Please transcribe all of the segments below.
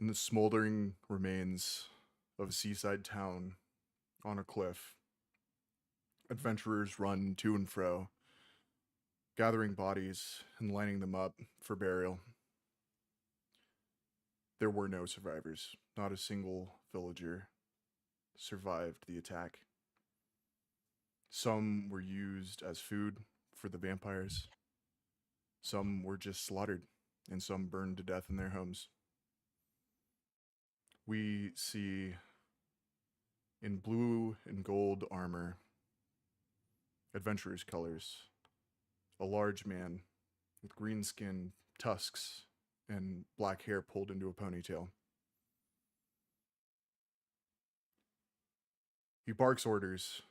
In the smoldering remains of a seaside town on a cliff, adventurers run to and fro, gathering bodies and lining them up for burial. There were no survivors. Not a single villager survived the attack. Some were used as food for the vampires. Some were just slaughtered, and some burned to death in their homes. We see in blue and gold armor, adventurer's colors, a large man with green skin, tusks, and black hair pulled into a ponytail. He barks orders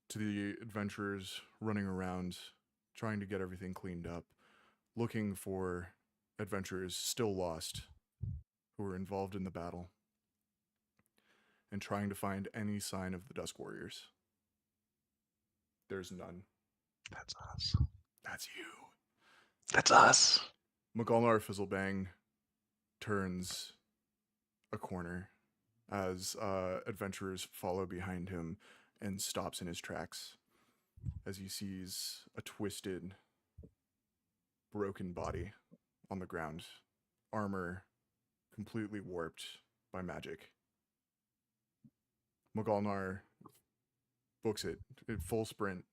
to the adventurers running around, trying to get everything cleaned up, looking for adventurers still lost who were involved in the battle, and trying to find any sign of the Dusk Warriors. There's none. That's us. That's you. That's us. McGolnar Fizzlebang turns a corner as adventurers follow behind him and stops in his tracks as he sees a twisted, broken body on the ground, armor completely warped by magic. McGolnar books it in full sprint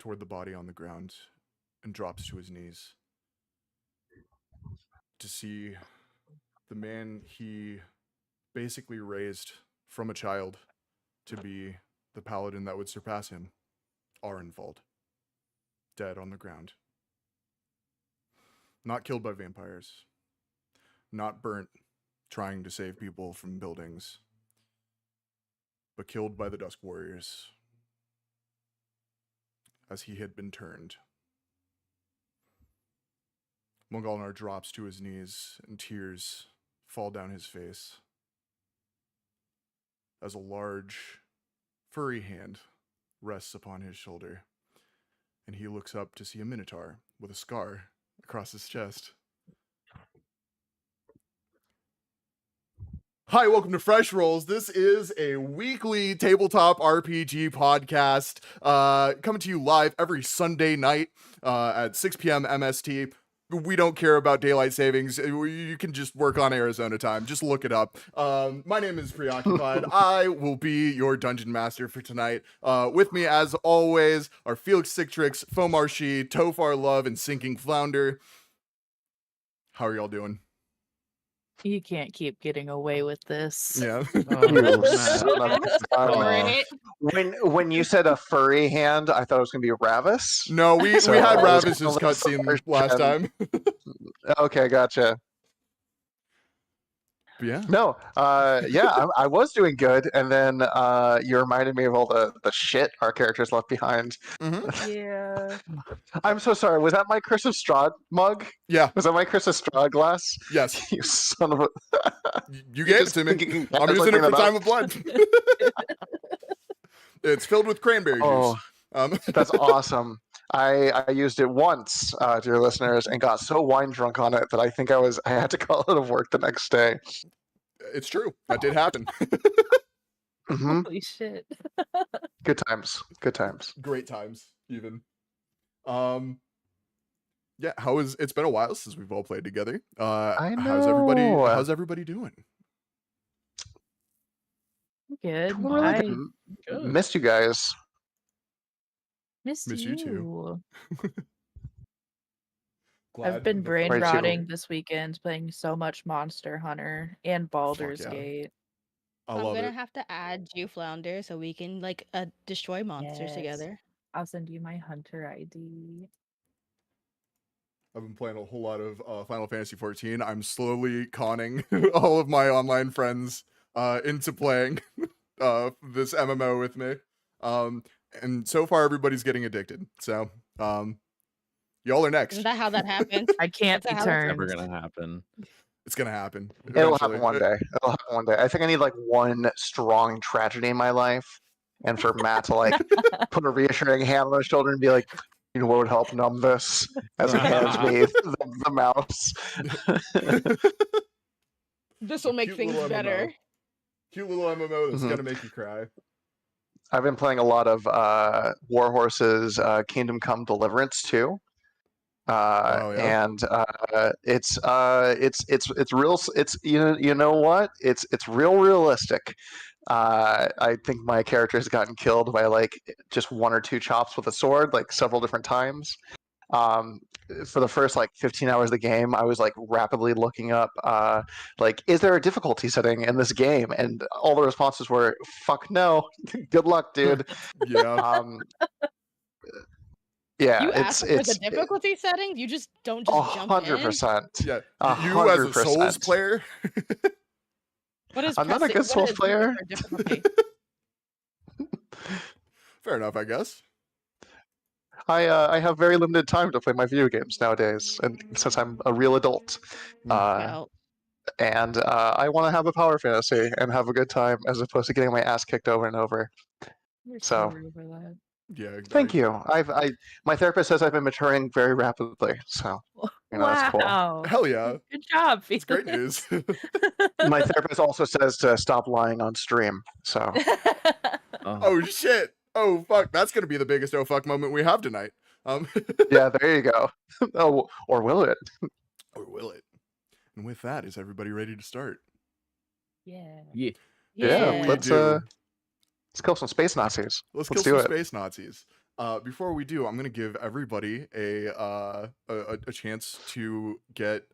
toward the body on the ground and drops to his knees to see the man he basically raised from a child to be the paladin that would surpass him, Arenvald, dead on the ground. Not killed by vampires, not burnt trying to save people from buildings, but killed by the Dusk Warriors as he had been turned. Mongolnar drops to his knees and tears fall down his face as a large, furry hand rests upon his shoulder, and he looks up to see a minotaur with a scar across his chest. Hi, welcome to Fresh Rolls. This is a weekly tabletop RPG podcast coming to you live every Sunday night at 6 p.m. MST. We don't care about daylight savings. You can just work on Arizona time. Just look it up. My name is Preoccupied. I will be your dungeon master for tonight. With me, as always, are Felix Citrix, Fomarshi, Tofar Love, and Sinking Flounder. How are y'all doing? You can't keep getting away with this. Yeah. When you said a furry hand, I thought it was going to be Ravis. No, we had Ravis's cutscene last time. Okay, gotcha. Yeah. No, I was doing good, and then you reminded me of all the shit our characters left behind. Mm-hmm. Yeah. I'm so sorry. Was that my Chris of Straw mug? Yeah. Was that my Chris of Straw glass? Yes. You son of a... You gave it to me. I'm using it for Time of Blood. It's filled with cranberry juice. That's awesome. I used it once, dear listeners, and got so wine drunk on it that I think I had to call out of work the next day. It's true. That did happen. Mm-hmm. Holy shit. Good times. Good times. Great times, even. Yeah, it's been a while since we've all played together. I know. How's everybody doing? Good. Really good. Missed you guys. Miss you too. I've been brain rotting this weekend playing so much Monster Hunter and Baldur's Gate. I'm gonna have to add you, Flounder, so we can destroy monsters together. I'll send you my Hunter ID. I've been playing a whole lot of Final Fantasy XIV. I'm slowly conning all of my online friends into playing this MMO with me. And so far, everybody's getting addicted. So, y'all are next. Isn't that how that happens? I can't be turned. It's never gonna happen. It's gonna happen. It'll happen one day. I think I need one strong tragedy in my life, and for Matt to put a reassuring hand on his shoulder and be like, you know what would help numb this? As he hands me the mouse. This will make Cute things little MMO. better. Cute little MMO that's Mhm. gonna make you cry. I've been playing a lot of Warhorse's Kingdom Come Deliverance too. Oh, yeah? And it's real. It's you know what? It's real realistic. I think my character has gotten killed by like just one or two chops with a sword, like several different times. For the first like 15 hours of the game, I was like rapidly looking up like, is there a difficulty setting in this game? And all the responses were, "Fuck no, good luck, dude." Yeah. Yeah, You it's ask for the difficulty settings. You just don't just jump in. 100%. Yeah. You as a Souls 100%. player. What is I'm not a good Souls player. difficulty? Fair enough, I guess. I have very limited time to play my video games nowadays, and since I'm a real adult, Well, and I want to have a power fantasy and have a good time as opposed to getting my ass kicked over and over. You're So- over that. Yeah. Thank you. My therapist says I've been maturing very rapidly, so that's cool. Wow. Hell yeah. Good job. It's great news. My therapist also says to stop lying on stream. So Oh shit. Oh fuck. That's gonna be the biggest oh fuck moment we have tonight. yeah, there you go. Oh, or will it? Or will it? And with that, is everybody ready to start? Yeah. Yeah, Yeah. let's kill some space Nazis. Let's Let's kill do some it. space Nazis. Before we do, I'm gonna give everybody a chance to get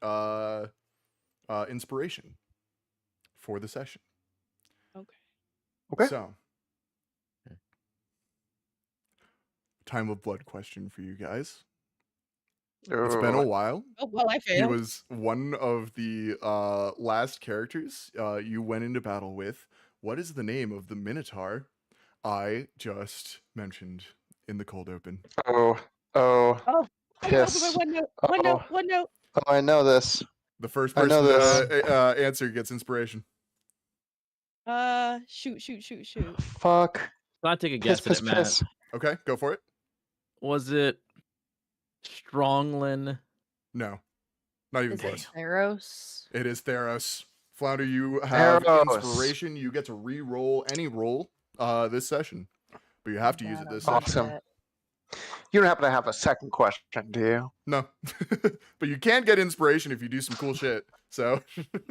inspiration for the session. Okay. So, time of blood question for you guys. It's been a while. oh well, I He failed. was one of the last characters you went into battle with. What is the name of the Minotaur I just mentioned in the cold open? Oh, Oh, I know, piss. but one note. Oh, I know this. The first I know person to answer gets inspiration. Shoot. Fuck. I'll take a Piss, guess at piss, it, Matt. piss. Okay, go for it. Was it Stronglin? No, not even Is it close. Theros? It is Theros. Flounder, you have Theros. inspiration. You get to re-roll any roll this session, but you have to use it this Awesome. session. That. You don't happen to have a second question, do you? No, but you can get inspiration if you do some cool shit. So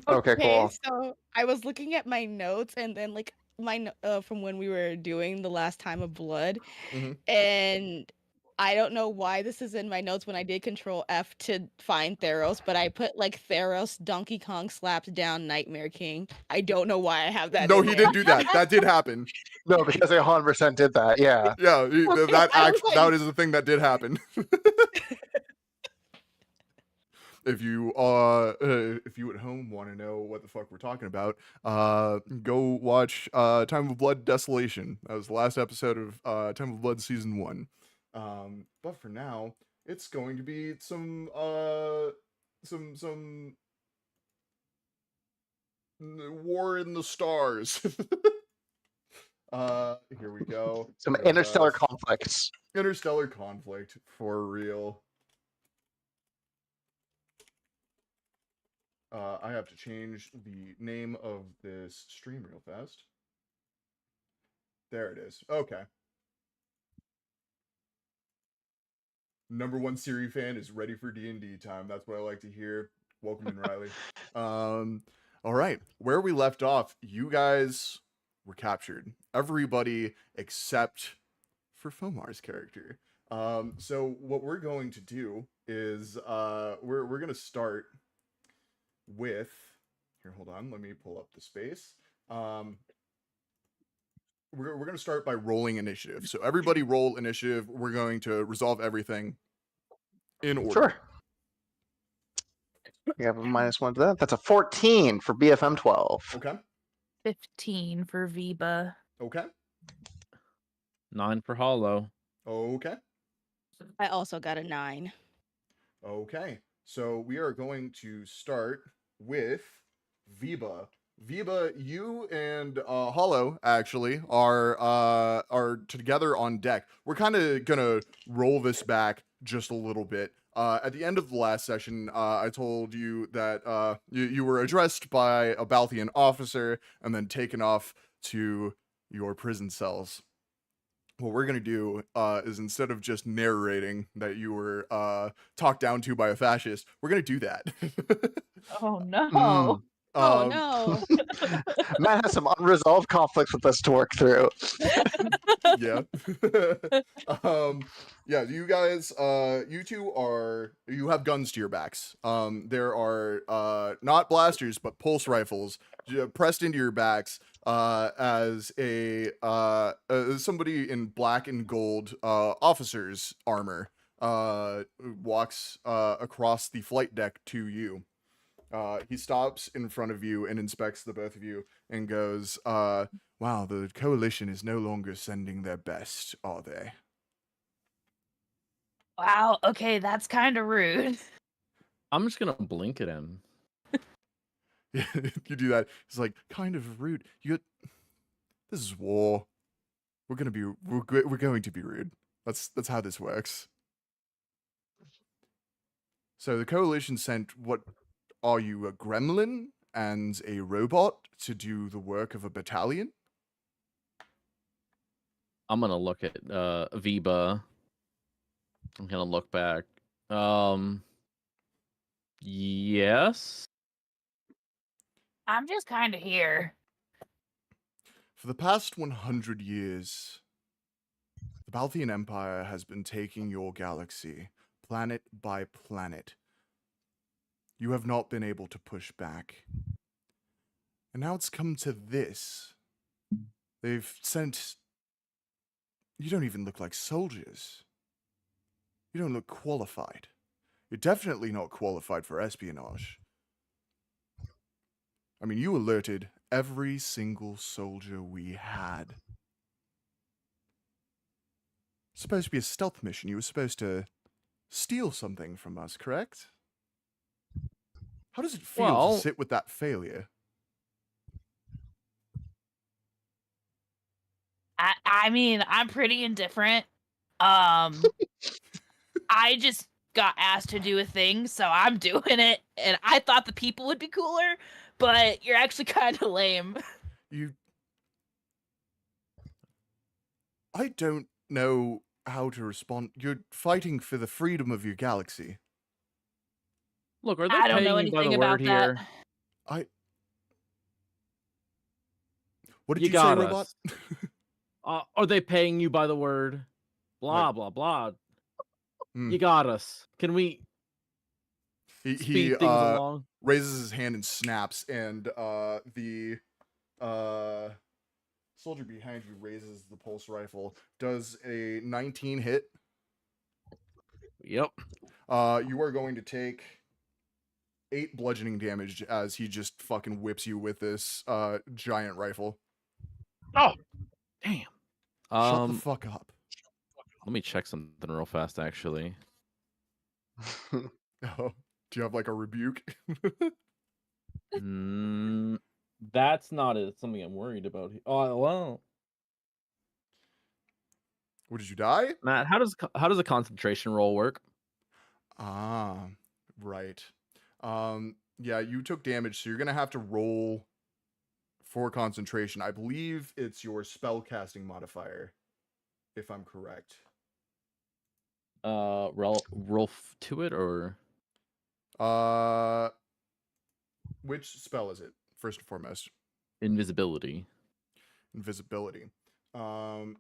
Okay, cool. So I was looking at my notes and then like from when we were doing the last time of blood, Mhm. and I don't know why this is in my notes when I did Control F to find Theros, but I put like Theros Donkey Kong slaps down Nightmare King. I don't know why I have that. no, in he there. didn't do that. That did happen. No, because they 100% did that. Yeah. Yeah, that I was that like- is the thing that did happen. If you at home want to know what the fuck we're talking about, go watch Time of Blood Desolation. That was the last episode of Time of Blood season 1. But for now, it's going to be some War in the Stars. Here we go. Some interstellar conflicts. Interstellar conflict for real. I have to change the name of this stream real fast. There it is. Okay. Number one Siri fan is ready for D&D time. That's what I like to hear. Welcome in, Riley. All right. Where we left off, you guys were captured. Everybody except for Fomar's character. So what we're going to do is we're going to start with here. Hold on, let me pull up the space. We're going to start by rolling initiative. So everybody roll initiative. We're going to resolve everything in order. Sure. We have a -1 to that. That's a 14 for BFM 12. Okay. 15 for Viba. Okay. 9 for Hollow. Okay. I also got a 9. Okay. So we are going to start with Viba. Viba, you and Hollow actually are together on deck. We're kind of gonna roll this back just a little bit. At the end of the last session, I told you that you were addressed by a Balthian officer and then taken off to your prison cells. What we're going to do is instead of just narrating that you were talked down to by a fascist, we're going to do that. Oh no. Mm. Oh Um, no. Matt has some unresolved conflicts with us to work through. yeah. Yeah, you guys you two you have guns to your backs. There are not blasters but pulse rifles pressed into your backs as somebody in black and gold officer's armor walks across the flight deck to you. He stops in front of you and inspects the both of you and goes, wow, the coalition is no longer sending their best, are they? Wow, okay, that's kind of rude. I'm just gonna blink at him. You do that. It's like kind of rude. This is war. We're going to be rude. That's how this works. So the coalition sent, what are you, a gremlin and a robot to do the work of a battalion? I'm gonna look at Viba. I'm gonna look back. Yes. I'm just kind of here. For the past 100 years, the Balthian Empire has been taking your galaxy, planet by planet. You have not been able to push back. And now it's come to this. They've sent... You don't even look like soldiers. You don't look qualified. You're definitely not qualified for espionage. I mean, you alerted every single soldier we had. It's supposed to be a stealth mission. You were supposed to steal something from us, correct? How does it feel Well- to sit with that failure? I mean, I'm pretty indifferent. I just got asked to do a thing, so I'm doing it. And I thought the people would be cooler, but you're actually kind of lame. I don't know how to respond. You're fighting for the freedom of your galaxy. Look, are they I don't know paying you by the anything about word here? that. What did You you say, got robot? us. Are they paying you by the word? Blah Like- blah blah. Hmm. You got us. Can we He speed things along? raises his hand and snaps, and the soldier behind you raises the pulse rifle. Does a 19 hit? Yep. You are going to take 8 bludgeoning damage as he just fucking whips you with this giant rifle. Oh, damn. Shut the fuck up. Let me check something real fast, actually. Oh, do you have like a rebuke? That's not something I'm worried about. Oh well, What, did you die? Matt, how does a concentration roll work? Ah, right. Yeah, you took damage, so you're gonna have to roll for concentration. I believe it's your spellcasting modifier, if I'm correct. Roll to it or Which spell is it? First and foremost, invisibility. invisibility. I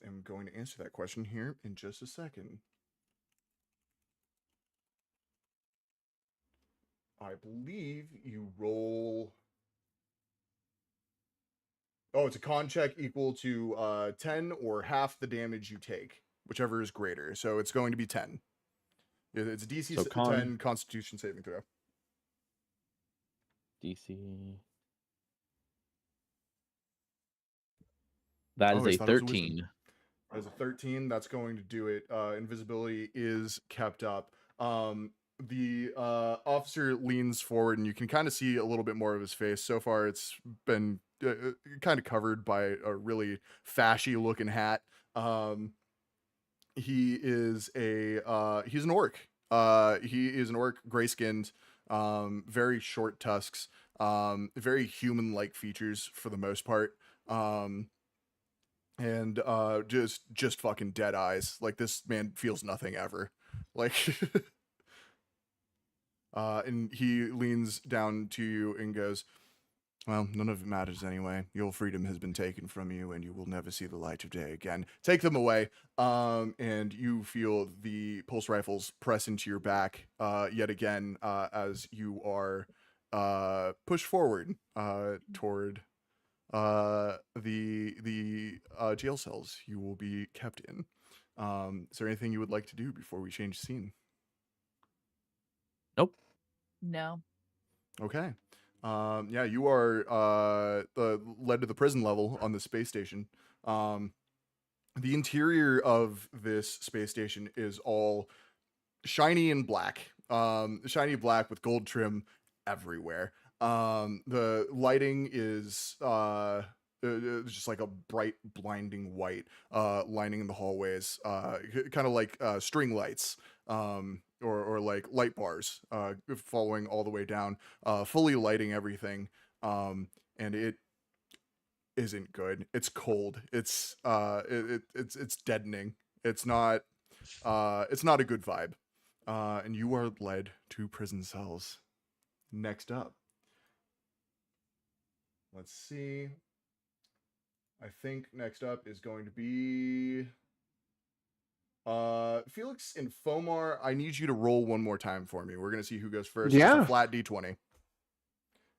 am going to answer that question here in just a second. I believe you roll... Oh, it's a con check equal to 10 or half the damage you take, whichever is greater. So it's going to be 10. It's a DC So 10 Constitution saving throw. DC. That Oh, is I a thought it was a wisdom. 13. As a 13, that's going to do it. Invisibility is kept up. The officer leans forward, and you can kind of see a little bit more of his face. So far, it's been kind of covered by a really fashy looking hat. He is he's an orc. He is an orc, gray-skinned, very short tusks, very human-like features for the most part. And just fucking dead eyes. Like, this man feels nothing ever. Like and he leans down to you and goes, well, none of it matters anyway. Your freedom has been taken from you, and you will never see the light of day again. Take them away. And you feel the pulse rifles press into your back yet again as you are pushed forward toward the jail cells you will be kept in. Is there anything you would like to do before we change scene? Nope. No. Okay. Yeah, you are led to the prison level on the space station. The interior of this space station is all shiny and black. Shiny black with gold trim everywhere. The lighting is just like a bright, blinding white, lining the hallways, kind of like string lights, or like light bars, following all the way down, fully lighting everything. And it isn't good. It's cold. It's deadening. It's not a good vibe. And you are led to prison cells. Next up, let's see. I think next up is going to be Felix and Fomar. I need you to roll one more time for me. We're gonna see who goes first. Yeah. Just a flat D20.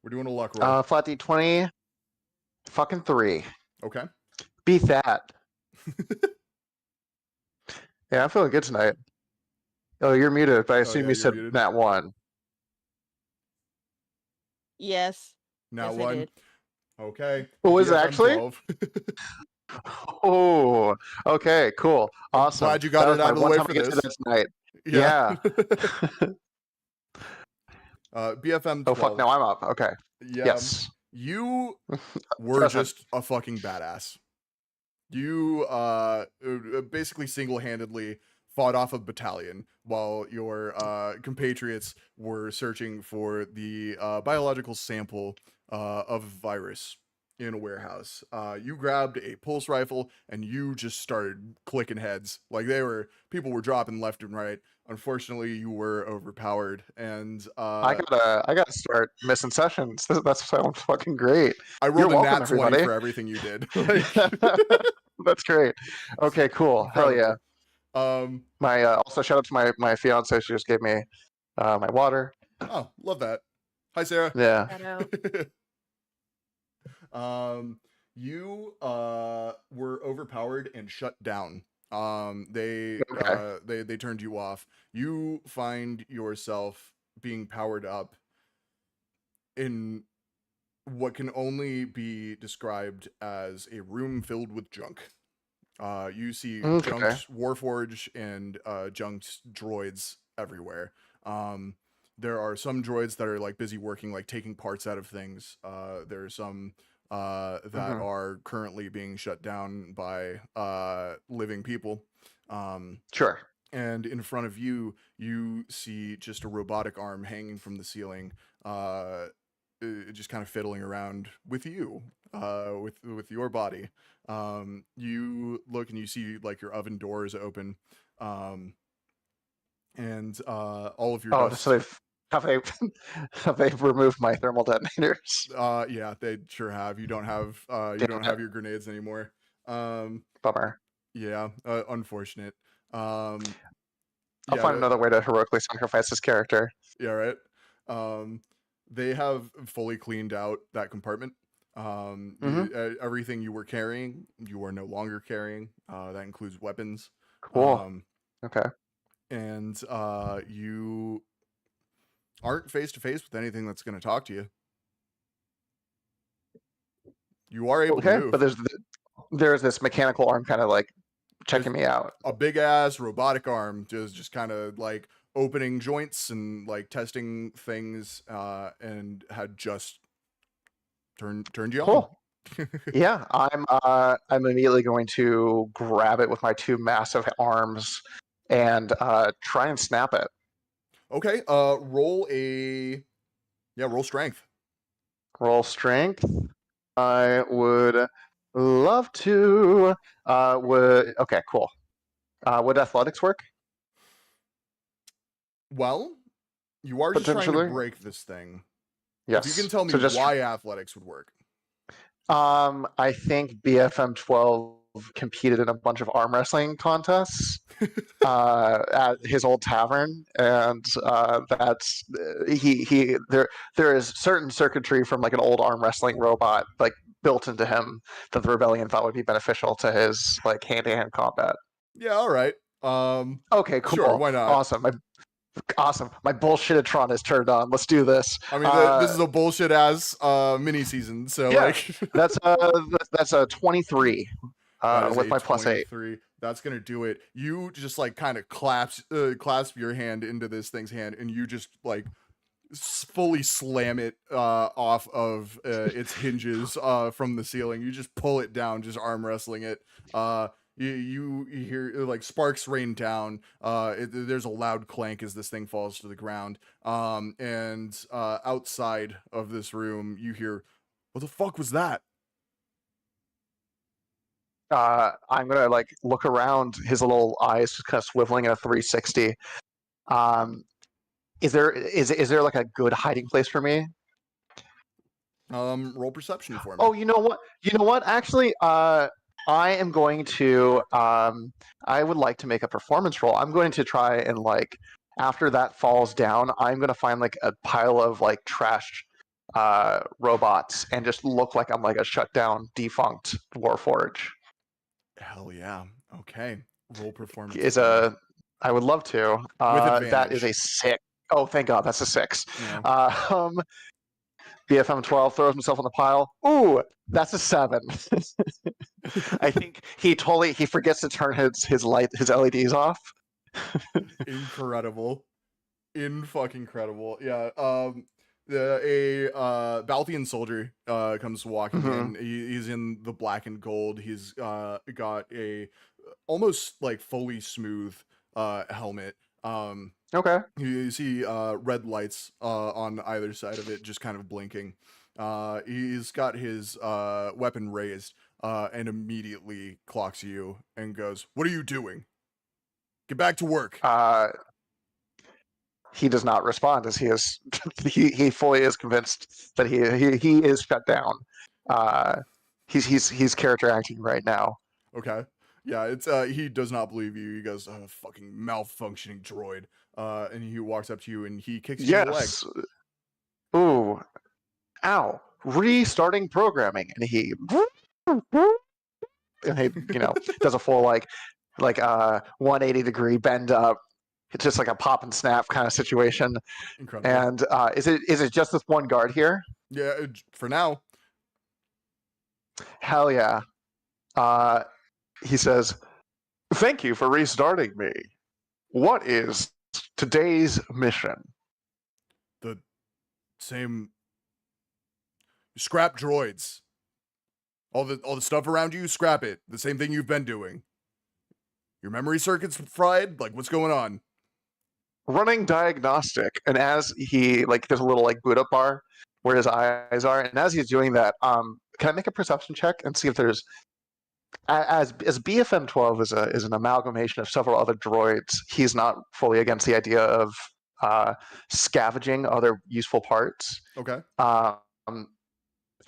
We're doing a luck roll. Flat D20. Fucking 3. Okay. Beat that. Yeah, I'm feeling good tonight. Oh, you're muted, but I assume yeah, you you're said muted. Nat 1. Yes. Now Yes, I one. did. Okay. What was it BFM actually? 12. Oh, okay, cool. I'm Awesome. glad you got That it was my out of the one way time for I get to this. that tonight. Yeah. BFM 12. Oh, fuck, now I'm up. Okay. Yeah. Yes. You were Present. just a fucking badass. You basically single-handedly fought off a battalion while your compatriots were searching for the biological sample of a virus in a warehouse. You grabbed a pulse rifle and you just started clicking heads. Like, people were dropping left and right. Unfortunately, you were overpowered, and I gotta start missing sessions. That sounds fucking great. I rolled You're a welcome, nat 20 everybody. for everything you did. Like, That's great. Okay, cool. Hell yeah. incredible. My also shout out to my fiance. She just gave me my water. Oh, love that. Hi, Sarah. Yeah. You were overpowered and shut down. They turned you off. You find yourself being powered up in what can only be described as a room filled with junk. You see Okay. junked Warforge and junked droids everywhere. There are some droids that are like busy working, like taking parts out of things. There are some that are currently being shut down by living people. Sure. And in front of you, you see just a robotic arm hanging from the ceiling, just kind of fiddling around with you, with your body. You look and you see like your oven door is open, and all of your dust. So have they removed my thermal detonators? Yeah, they sure have. You don't have your grenades anymore. Bummer. Yeah, unfortunate. I'll find another way to heroically sacrifice this character. Yeah, right. They have fully cleaned out that compartment. Everything you were carrying, you are no longer carrying. That includes weapons. Cool. Okay. And you aren't face to face with anything that's going to talk to you. You are able to move. But there's this mechanical arm kind of like checking me out. A big ass robotic arm just kind of like opening joints and like testing things, and had just turned you on. Yeah, I'm immediately going to grab it with my two massive arms and try and snap it. Okay, roll strength. Roll strength. I would love to. Okay, cool. Would athletics work? Well, you are just trying to Potentially. break this thing. Yes. If you can tell me So just why athletics would work. I think BFM 12 competed in a bunch of arm wrestling contests at his old tavern, and that's there is certain circuitry from like an old arm wrestling robot like built into him that the rebellion thought would be beneficial to his like hand-to-hand combat. Yeah, all right. Okay, cool. Sure, why not? Awesome. My bullshittatron is turned on. Let's do this. I mean, this is a bullshit ass mini season, so Yeah, like that's a 23 that is with a my plus 8. 23. That's gonna do it. You just like kind of clasp your hand into this thing's hand, and you just like fully slam it off of its hinges from the ceiling. You just pull it down, just arm wrestling it. You hear like sparks rain down. There's a loud clank as this thing falls to the ground. And outside of this room, you hear, "What the fuck was that?" I'm gonna like look around, his little eyes just kind of swiveling in a 360. Is there like a good hiding place for me? Roll perception for me. Oh, you know what? Actually, I am going to. I would like to make a performance roll. I'm going to try and like after that falls down, I'm going to find like a pile of like trashed robots and just look like I'm like a shut down, defunct Warforge. Hell yeah. Okay. Roll performance. Is for me. I would love to. With That is advantage. a 6. Oh, thank God, that's a 6. Yeah. BFM 12 throws himself on the pile. Ooh, that's a 7. I think he forgets to turn his LEDs off. Incredible. Fucking credible. Yeah. A Balthian soldier comes walking in. He's in the black and gold. He's got a almost like fully smooth helmet. Okay. You see red lights on either side of it, just kind of blinking. He's got his weapon raised and immediately clocks you and goes, "What are you doing? Get back to work." He does not respond as he is he fully is convinced that he is shut down. He's character acting right now. Okay. Yeah, it's he does not believe you. He goes, "Fucking malfunctioning droid." And he walks up to you and he kicks you in the leg. Yes. Ooh. Ow. Restarting programming. And he does a full like 180-degree bend up. It's just like a pop and snap kind of situation. Incredible. And is it just this one guard here? Yeah, for now. Hell yeah. He says, "Thank you for restarting me. What is today's mission?" The same scrap droids. All the stuff around you, scrap it. The same thing you've been doing. Your memory circuit's fried? Like, what's going on? Running diagnostic. And as he there's a little like boot up bar where his eyes are, and as he's doing that, can I make a perception check and see if there's as BFM 12 is an amalgamation of several other droids, he's not fully against the idea of scavenging other useful parts. Okay.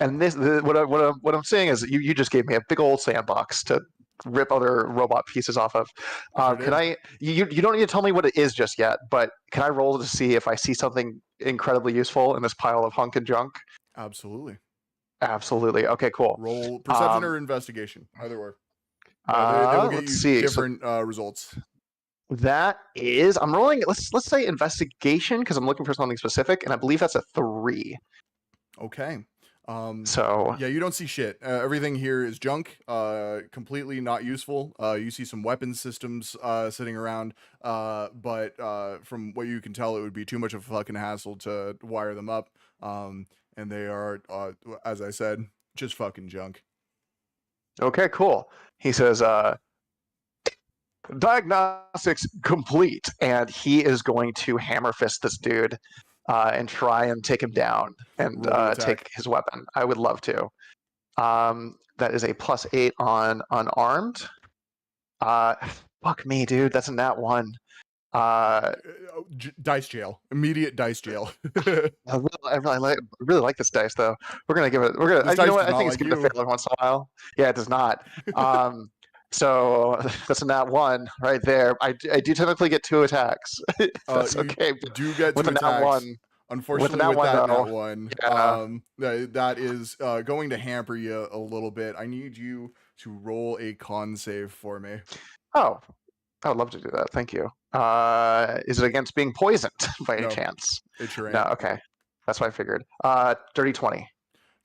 And what I'm saying is that you just gave me a big old sandbox to rip other robot pieces off of. Can I? You don't need to tell me what it is just yet, but can I roll to see if I see something incredibly useful in this pile of hunk and junk? Absolutely. Okay, cool. Roll perception or investigation, either or. They will get you different results. That is, I'm rolling. Let's say investigation because I'm looking for something specific, and I believe that's a 3. Okay. So yeah, you don't see shit. Everything here is junk, completely not useful. You see some weapon systems sitting around, but from what you can tell, it would be too much of a fucking hassle to wire them up. And they are, as I said, just fucking junk. Okay, cool. He says, diagnostics complete, and he is going to hammer fist this dude and try and take him down and Roll the attack. take his weapon. I would love to. That is a +8 on unarmed. Fuck me, dude. That's a nat 1. Dice jail. Immediate dice jail. I really like this dice though. We're gonna give it. This You dice know what? does I not think it's like good to you. fail every once in a while. Yeah, it does not. So that's a nat 1 right there. I do technically get 2 attacks. That's You okay. do get With 2 a nat attacks. 1. Unfortunately, nat with 1 that though, nat 1, yeah. that is going to hamper you a little bit. I need you to roll a con save for me. Oh, I would love to do that. Thank you. Is it against being poisoned by any No, chance? it sure ain't. No. Okay, that's what I figured. Dirty 20.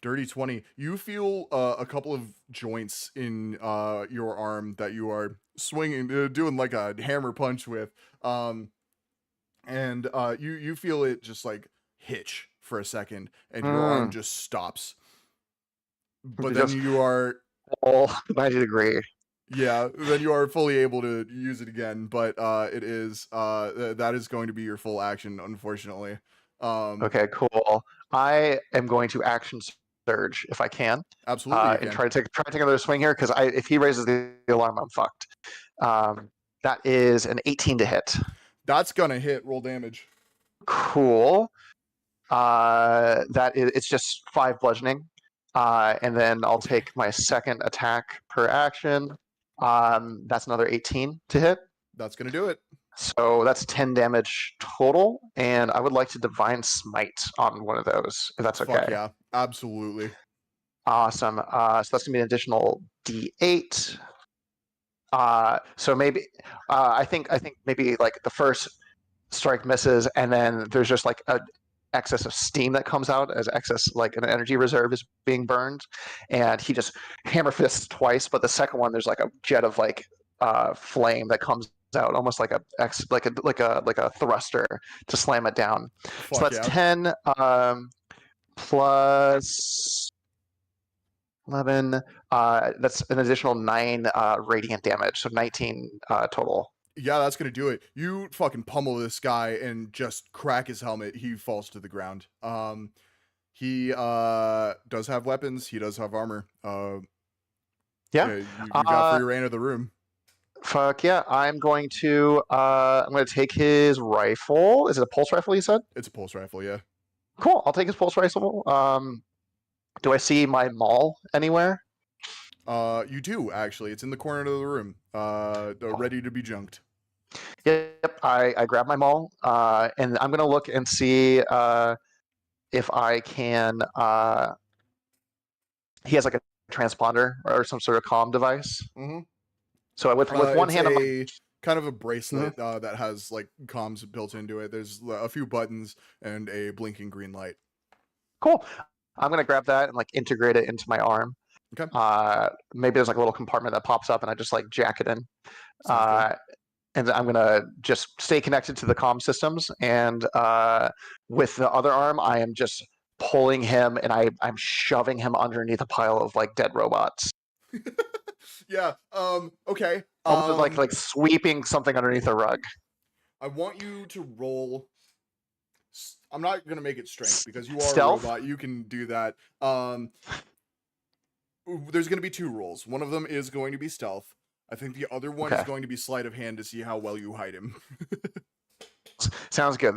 Dirty 20. You feel a couple of joints in your arm that you are swinging, doing like a hammer punch with. And you feel it just like hitch for a second, and your arm just stops. But then you are 90 degree. Yeah, then you are fully able to use it again, but it is that is going to be your full action, unfortunately. Okay, cool. I am going to action surge if I can. Absolutely, you and can. try to take another swing here because if he raises the alarm, I'm fucked. That is an 18 to hit. That's gonna hit. Roll damage. Cool. It's just 5 bludgeoning, and then I'll take my second attack per action. That's another 18 to hit. That's gonna do it. So that's 10 damage total, and I would like to Divine Smite on one of those, if that's okay. Fuck yeah, absolutely. Awesome. So that's gonna be an additional D8. So maybe I think maybe like the first strike misses, and then there's just like a excess of steam that comes out as excess, like an energy reserve is being burned, and he just hammer fists twice. But the second one, there's like a jet of like flame that comes out, almost like a thruster to slam it down. Fuck so that's yeah. 10 plus 11. That's an additional 9 radiant damage, so 19 total. Yeah, that's gonna do it. You fucking pummel this guy and just crack his helmet. He falls to the ground. He does have weapons. He does have armor. Yeah. You got free reign of the room. Fuck yeah! I'm going to take his rifle. Is it a pulse rifle? You said it's a pulse rifle. Yeah. Cool. I'll take his pulse rifle. Do I see my maul anywhere? You do actually. It's in the corner of the room. Ready to be junked. Yep. I grab my maul, and I'm gonna look and see if I can. He has like a transponder or some sort of comm device. Mm-hmm. So with one hand, kind of a bracelet that has like comms built into it. There's a few buttons and a blinking green light. Cool. I'm gonna grab that and like integrate it into my arm. Okay. Maybe there's like a little compartment that pops up, and I just like jack it in. And I'm gonna just stay connected to the comm systems, and with the other arm, I am just pulling him, and I'm shoving him underneath a pile of like dead robots. Yeah. Okay. Almost like sweeping something underneath a rug. I want you to roll. I'm not gonna make it strength because you are stealth? a robot. You can do that. There's gonna be 2 rolls. One of them is going to be stealth. I think the other one is going to be sleight of hand to see how well you hide him. Sounds good.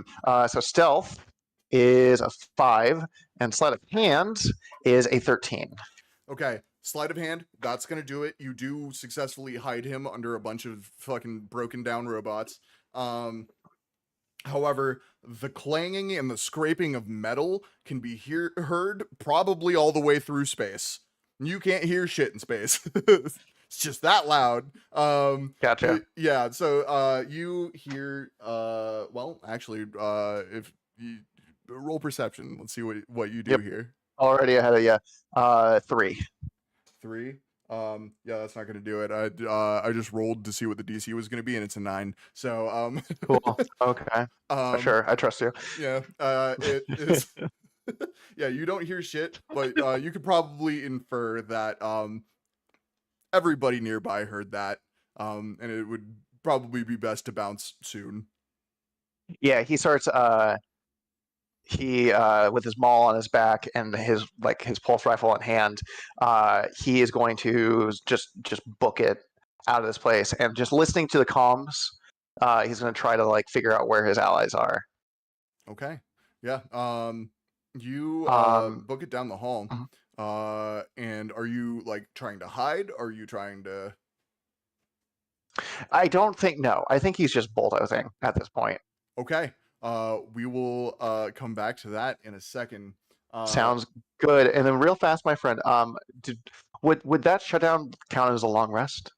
So stealth is a 5, and sleight of hand is a 13. Okay, sleight of hand, that's gonna do it. You do successfully hide him under a bunch of fucking broken down robots. However, the clanging and the scraping of metal can be heard probably all the way through space. You can't hear shit in space. It's just that loud. Gotcha. Yeah, so you hear well, actually, if you roll perception, let's see what you do here. Already ahead of you. 3. 3. Yeah, that's not gonna do it. I just rolled to see what the DC was gonna be, and it's a 9. So Cool. Okay. Sure, I trust you. Yeah. It is. Yeah, you don't hear shit, but you could probably infer that everybody nearby heard that, and it would probably be best to bounce soon. Yeah, he starts he with his maul on his back and his pulse rifle in hand, he is going to just book it out of this place, and just listening to the comms, he's going to try to like figure out where his allies are. Okay. Yeah. You book it down the hall. Mhm. And are you like trying to hide? Or are you trying to? I don't think no. I think he's just bulldozing at this point. Okay. We will come back to that in a second. Sounds good. And then real fast, my friend, would that shutdown count as a long rest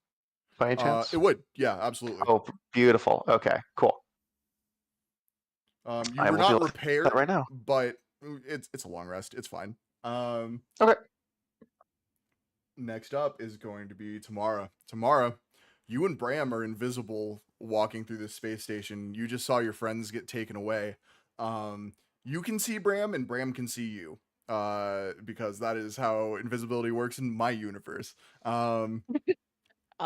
by any chance? It would. Yeah, absolutely. Oh, beautiful. Okay, cool. You I were will do not that repaired right now. but it's a long rest. It's fine. Okay. Next up is going to be Tamara. Tamara, you and Bram are invisible walking through the space station. You just saw your friends get taken away. You can see Bram and Bram can see you. Because that is how invisibility works in my universe. I'll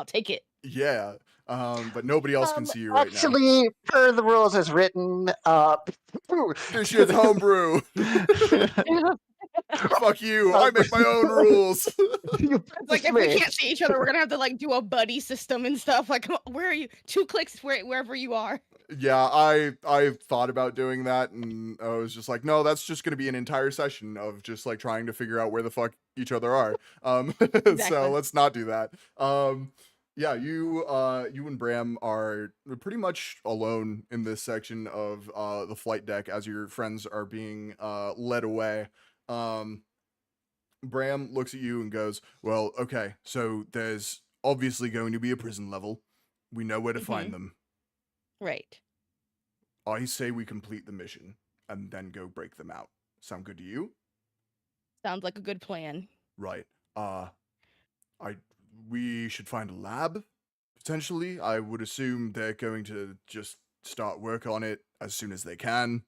take it. Yeah. But nobody else can see you right now. Actually, per the rules as written, This shit's homebrew. Fuck you. I make my own rules. You Like if we can't see each other, we're gonna have to like do a buddy system and stuff. Like, where are you? 2 clicks wherever you are. Yeah, I thought about doing that, and I was just like, no, that's just going to be an entire session of just like trying to figure out where the fuck each other are. Exactly. So let's not do that. Yeah, you and Bram are pretty much alone in this section of the flight deck as your friends are being led away. Bram looks at you and goes, well, okay, so there's obviously going to be a prison level. We know where to find them. Right. I say we complete the mission and then go break them out. Sound good to you? Sounds like a good plan. Right. We should find a lab, potentially. I would assume they're going to just start work on it as soon as they can.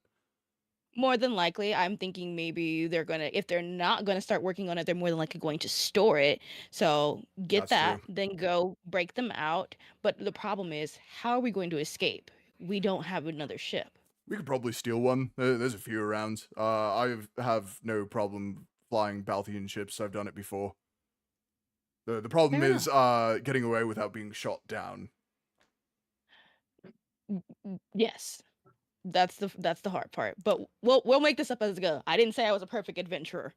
More than likely, I'm thinking maybe if they're not gonna start working on it, they're more than likely going to store it. So get That's that, true. then go break them out. But the problem is, how are we going to escape? We don't have another ship. We could probably steal one. There's a few around. I have no problem flying Balthian ships. I've done it before. The problem Fair is getting away without being shot down. Yes. That's the hard part. But we'll make this up as we go. I didn't say I was a perfect adventurer.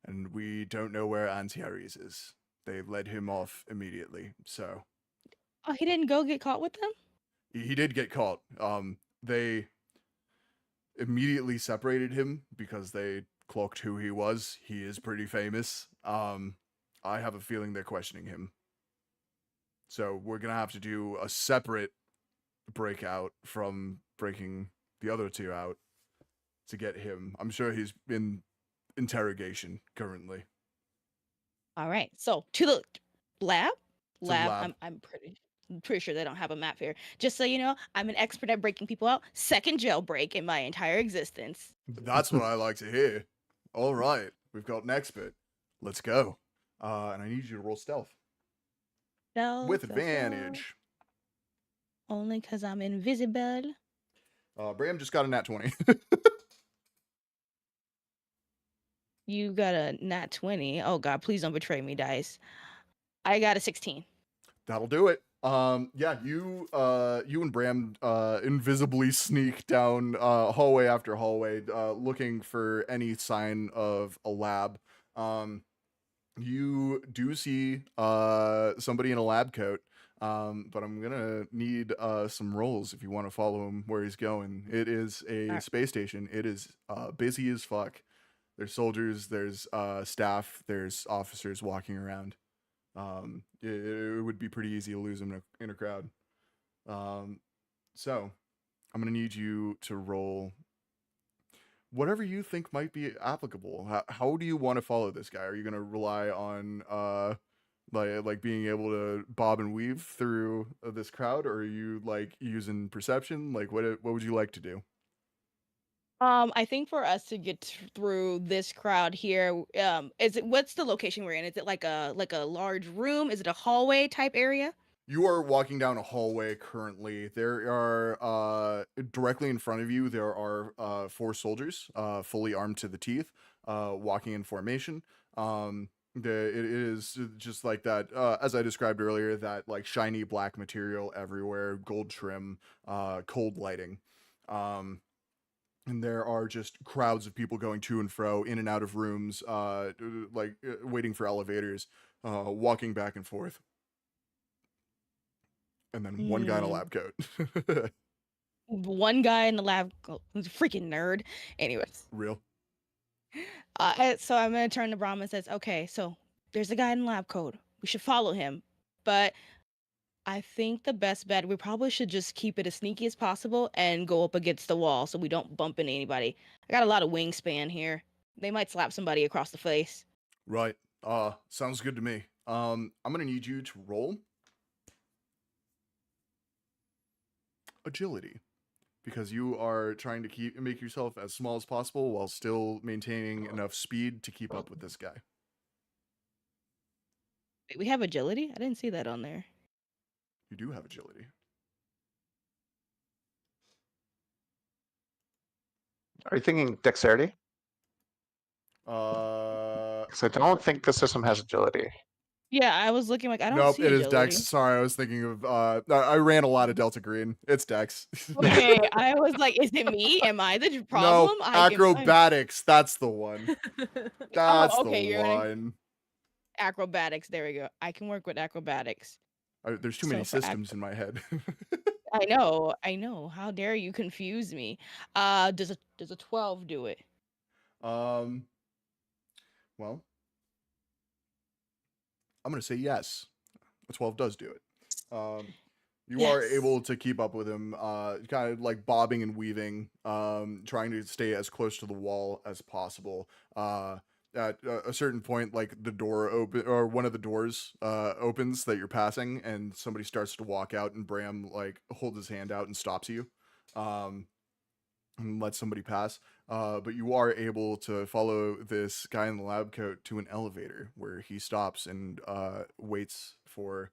And we don't know where Antiares is. They led him off immediately, so... Oh, he didn't go get caught with them? He did get caught. They immediately separated him because they clocked who he was. He is pretty famous. I have a feeling they're questioning him. So we're gonna have to do a separate breakout from breaking the other two out to get him. I'm sure he's in interrogation currently. All right. So to the lab. To the lab. I'm pretty sure they don't have a map here. Just so you know, I'm an expert at breaking people out. Second jailbreak in my entire existence. That's what I like to hear. All right, we've got an expert. Let's go. And I need you to roll stealth with advantage. Only because I'm invisible. Bram just got a nat 20. You got a nat 20. Oh god, please don't betray me, dice. I got a 16. That'll do it. Yeah, you and Bram invisibly sneak down hallway after hallway, looking for any sign of a lab. You do see somebody in a lab coat. But I'm gonna need some rolls if you want to follow him where he's going. It is a space station. It is busy as fuck. There's soldiers, there's staff, there's officers walking around. It would be pretty easy to lose him in a crowd. So I'm gonna need you to roll whatever you think might be applicable. How do you want to follow this guy? Are you gonna rely on like being able to bob and weave through this crowd, or are you like using perception? Like what would you like to do? I think for us to get through this crowd here, what's the location we're in? Is it like a large room? Is it a hallway type area? You are walking down a hallway currently. There are directly in front of you. There are 4 soldiers, fully armed to the teeth, walking in formation. It is just like that, as I described earlier. That like shiny black material everywhere, gold trim, cold lighting. And there are just crowds of people going to and fro, in and out of rooms, waiting for elevators, walking back and forth. And then one guy in a lab coat. One guy in the lab, who's a freaking nerd. Anyways, Real. so I'm gonna turn to Brahma and says, "Okay, so there's a guy in the lab coat. We should follow him, but I think the best bet, we probably should just keep it as sneaky as possible and go up against the wall so we don't bump into anybody. I got a lot of wingspan here. They might slap somebody across the face." Right. Sounds good to me. I'm gonna need you to roll agility, because you are trying to make yourself as small as possible while still maintaining enough speed to keep up with this guy. Wait, we have agility? I didn't see that on there. You do have agility. Are you thinking dexterity? Because I don't think the system has agility. Yeah, I was looking like, I don't Nope, see it is agility. Dex. Sorry, I was thinking of I ran a lot of Delta Green. It's Dex. Okay, I was like, is it me? Am I the problem? No, acrobatics. That's the one. That's okay, the you're gonna one. acrobatics. There we go. I can work with acrobatics. There's too So many for systems in my head. I know. How dare you confuse me? Does a 12 do it? Well, I'm gonna say yes. A 12 does do it. You are Yes. able to keep up with him, kind of like bobbing and weaving, trying to stay as close to the wall as possible. At a certain point, like the door open, or one of the doors opens that you're passing, and somebody starts to walk out, and Bram like holds his hand out and stops you, and lets somebody pass. But you are able to follow this guy in the lab coat to an elevator where he stops and waits for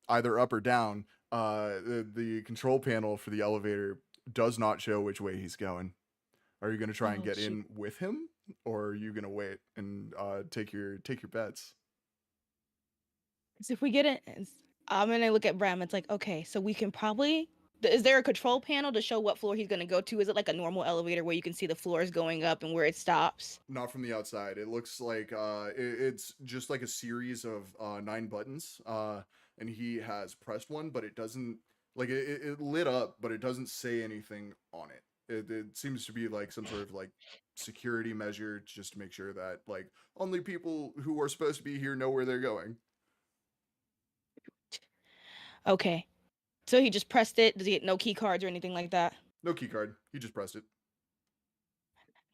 either up or down. The control panel for the elevator does not show which way he's going. Are you going to try and Oh, get shoot. in with him, or are you going to wait and take your bets? 'Cause if we get it, I'm gonna look at Bram. It's like, okay, so we can probably. Is there a control panel to show what floor he's gonna go to? Is it like a normal elevator where you can see the floors going up and where it stops? Not from the outside. It looks like it's just like a series of 9 buttons, and he has pressed one, but it doesn't like it lit up, but it doesn't say anything on it. It seems to be like some sort of like security measure just to make sure that like only people who are supposed to be here know where they're going. Okay, so he just pressed it. Does he get no key cards or anything like that? No key card. He just pressed it.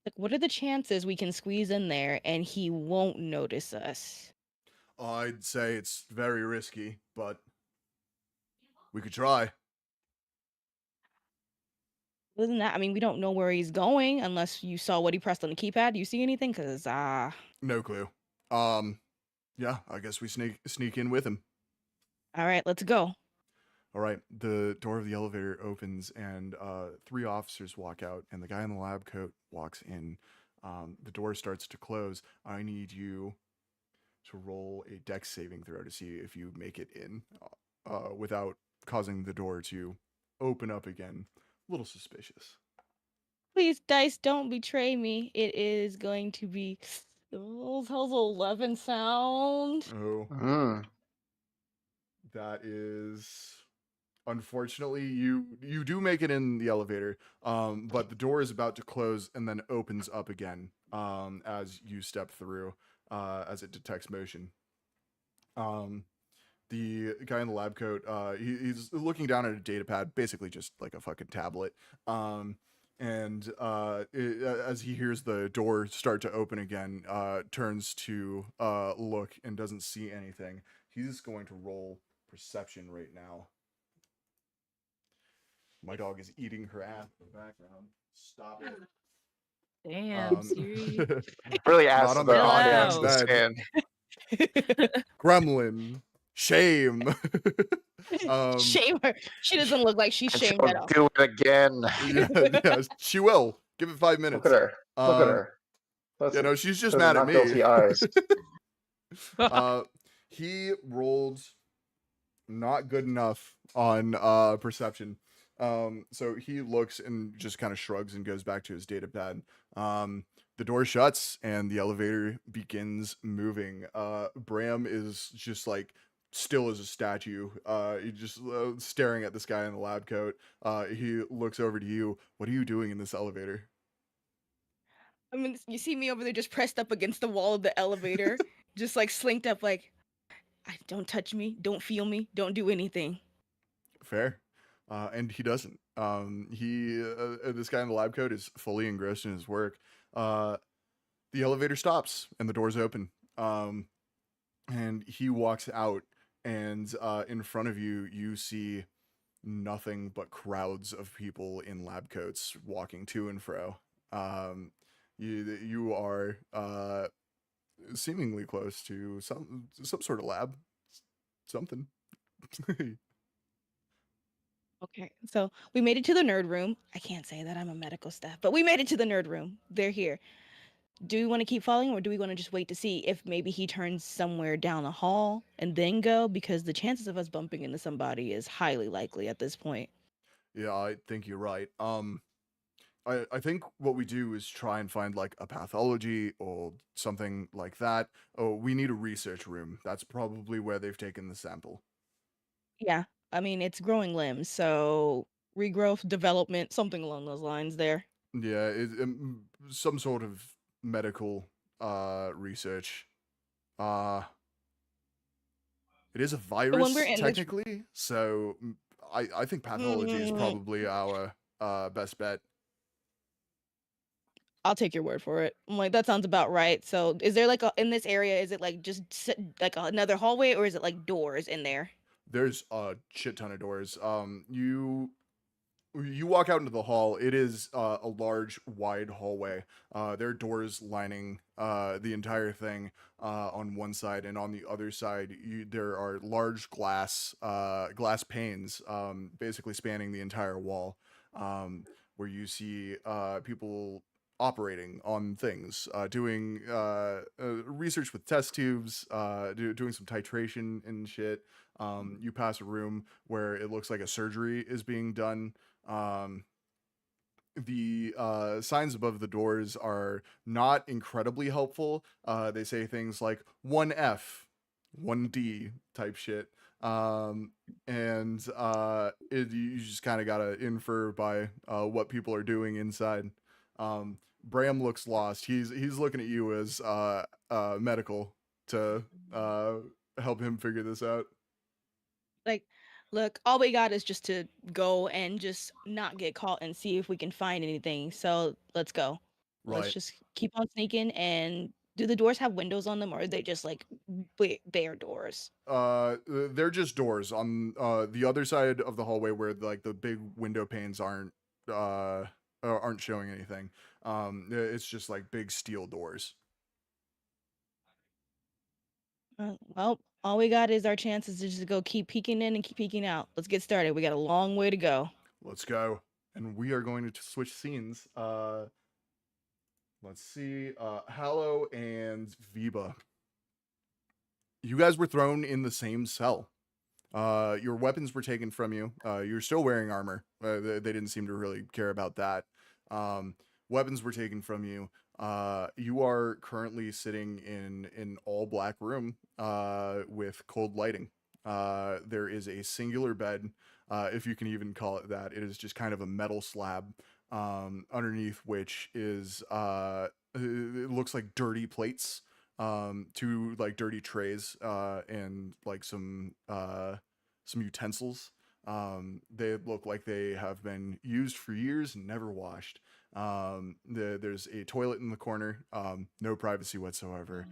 Like, what are the chances we can squeeze in there and he won't notice us? I'd say it's very risky, but we could try. Isn't that? I mean, we don't know where he's going unless you saw what he pressed on the keypad. Do you see anything? Cause No clue. Yeah, I guess we sneak in with him. all right, let's go. All right, the door of the elevator opens, and 3 officers walk out, and the guy in the lab coat walks in. The door starts to close. I need you to roll a dex saving throw to see if you make it in without causing the door to open up again. A little suspicious. Please, dice, don't betray me. It is going to be. How's 11 sound? Oh, Mm. that is. Unfortunately, you do make it in the elevator, but the door is about to close and then opens up again as you step through, as it detects motion. The guy in the lab coat, he's looking down at a data pad, basically just like a fucking tablet. And as he hears the door start to open again, turns to look and doesn't see anything. He's going to roll perception right now. My dog is eating her ass in the background. Stop it. Damn, Siri. Really Not asked on the the audience goddamn to bed. stand. Gremlin. Shame. Shame her. She doesn't look like she's And shamed at she'll all. do it again. Yeah, she will. Give it 5 Look minutes. at her. Look at Um, her. Those, You know, she's just those are mad at not me. guilty eyes. He rolled not good enough on perception. So he looks and just kind of shrugs and goes back to his data pad. The door shuts and the elevator begins moving. Bram is just like still as a statue. He just staring at this guy in the lab coat. He looks over to you. What are you doing in this elevator? I mean, you see me over there just pressed up against the wall of the elevator, just like slinked up, like, don't touch me, don't feel me, don't do anything. Fair. And he doesn't. This guy in the lab coat is fully engrossed in his work. The elevator stops and the doors open. And he walks out, and in front of you, you see nothing but crowds of people in lab coats walking to and fro. You are seemingly close to some sort of lab, something. Okay, so we made it to the nerd room. I can't say that I'm a medical staff, but we made it to the nerd room. They're here. Do we want to keep following, or do we want to just wait to see if maybe he turns somewhere down the hall and then go? Because the chances of us bumping into somebody is highly likely at this point. Yeah, I think you're right. I think what we do is try and find like a pathology or something like that. Oh, we need a research room. That's probably where they've taken the sample. Yeah, I mean, it's growing limbs, so regrowth, development, something along those lines there. Yeah, some sort of medical research. Uh it is a So when we're virus in this, technically, so I think pathology is mm, probably our best bet. I'll take your word for it. I'm like, that sounds about right. So, is there like in this area? Is it like just like another hallway, or is it like doors in there? There's a shit ton of doors. You walk out into the hall. It is a large, wide hallway. There are doors lining the entire thing on one side, and on the other side, there are large glass panes, basically spanning the entire wall, where you see people operating on things, doing research with test tubes, doing some titration and shit. You pass a room where it looks like a surgery is being done. um the signs above the doors are not incredibly helpful. They say things like 1F 1D type shit. And you just kind of gotta infer by what people are doing inside. Bram looks lost. He's looking at you as medical to help him figure this out. Like, look, all we got is just to go and just not get caught and see if we can find anything. So let's go. Let's Right. just keep on sneaking. And do the doors have windows on them, or are they just like bare doors? They're just doors on the other side of the hallway where like the big window panes aren't showing anything. It's just like big steel doors. Well, all we got is our chances to just go keep peeking in and keep peeking out. Let's get started. We got a long way to go. Let's go. And we are going to switch scenes. Let's see. Hallow and Viba. You guys were thrown in the same cell. Your weapons were taken from you. You're still wearing armor. They didn't seem to really care about that. Weapons were taken from you. You are currently sitting in an all black room with cold lighting. There is a singular bed, if you can even call it that. It is just kind of a metal slab, underneath which is it looks like dirty plates, two like dirty trays, and like some utensils. They look like they have been used for years and never washed. There's a toilet in the corner, no privacy whatsoever,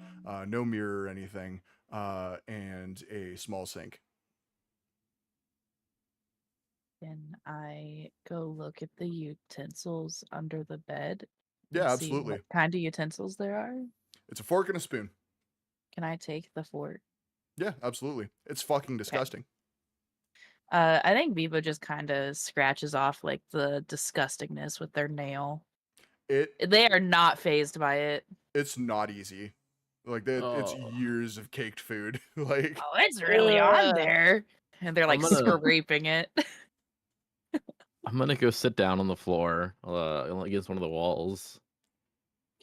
no mirror or anything, and a small sink. Can I go look at the utensils under the bed? Yeah, Let's see absolutely. what kind of utensils there are. It's a fork and a spoon. Can I take the fork? Yeah, absolutely. It's fucking disgusting. I think Viva just kind of scratches off like the disgustingness with their nail. They are not phased by it. It's not easy. Like it's Oh, years of caked food. Like Oh, it's really on there. And they're like I'm gonna- scraping it. I'm gonna go sit down on the floor against one of the walls.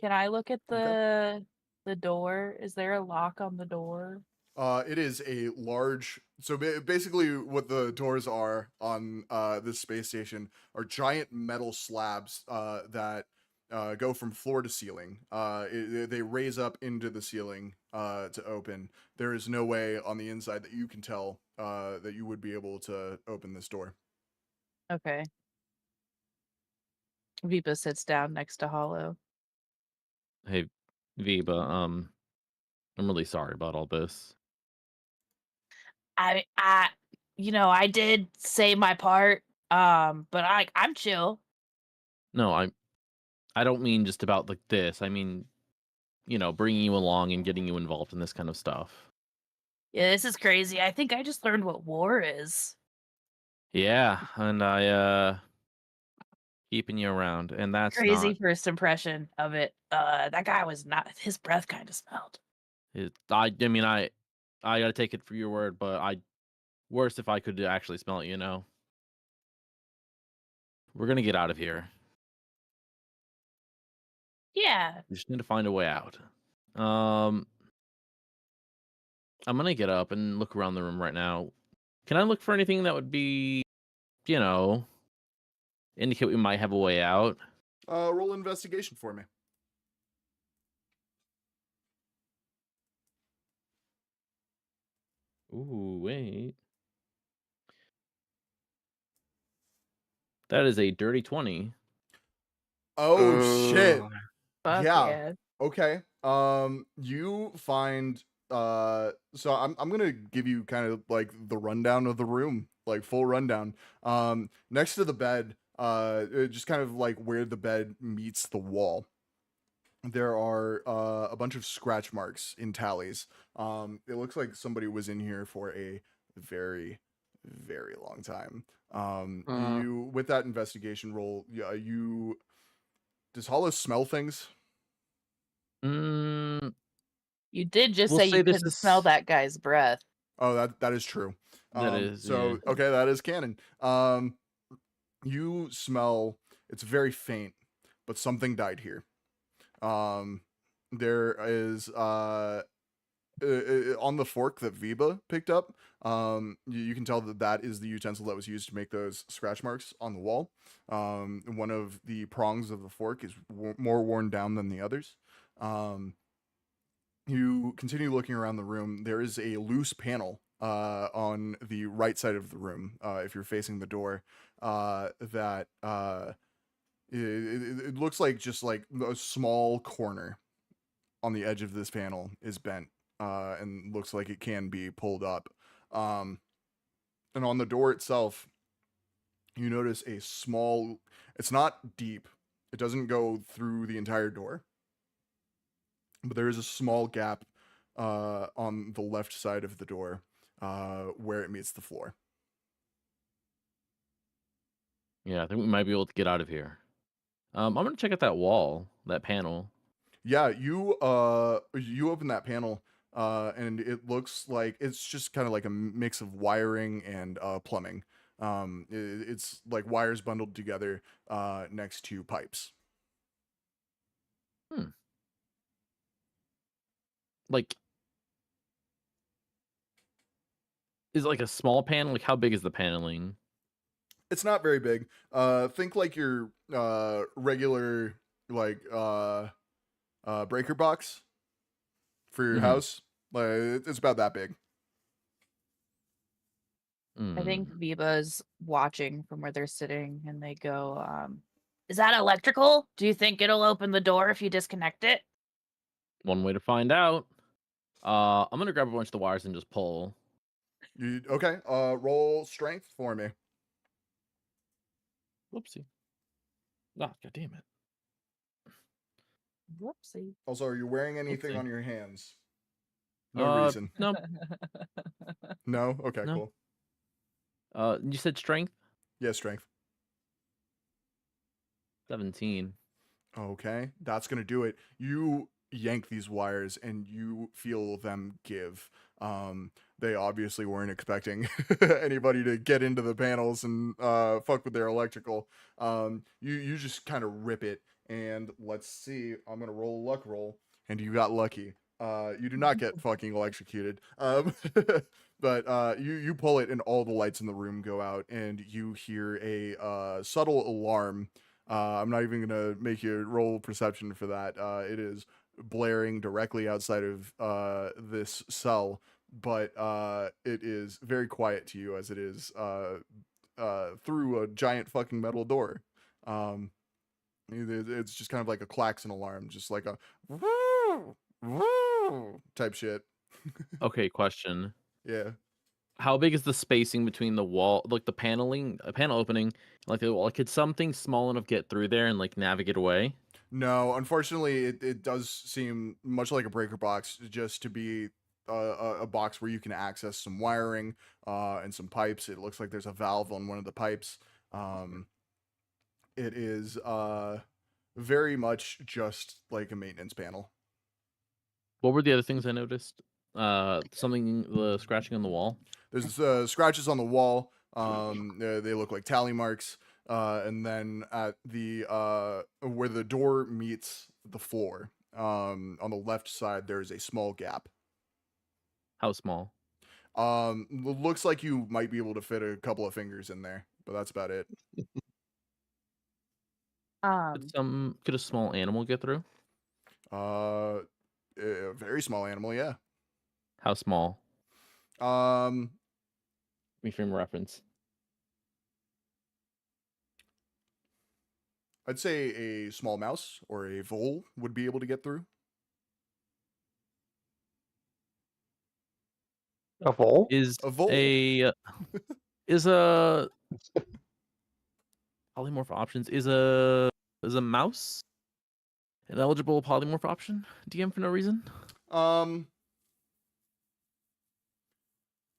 Can I look at Okay. the door? Is there a lock on the door? It is a large. So basically, what the doors are on this space station are giant metal slabs that go from floor to ceiling. They raise up into the ceiling to open. There is no way on the inside that you can tell that you would be able to open this door. Okay. Viva sits down next to Hollow. Hey, Viva, I'm really sorry about all this. I did say my part. But I'm chill. No, I don't mean just about like this. I mean, bringing you along and getting you involved in this kind of stuff. Yeah, this is crazy. I think I just learned what war is. Yeah, and I keeping you around, and that's Crazy not first impression of it. That guy was not. His breath kind of smelled. it. I mean, I gotta take it for your word, but worse if I could actually smell it. We're gonna get out of here. Yeah. We just need to find a way out. I'm gonna get up and look around the room right now. Can I look for anything that would be, you know, indicate we might have a way out? Roll investigation for me. Ooh, wait. That is a dirty 20. Oh shit. Ooh. Fuck Yeah. yeah. Okay. You find so I'm gonna give you kind of like the rundown of the room, like full rundown. Next to the bed, just kind of like where the bed meets the wall, there are a bunch of scratch marks in tallies. It looks like somebody was in here for a very, very long time. Mm. You with that investigation roll, yeah, does Hollow smell things? Mm, You did just we'll say say you this couldn't smell is that guy's breath. Oh, that is true. that is yeah. So okay, that is canon. You smell. It's very faint, but something died here. Um, there is on the fork that Viba picked up. You can tell that that is the utensil that was used to make those scratch marks on the wall. One of the prongs of the fork is more worn down than the others. You continue looking around the room. There is a loose panel on the right side of the room, if you're facing the door, that it looks like just like a small corner on the edge of this panel is bent, and looks like it can be pulled up. Um, and on the door itself, you notice a small. It's not deep. It doesn't go through the entire door, but there is a small gap on the left side of the door where it meets the floor. Yeah, I think we might be able to get out of here. I'm gonna check out that wall, that panel. Yeah, you open that panel and it looks like it's just kind of like a mix of wiring and plumbing. It's like wires bundled together next to pipes. Hmm. Like, is it like a small panel? Like, how big is the paneling? It's not very big. Think like your regular like breaker box for your Mhm. house. Like it's about that big. I think Mm. Viva's watching from where they're sitting and they go, is that electrical? Do you think it'll open the door if you disconnect it? One way to find out. I'm gonna grab a bunch of the wires and just pull. Okay? Roll strength for me. Whoopsie. Ah, god damn it. Whoopsie. Also, are you wearing anything Oopsie. on your hands? No reason. No, No? Okay, No. cool. You said strength? Yeah, strength. 17. Okay, that's gonna do it. You yank these wires and you feel them give. They obviously weren't expecting anybody to get into the panels and fuck with their electrical. You just kind of rip it, and let's see. I'm gonna roll a luck roll, and you got lucky. You do not get fucking electrocuted. But you pull it, and all the lights in the room go out, and you hear a subtle alarm. I'm not even gonna make you roll perception for that. It is blaring directly outside of this cell, but it is very quiet to you as it is through a giant fucking metal door. It's just kind of like a klaxon alarm, just like a woo, woo type shit. Okay, question. Yeah. How big is the spacing between the wall, like the paneling, a panel opening, like the wall? Like, could something small enough get through there and like navigate away? No, unfortunately, it does seem much like a breaker box, just to be a box where you can access some wiring and some pipes. It looks like there's a valve on one of the pipes. It is very much just like a maintenance panel. What were the other things I noticed? Something, the scratching on the wall. There's scratches on the wall. They look like tally marks. And then at the where the door meets the floor, on the left side, there's a small gap. How small? Looks like you might be able to fit a couple of fingers in there, but that's about it. Could a small animal get through? A very small animal, yeah. How small? Um, Let me frame a reference. I'd say a small mouse or a vole would be able to get through. A vole? Is A vole. is a polymorph options is a mouse an eligible polymorph option? DM for no reason?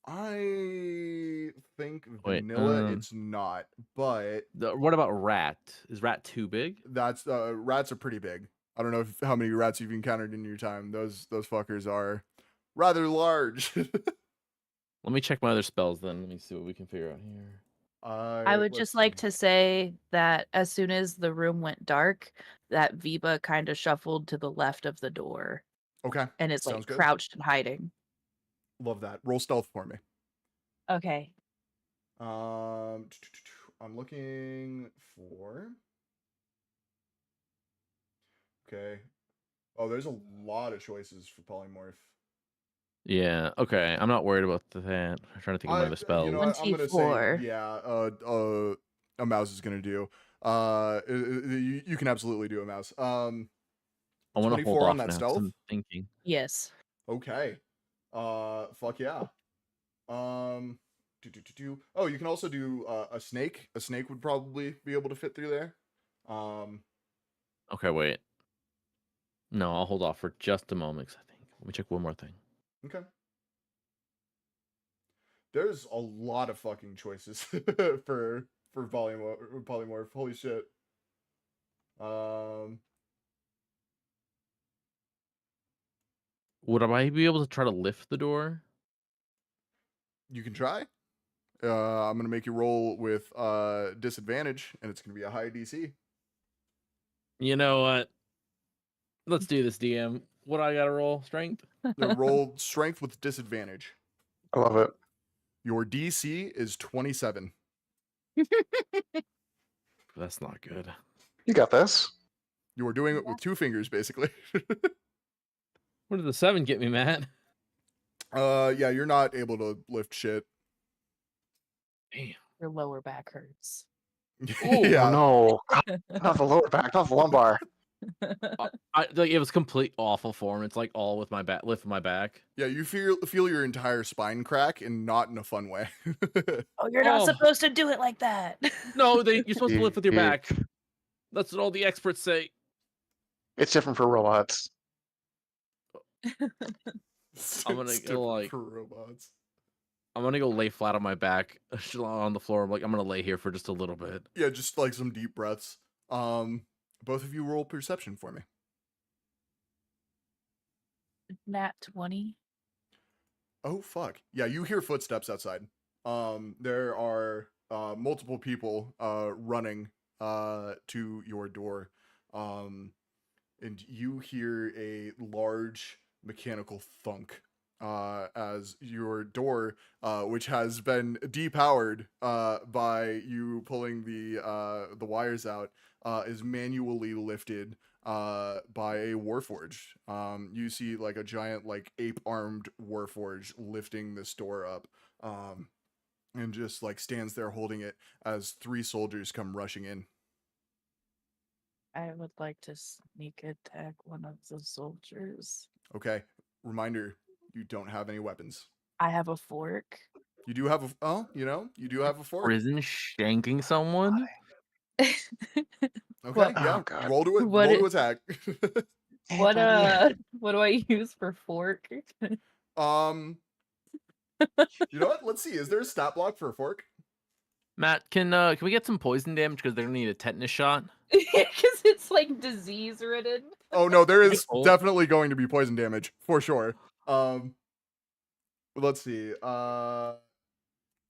I think Wait, vanilla it's not, but what about rat? Is rat too big? that's rats are pretty big. I don't know how many rats you've encountered in your time. Those fuckers are rather large. Let me check my other spells then. Let me see what we can figure out here. I would just like to say that as soon as the room went dark, that Viva kind of shuffled to the left of the door Okay. and is Sounds like good. crouched and hiding. Love that. Roll stealth for me. Okay. I'm looking for. Okay. Oh, there's a lot of choices for polymorph. Yeah, okay. I'm not worried about that. I'm trying to think of my other spells. You know what? I'm gonna say 24. yeah. A mouse is gonna do. You can absolutely do a mouse. I want to hold 24 off on that now 'cause stealth. I'm thinking. Yes. Okay. Fuck yeah. Oh, you can also do a snake. A snake would probably be able to fit through there. Okay, wait. No, I'll hold off for just a moment 'cause I think. Let me check one more thing. Okay. There's a lot of fucking choices for polymorph. Holy shit. Would I be able to try to lift the door? You can try. I'm gonna make you roll with disadvantage, and it's gonna be a high DC. You know what? Let's do this, DM. What do I gotta roll? Strength? Roll strength with disadvantage. I love it. Your DC is 27. That's not good. You got this. You are doing it with 2 fingers, basically. What did the 7 get me, Matt? Yeah, you're not able to lift shit. Damn. Your lower back hurts. Yeah. Oh, no. Not the lower back, not the lumbar. It was complete awful form. It's like all with my back, lift my back. Yeah, you feel your entire spine crack, and not in a fun way. Oh, you're not Oh. supposed to do it like that. No, you're supposed to lift with your Yeah. back. That's what all the experts say. It's different for robots. I'm gonna It's go, different like- for robots. I'm gonna go lay flat on my back on the floor. I'm gonna lay here for just a little bit. Yeah, just like some deep breaths. Both of you roll perception for me. Nat 20. Oh fuck. Yeah, you hear footsteps outside. There are multiple people running to your door. And you hear a large mechanical thunk as your door, which has been depowered by you pulling the wires out, is manually lifted by a warforge. You see like a giant like ape-armed warforge lifting this door up, and just like stands there holding it as 3 soldiers come rushing in. I would like to sneak attack one of the soldiers. Okay, reminder: you don't have any weapons. I have a fork. You do have you do have a fork. Prison shanking someone? Okay, What- yeah. Oh, God. Roll to it. What Roll to it- attack. What Anthony. what do I use for fork? You know what? Let's see. Is there a stat block for a fork? Matt, can we get some poison damage because they're gonna need a tetanus shot? Because it's like disease ridden. Oh no, there is Oh. definitely going to be poison damage for sure. Let's see.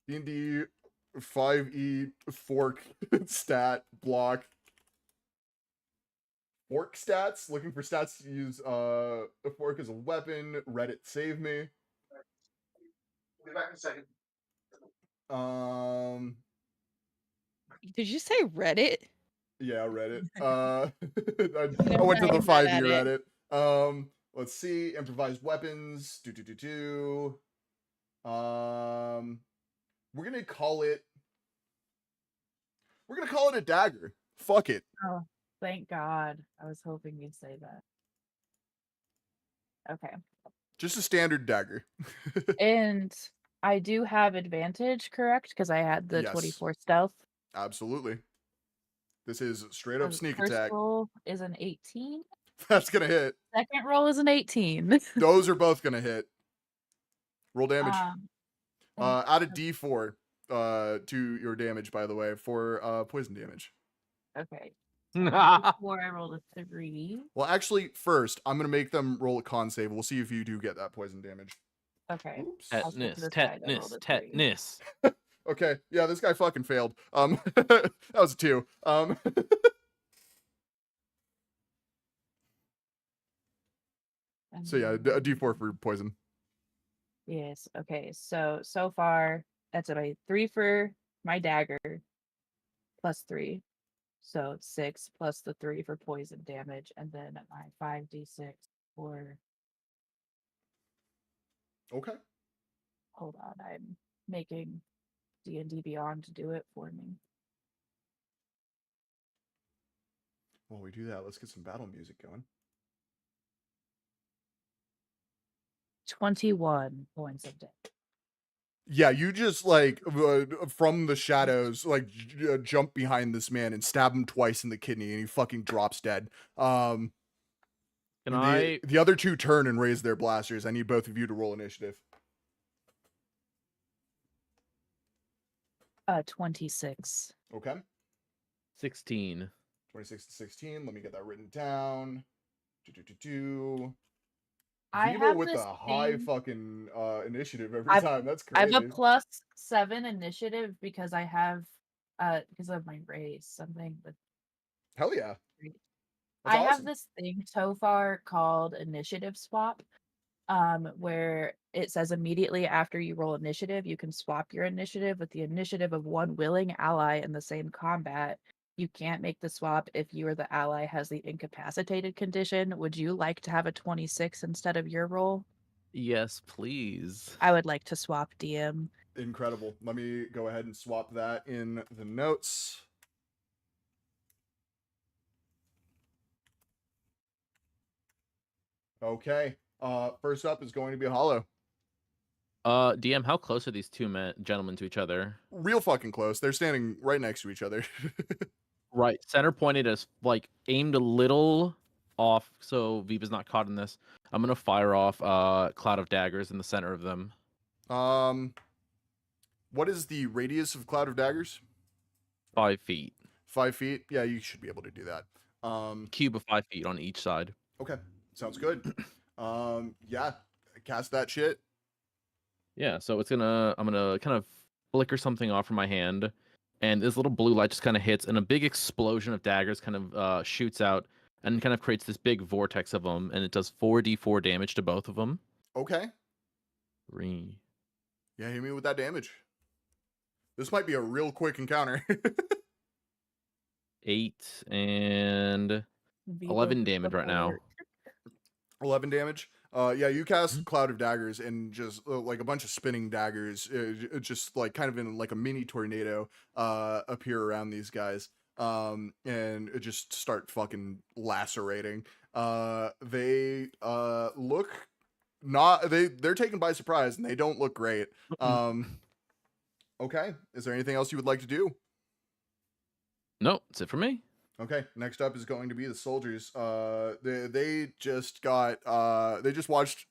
D&D 5E fork stat block. Fork stats. Looking for stats to use a fork as a weapon. Reddit save me. I'll be back in a second. Did you say Reddit? Yeah, Reddit. I Never went to the heard that 5e Reddit. Reddit. Let's see. Improvised weapons. We're gonna call it. We're gonna call it a dagger. Fuck it. Oh, thank God. I was hoping you'd say that. Okay. Just a standard dagger. And I do have advantage, correct? Because I had the Yes. 24 stealth. Absolutely. This is straight up sneak First attack. roll is an 18. That's gonna hit. Second roll is an 18. Those are both gonna hit. Roll damage. Um, Add a d4 to your damage, by the way, for poison damage. okay. Before I rolled a 3. Well, actually, first I'm gonna make them roll a con save. We'll see if you do get that poison damage. Okay. Oops. I'll skip to Tetanus, this guy that tetanus, rolled a 3. tetanus. Okay, yeah, this guy fucking failed. That was a 2. So yeah, a d4 for poison. Yes. Okay. So far, that's a 3 for my dagger, plus 3. So it's 6 plus the 3 for poison damage, and then my 5d6 for. Okay. Hold on, I'm making D&D Beyond to do it for me. While we do that, let's get some battle music going. 21 points of damage. Yeah, you just like from the shadows, like jump behind this man and stab him twice in the kidney, and he fucking drops dead. Can And I? the other 2 turn and raise their blasters. I need both of you to roll initiative. 26. Okay. 16. 26 to 16. Let me get that written down. I Viva have with this the high thing- initiative every I've- time. That's I crazy. have a plus 7 initiative because I have because of my race, something with Hell yeah. Great. That's I have awesome. this thing so far called initiative swap, where it says immediately after you roll initiative, you can swap your initiative with the initiative of one willing ally in the same combat. You can't make the swap if you or the ally has the incapacitated condition. Would you like to have a 26 instead of your roll? Yes, please. I would like to swap DM. Incredible. Let me go ahead and swap that in the notes. Okay. First up is going to be Hollow. DM, how close are these two gentlemen to each other? Real fucking close. They're standing right next to each other. Right, center pointed as like aimed a little off so Viva's not caught in this. I'm gonna fire off cloud of daggers in the center of them. What is the radius of Cloud of Daggers? 5 feet. 5 feet? Yeah, you should be able to do that. Cube of 5 feet on each side. Okay, sounds good. Yeah, cast that shit. Yeah, so I'm gonna kind of flicker something off from my hand, and this little blue light just kind of hits, and a big explosion of daggers kind of shoots out, and kind of creates this big vortex of them, and it does 4d4 damage to both of them. Okay. 3. Yeah, hit me with that damage. This might be a real quick encounter. 8 and 11 damage right now. 11 damage. Yeah, you cast Cloud of Daggers, and just like a bunch of spinning daggers, just like kind of in like a mini tornado, appear around these guys, and it just start fucking lacerating. They look not they're taken by surprise, and they don't look great. Okay, is there anything else you would like to do? No, that's it for me. Okay, next up is going to be the soldiers. They just watched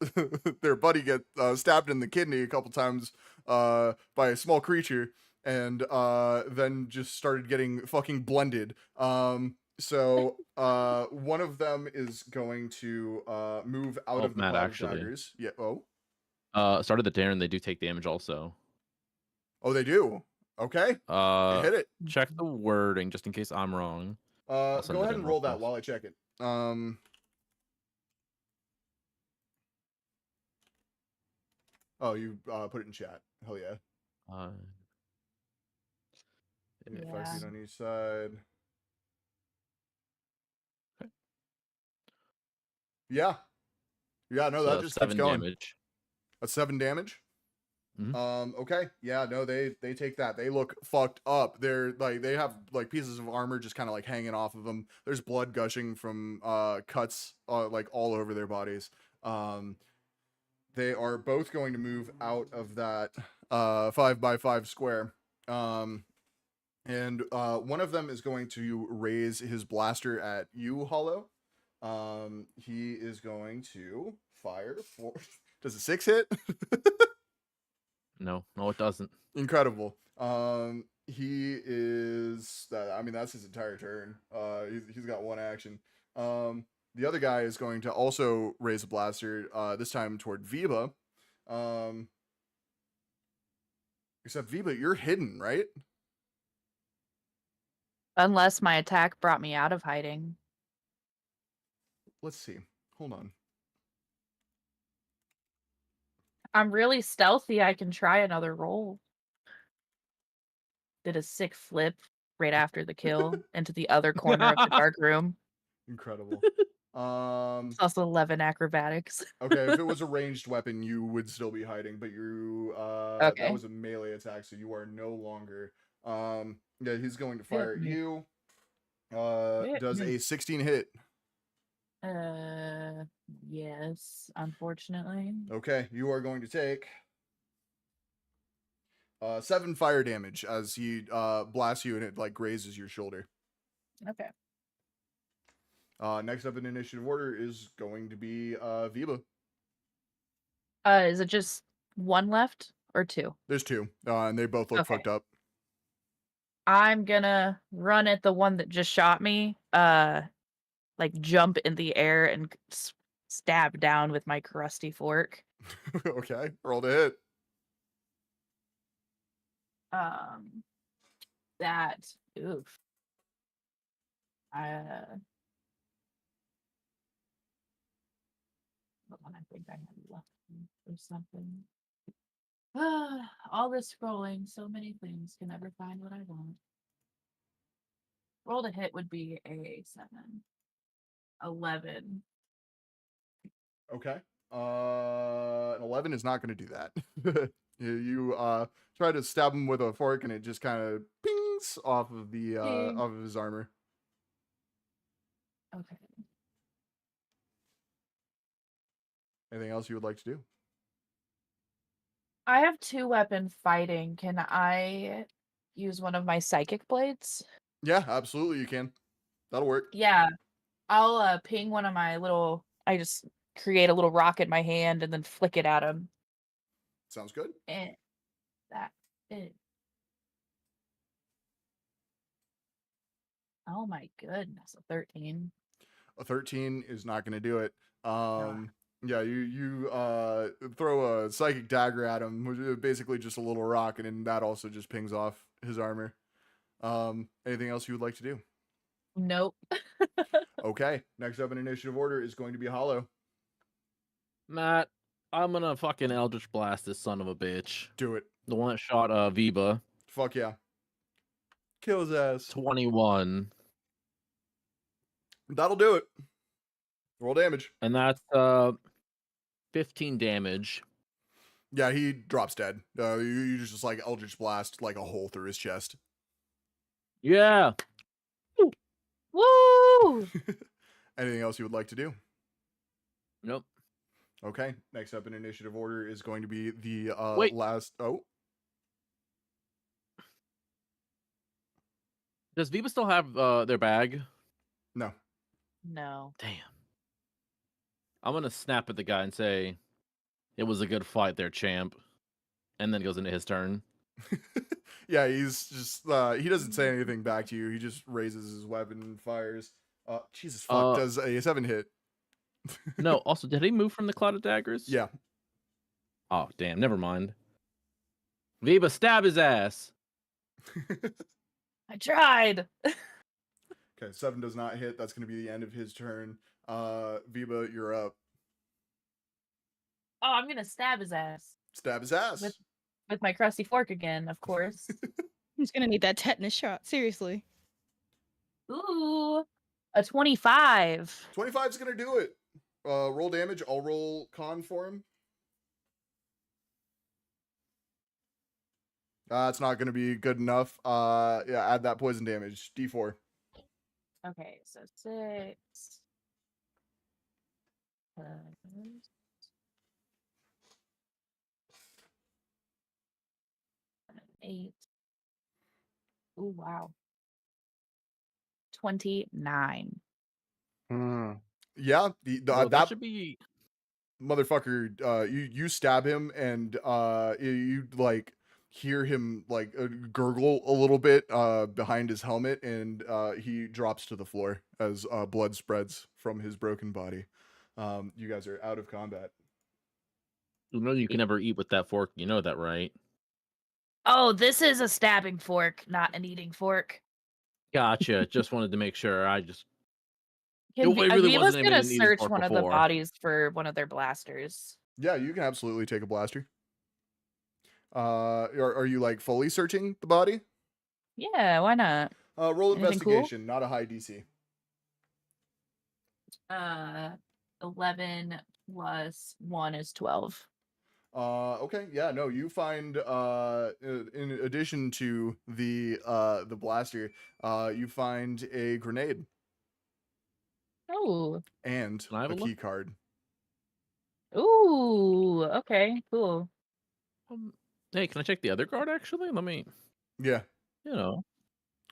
their buddy get stabbed in the kidney a couple times by a small creature, and then just started getting fucking blended. So one of them is going to move out of the Matt, cloud of actually. daggers. Yeah. Oh. Started the Darren, they do take damage also. Oh, they do. Okay. Hit it. Check the wording just in case I'm wrong. Go ahead and roll that fast. while I check it. Oh, you put it in chat. Hell yeah. 5 feet on each side. Okay. Yeah. Yeah, no, that just keeps 7 going. damage. That's 7 damage. Mhm. Okay. Yeah, no, they take that. They look fucked up. They're like, they have like pieces of armor just kind of like hanging off of them. There's blood gushing from cuts like all over their bodies. They are both going to move out of that 5x5 square. And one of them is going to raise his blaster at you, Hollow. He is going to fire for. Does a 6 hit? No, it doesn't. Incredible. He is. I mean, that's his entire turn. He's got one action. The other guy is going to also raise a blaster. This time toward Viva. Except Viva, you're hidden, right? Unless my attack brought me out of hiding. Let's see. Hold on. I'm really stealthy. I can try another roll. Did a sick flip right after the kill into the other corner of the dark room. Incredible. It's also 11 acrobatics. Okay, if it was a ranged weapon, you would still be hiding, but you Okay. that was a melee attack, so you are no longer. Yeah, he's going to fire at you. Does a 16 hit? Yes, unfortunately. Okay, you are going to take 7 fire damage as he blasts you and it like grazes your shoulder. Okay. Next up in initiative order is going to be Viva. Is it just one left or 2? There's 2, and they both look Okay. fucked up. I'm gonna run at the one that just shot me. Like jump in the air and stab down with my crusty fork. Okay, roll to hit. That oof. Hold on, I think I have left or something. All this scrolling, so many things, can never find what I want. Roll to hit would be a 7. 11. Okay. An 11 is not going to do that. you try to stab him with a fork, and it just kind of pings off of the off of his armor. Okay. Anything else you would like to do? I have 2-weapon fighting. Can I use one of my psychic blades? Yeah, absolutely, you can. That'll work. Yeah. I'll ping one of my little. I just create a little rock in my hand and then flick it at him. Sounds good. And that is. Oh my goodness, a 13. A 13 is not going to do it. Yeah, you throw a psychic dagger at him, which is basically just a little rock, and then that also just pings off his armor. Anything else you would like to do? Nope. Okay, next up in initiative order is going to be Hollow. Matt, I'm gonna fucking Eldritch Blast this son of a bitch. Do it. The one that shot Viva. Fuck yeah. Kill his ass. 21. That'll do it. Roll damage. And that's 15 damage. Yeah, he drops dead. You just like Eldritch Blast like a hole through his chest. Yeah. Woo! Anything else you would like to do? Nope. Okay, next up in initiative order is going to be the Wait. last. Oh, Does Viva still have their bag? no. No. Damn. I'm gonna snap at the guy and say, "It was a good fight there, champ." And then goes into his turn. Yeah, he's just he doesn't say anything back to you. He just raises his weapon and fires. Jesus fuck, does a 7 hit? No, also, did he move from the cloud of daggers? Yeah. Oh, damn, never mind. Viva, stab his ass. I tried. Okay, 7 does not hit. That's going to be the end of his turn. Viva, you're up. Oh, I'm gonna stab his ass Stab his ass. with my crusty fork again, of course. He's gonna need that tetanus shot. Seriously. Ooh, a 25. 25 is going to do it. Roll damage. I'll roll con for him. It's not going to be good enough. Yeah, add that poison damage. D4. Okay, so 6. 8. Ooh, wow. 29. Yeah, Well, that that should be. motherfucker, you stab him and you like hear him like gurgle a little bit behind his helmet, and he drops to the floor as blood spreads from his broken body. You guys are out of combat. You know you can never eat with that fork. You know that, right? Oh, this is a stabbing fork, not an eating fork. Gotcha. Just wanted to make sure. I just. Can It really Viva's wasn't aiming gonna at an eating search fork one of the before. bodies for one of their blasters. Yeah, you can absolutely take a blaster. Are you like fully searching the body? Yeah, why not? Roll Anything cool? investigation, not a high DC. 11 plus 1 is 12. Okay, yeah, no, you find in addition to the blaster, you find a grenade Oh. and Can I have a a look? key card. Ooh, okay, cool. Hey, can I check the other card? Actually, let me. Yeah, Roll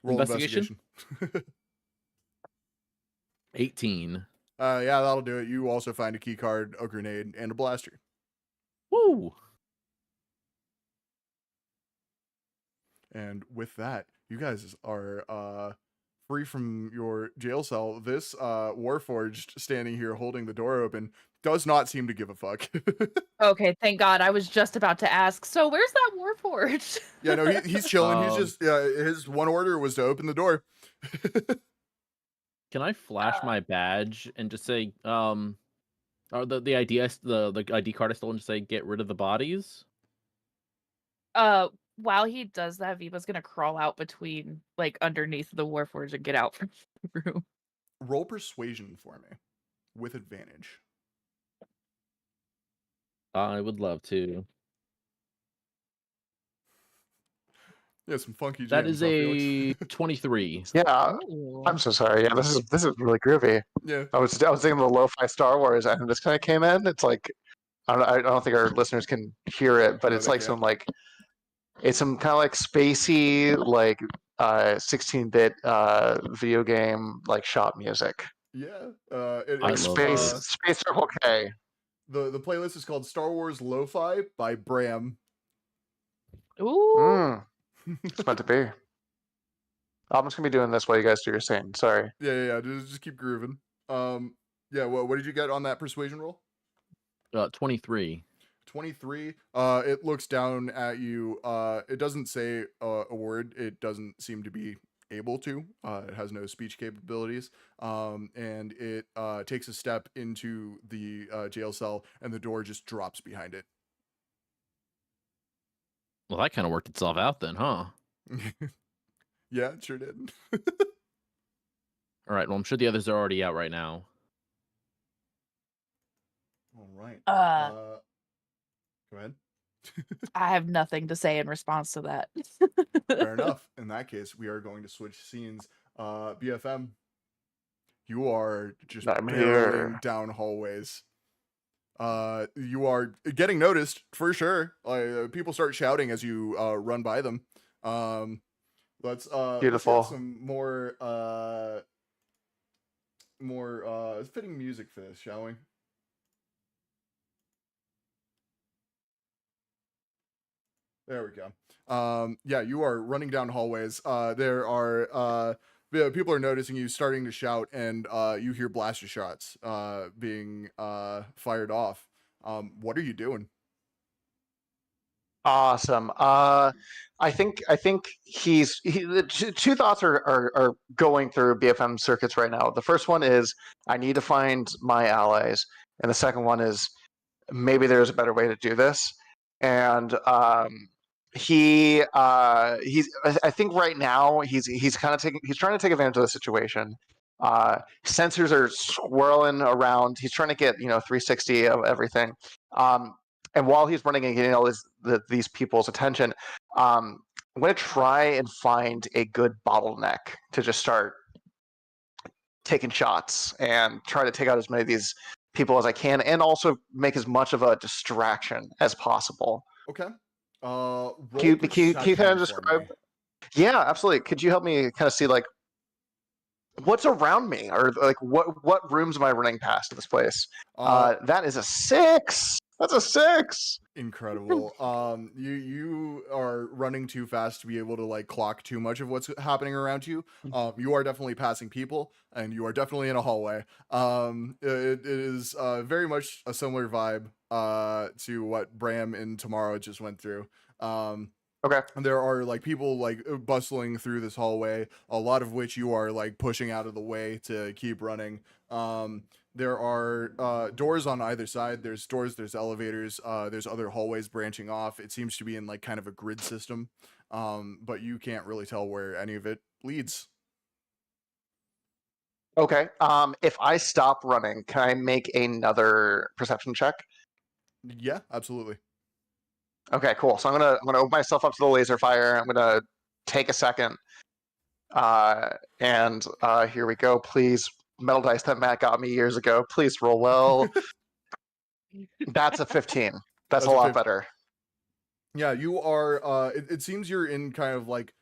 investigation. investigation? 18. Yeah, that'll do it. You also find a key card, a grenade, and a blaster. Woo! And with that, you guys are free from your jail cell. This Warforged standing here holding the door open does not seem to give a fuck. Okay, thank God. I was just about to ask. So where's that Warforged? Yeah, no, he's chilling. He's just his one order was to open the door. Can I flash my badge and just say, or the ID the ID card I stole and just say, get rid of the bodies? While he does that, Viva's gonna crawl out between, like, underneath the Warforged and get out from the room. Roll persuasion for me with advantage. I would love to. Yeah, some funky jams. That is huh, Felix? a 23. Yeah, Ooh. I'm so sorry. Yeah, this is really groovy. Yeah. I was thinking the lo-fi Star Wars, and this kind of came in. It's like I don't think our listeners can hear it, but No, it's they like can't. it's some kind of like spacey, like 16-bit video game like shop music. Yeah. I It's love Space this. Space Circle K. the playlist is called Star Wars Lo-Fi by Bram. Ooh. It's meant to be. I'm just gonna be doing this while you guys do your thing. Sorry. Yeah. Just keep grooving. Yeah. What did you get on that persuasion roll? 23. 23. It looks down at you. It doesn't say a word. It doesn't seem to be able to. It has no speech capabilities. And it takes a step into the jail cell, and the door just drops behind it. Well, that kind of worked itself out then, huh? Yeah, it sure did. All right. Well, I'm sure the others are already out right now. All right. Uh, Go ahead. I have nothing to say in response to that. Fair enough. In that case, we are going to switch scenes. BFM, you are just I'm barreling here. down hallways. You are getting noticed for sure. People start shouting as you run by them. Let's get Beautiful. some more fitting music for this, shall we? There we go. Yeah, you are running down hallways. There are people are noticing you, starting to shout, and you hear blaster shots being fired off. What are you doing? Awesome. I think the two thoughts are going through BFM circuits right now. The first one is I need to find my allies, and the second one is maybe there's a better way to do this. And he's I think right now he's kind of trying to take advantage of the situation. Sensors are swirling around. He's trying to get 360 of everything. And while he's running and getting all these people's attention, I'm going to try and find a good bottleneck to just start taking shots and try to take out as many of these people as I can, and also make as much of a distraction as possible. Okay. Can you kind perception of for describe? me. Yeah, absolutely. Could you help me kind of see like what's around me, or like what rooms am I running past in this place? That is a 6. That's a 6. Incredible. You are running too fast to be able to like clock too much of what's happening around you. You are definitely passing people, and you are definitely in a hallway. It is very much a similar vibe to what Bram and Tomorrow just went through. Okay. There are like people like bustling through this hallway, a lot of which you are like pushing out of the way to keep running. There are doors on either side. There's doors, there's elevators, there's other hallways branching off. It seems to be in like kind of a grid system, but you can't really tell where any of it leads. Okay. If I stop running, can I make another perception check? Yeah, absolutely. Okay, cool. So I'm gonna open myself up to the laser fire. I'm gonna take a second. And here we go. Please, metal dice that Matt got me years ago. Please roll well. That's a 15. That's a lot better. Yeah, you are it seems you're in kind of like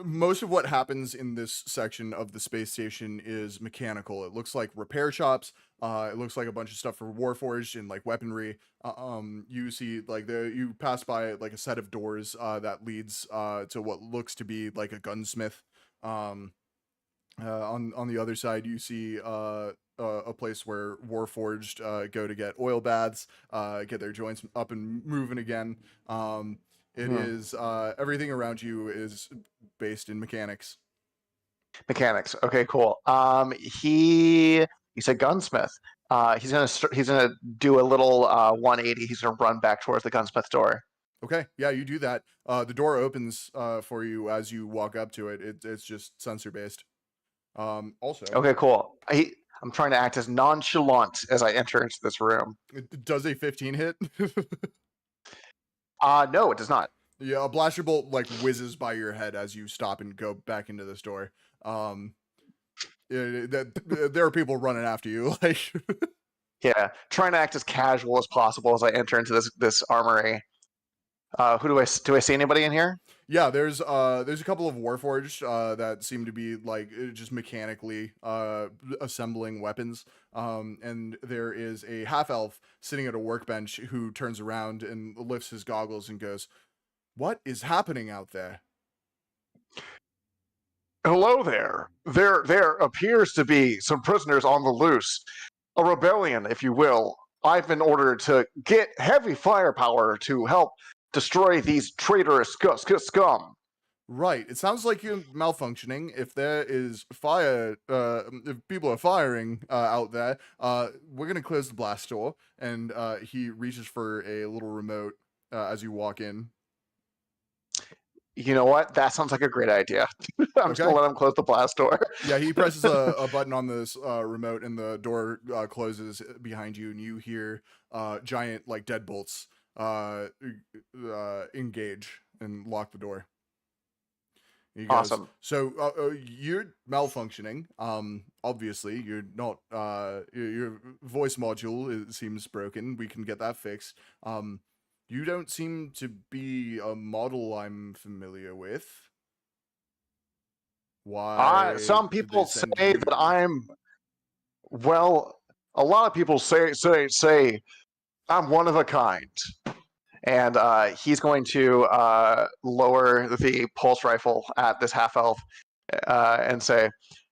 most of what happens in this section of the space station is mechanical. It looks like repair shops. It looks like a bunch of stuff for Warforged and like weaponry. You see like you pass by like a set of doors that leads to what looks to be like a gunsmith. On the other side, you see a place where Warforged go to get oil baths, get their joints up and moving again. It is everything around you is based in mechanics. Mechanics. Okay, cool. He said gunsmith. He's gonna do a little 180. He's gonna run back towards the gunsmith door. Okay, yeah, you do that. The door opens for you as you walk up to it. It's just sensor based. Also, Okay, cool. I'm trying to act as nonchalant as I enter into this room. Does a 15 hit? No, it does not. Yeah, a blaster bolt like whizzes by your head as you stop and go back into this door. There are people running after you. Like, yeah, trying to act as casual as possible as I enter into this armory. Who do I see anybody in here? Yeah, there's a couple of Warforged that seem to be like just mechanically assembling weapons. And there is a half elf sitting at a workbench who turns around and lifts his goggles and goes, "What is happening out there?" Hello there. There appears to be some prisoners on the loose. A rebellion, if you will. I've been ordered to get heavy firepower to help destroy these traitorous scum. Right. It sounds like you're malfunctioning. If there is fire, if people are firing out there, we're gonna close the blast door. And he reaches for a little remote as you walk in. You know what? That sounds like a great idea. I'm just Okay. gonna let him close the blast door. Yeah, he presses a button on this remote, and the door closes behind you, and you hear giant like deadbolts engage and lock the door. He goes, Awesome. So you're malfunctioning. Obviously, you're not. Your voice module seems broken. We can get that fixed. You don't seem to be a model I'm familiar with. Why? Some did they people send say you? that I'm. Well, a lot of people say I'm one of a kind. And he's going to lower the pulse rifle at this half elf and say,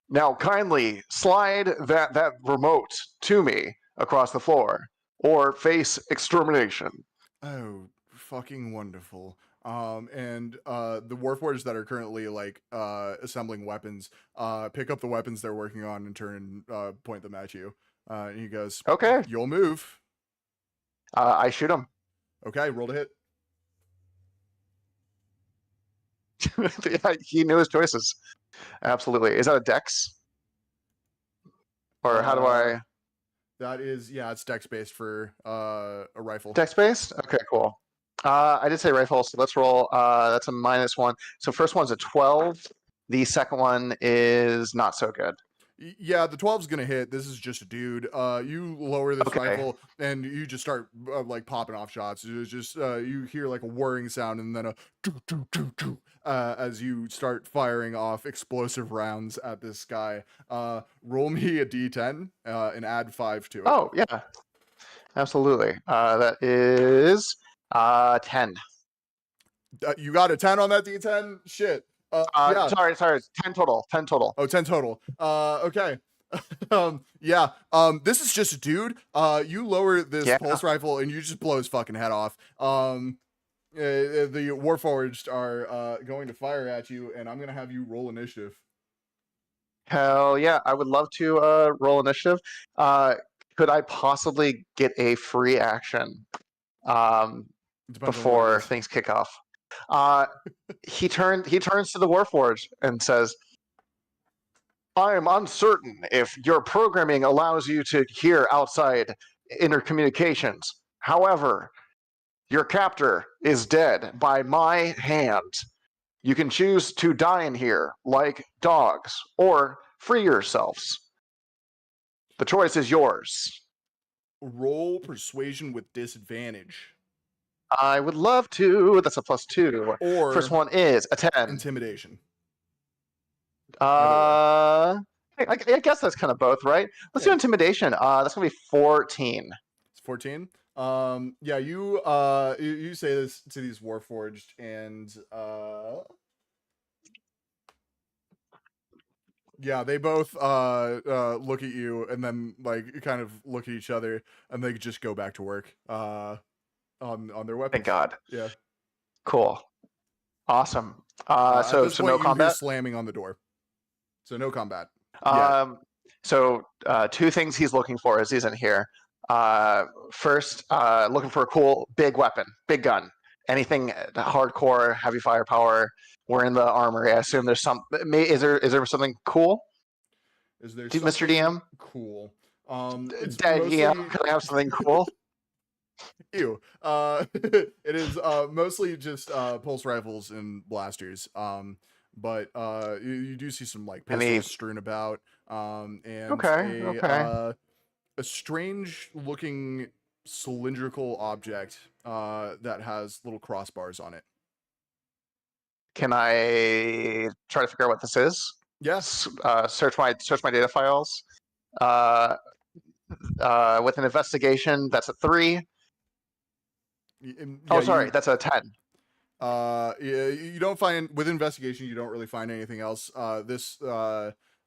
"Now, kindly slide that remote to me across the floor, or face extermination." Oh, fucking wonderful. And the warforged that are currently like assembling weapons, pick up the weapons they're working on and turn and point them at you. And he goes, Okay, "You'll move." I shoot him. Okay, roll to hit. Yeah, he knew his choices. Absolutely. Is that a dex? Or how do I? That is, yeah, it's dex based for a rifle. Dex based? Okay, cool. I did say rifle, so let's roll. That's a -1. So first one's a 12. The second one is not so good. Yeah, the 12's gonna hit. This is just a dude. You lower this Okay. rifle and you just start like popping off shots. It's just you hear like a whirring sound and then a doo, doo, doo, doo, as you start firing off explosive rounds at this guy. Roll me a d10 and add 5 to it. Oh yeah, absolutely. That is 10. You got a 10 on that d10? Shit. Yeah. Sorry, 10 total. 10 total. Oh, 10 total. Okay. Yeah. This is just a dude. You lower this pulse rifle and you just blow his fucking head off. The Warforged are going to fire at you, and I'm gonna have you roll initiative. Hell yeah, I would love to roll initiative. Could I possibly get a free action before things kick off? He turns to the Warforged and says, "I am uncertain if your programming allows you to hear outside intercommunications. However, your captor is dead by my hand. You can choose to die in here like dogs or free yourselves. The choice is yours." Roll persuasion with disadvantage. I would love to. That's a +2. Or first one is a 10. Intimidation. I guess that's kind of both, right? Let's do intimidation. That's gonna be 14. It's 14. Yeah, you you say this to these Warforged, and yeah, they both look at you and then like kind of look at each other, and they just go back to work on their weapons. Thank God. Yeah. Cool. Awesome. So no combat. Hear slamming on the door. So no combat. So two things he's looking for as he's in here. First, looking for a cool big weapon, big gun, anything hardcore, heavy firepower. We're in the armory. I assume there's some. Is there something cool? Is there Mr. DM? Cool. DM, can I have something cool? Ew. It is mostly just pulse rifles and blasters. But you do see some like pistols strewn about. And a strange looking cylindrical object that has little crossbars on it. Can I try to figure out what this is? Yes. Search my data files. With an investigation, that's a 3. Oh, sorry, that's a 10. You don't find with investigation. You don't really find anything else.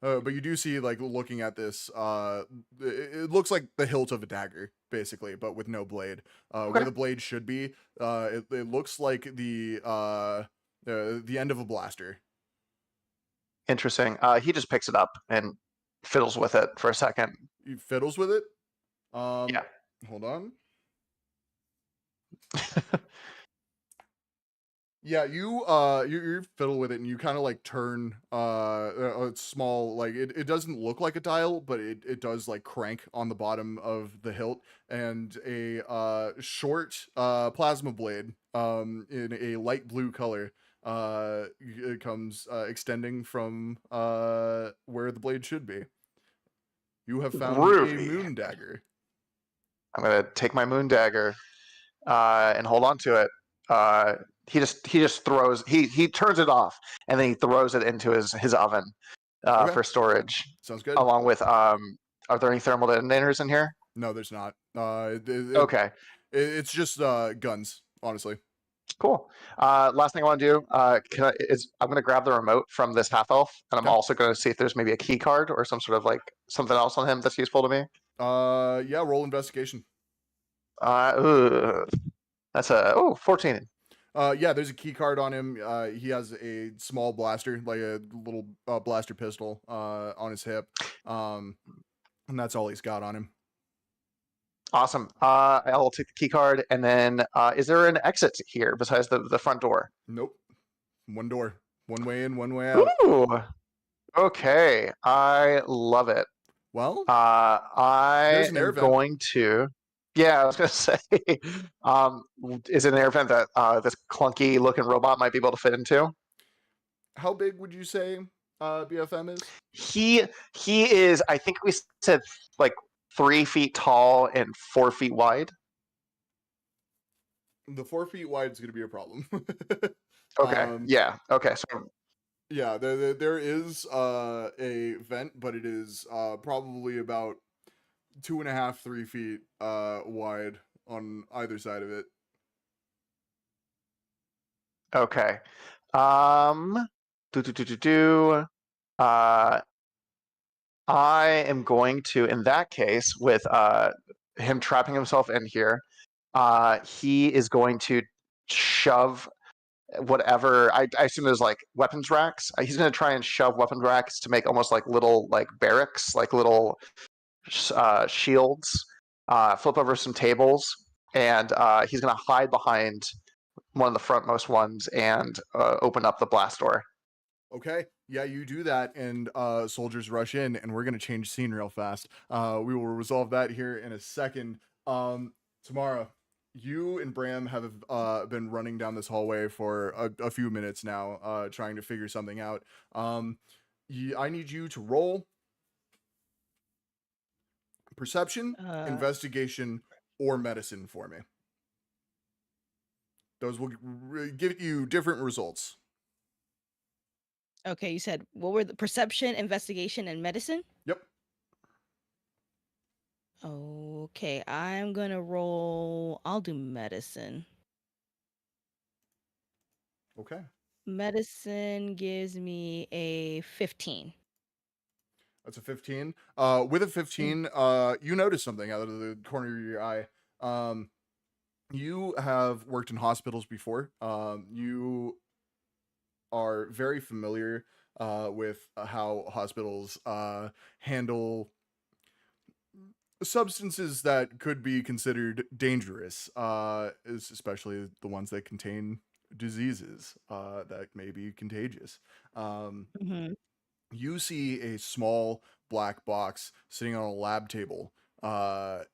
But you do see, like, looking at this, it looks like the hilt of a dagger, basically, but with no blade. Where the blade should be, it looks like the end of a blaster. Interesting. He just picks it up and fiddles with it for a second. He fiddles with it. Yeah. Hold on. Yeah, you fiddle with it and you kind of like turn a small, like, it doesn't look like a dial, but it does like crank on the bottom of the hilt, and a short plasma blade in a light blue color it comes extending from where the blade should be. You have found Groovy. a moon dagger. I'm gonna take my moon dagger and hold on to it. He just throws, he turns it off, and then he throws it into his oven for storage. Sounds good. Along with are there any thermal detonators in here? No, there's not. Okay. It's just guns, honestly. Cool. Last thing I want to do I'm going to grab the remote from this half elf, and I'm also going to see if there's maybe a key card or some sort of like something else on him that's useful to me. Yeah, roll investigation. That's 14. Yeah, there's a key card on him. He has a small blaster, like a little blaster pistol on his hip. And that's all he's got on him. Awesome. I'll take the key card, and then is there an exit here besides the front door? Nope. One door. One way in, one way out. Ooh. Okay. I love it. Well, I am going to. Yeah, I was going to say, is it an air vent that this clunky looking robot might be able to fit into? How big would you say BFM is? He is, I think we said, like 3 feet tall and 4 feet wide. The 4 feet wide is going to be a problem. Okay. Yeah. Okay. So. Yeah, there is a vent, but it is probably about 2.5, 3 feet wide on either side of it. Okay. I am going to, in that case, with him trapping himself in here, he is going to shove whatever, I assume there's like weapons racks. He's going to try and shove weapons racks to make almost like little like barracks, like little shields, flip over some tables, and he's going to hide behind one of the frontmost ones and open up the blast door. Okay, yeah, you do that, and soldiers rush in, and we're gonna change scene real fast. We will resolve that here in a second. Tamara, you and Bram have been running down this hallway for a few minutes now, trying to figure something out. I need you to roll perception, investigation, or medicine for me. Those will give you different results. Okay, you said what were the perception, investigation, and medicine? Yep. Okay, I'm gonna roll. I'll do medicine. Okay. Medicine gives me a 15. That's a 15. With a 15, you notice something out of the corner of your eye. You have worked in hospitals before. You are very familiar with how hospitals handle substances that could be considered dangerous, especially the ones that contain diseases that may be contagious. You see a small black box sitting on a lab table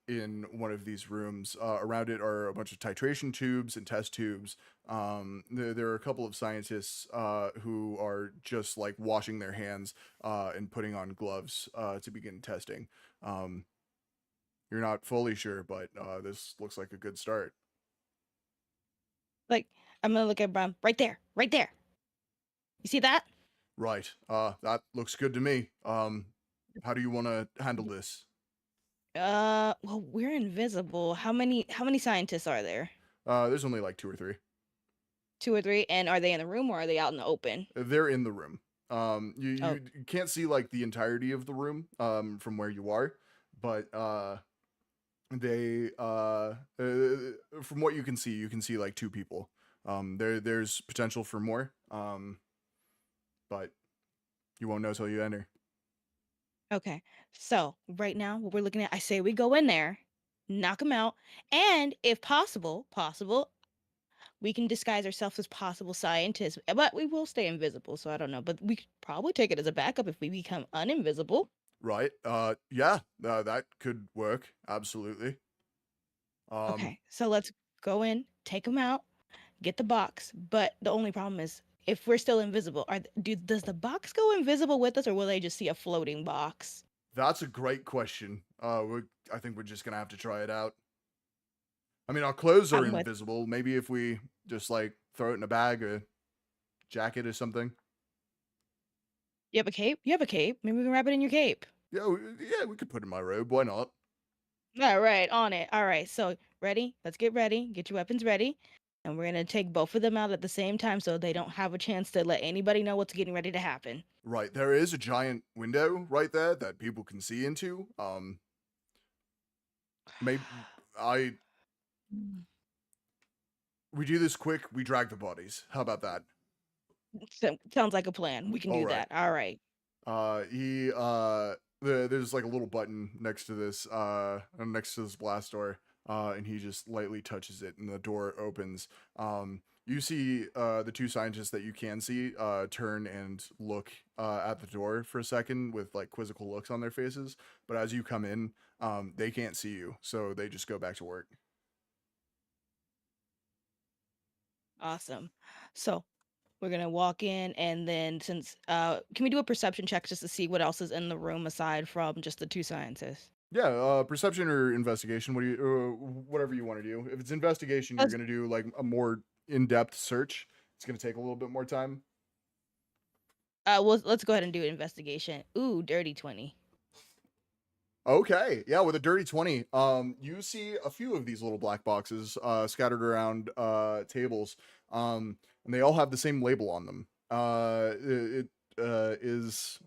in one of these rooms. Around it are a bunch of titration tubes and test tubes. There are a couple of scientists who are just like washing their hands and putting on gloves to begin testing. You're not fully sure, but this looks like a good start. Like, I'm gonna look at Brom. Right there, right there. You see that? Right. That looks good to me. How do you want to handle this? Well, we're invisible. How many scientists are there? There's only like 2 or 3. 2 or 3, and are they in the room or are they out in the open? They're in the room. You Oh, you can't see like the entirety of the room from where you are, but they from what you can see like 2 people. There's potential for more. But you won't know till you enter. okay. So right now, what we're looking at, I say we go in there, knock them out, and if possible, we can disguise ourselves as possible scientists, but we will stay invisible. So I don't know, but we could probably take it as a backup if we become uninvisible. Right? Yeah, that could work. Absolutely. Um, Okay, so let's go in, take them out, get the box. But the only problem is, if we're still invisible, does the box go invisible with us, or will they just see a floating box? that's a great question. I think we're just gonna have to try it out. I mean, our clothes are I'm with. invisible. Maybe if we just like throw it in a bag or jacket or something. You have a cape? You have a cape. Maybe we can wrap it in your cape. Yeah, we could put it in my robe. Why not? All right, on it. All right, so ready? Let's get ready. Get your weapons ready. And we're gonna take both of them out at the same time so they don't have a chance to let anybody know what's getting ready to happen. Right, there is a giant window right there that people can see into. Maybe I we do this quick. We drag the bodies. How about that? Sounds like a plan. We can All do right. that. All right. There's like a little button next to this blast door, and he just lightly touches it and the door opens. You see the 2 scientists that you can see turn and look at the door for a second with like quizzical looks on their faces, but as you come in, they can't see you, so they just go back to work. Awesome. So we're gonna walk in, and then since can we do a perception check just to see what else is in the room aside from just the 2 scientists? Yeah, perception or investigation, whatever you want to do. If it's investigation, you're Let's gonna do like a more in-depth search. It's gonna take a little bit more time. let's go ahead and do an investigation. Ooh, dirty 20. Okay, yeah, with a dirty 20, you see a few of these little black boxes scattered around tables, and they all have the same label on them. It is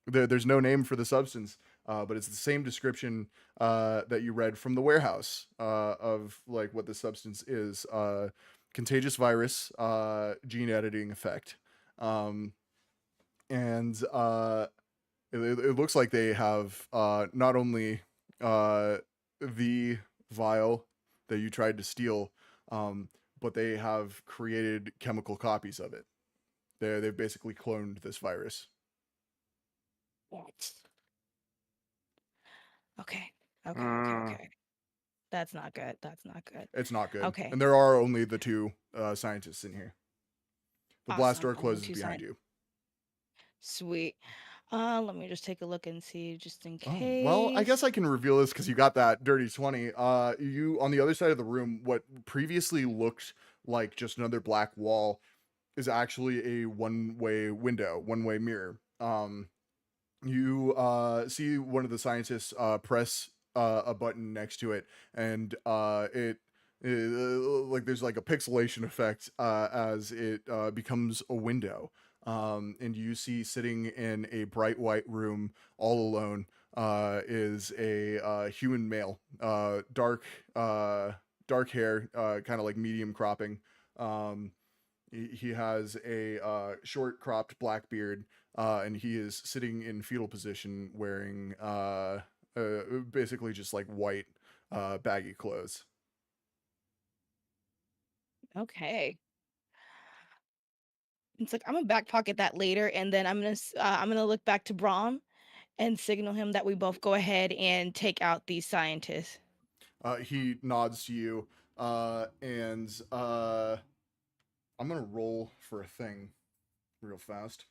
there's no name for the substance, but it's the same description that you read from the warehouse of like what the substance is: contagious virus, gene editing effect, um, and it looks like they have not only the vial that you tried to steal, but they have created chemical copies of it. They've basically cloned this virus. What? Okay. Okay. Okay. Mm, Okay. That's not good. That's not good. It's not good, Okay. and there are only the 2 scientists in here. The blast Awesome. door Only closes 2 behind sign. you. Sweet. Let me just take a look and see just in Oh, well, I guess case. I can reveal this because you got that dirty 20. You on the other side of the room, what previously looked like just another black wall is actually a one-way window, one-way mirror. You see one of the scientists press a button next to it, and like there's like a pixelation effect as it becomes a window. And you see sitting in a bright white room all alone is a human male, dark hair, kind of like medium cropping. Um, he has a short cropped black beard, and he is sitting in fetal position wearing basically just like white baggy clothes. Okay. It's like I'm gonna back pocket that later, and then I'm gonna look back to Brahm and signal him that we both go ahead and take out these scientists. He nods to you, and I'm gonna roll for a thing real fast.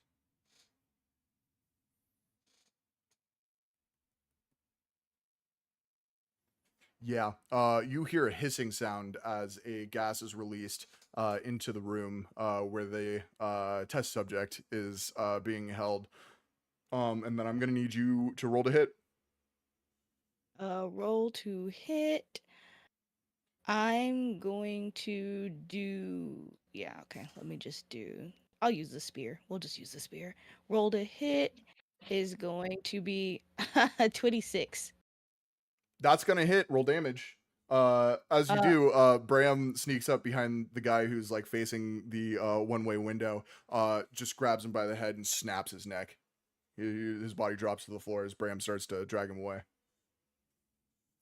Yeah. You hear a hissing sound as a gas is released into the room where the test subject is being held. And then I'm gonna need you to roll to hit. Roll to hit. I'm going to do. Yeah, okay. Let me just do. I'll use the spear. We'll just use the spear. Roll to hit is going to be 26. That's gonna hit. Roll damage. As you Uh, do, Bram sneaks up behind the guy who's like facing the one-way window. Just grabs him by the head and snaps his neck. His body drops to the floor as Bram starts to drag him away.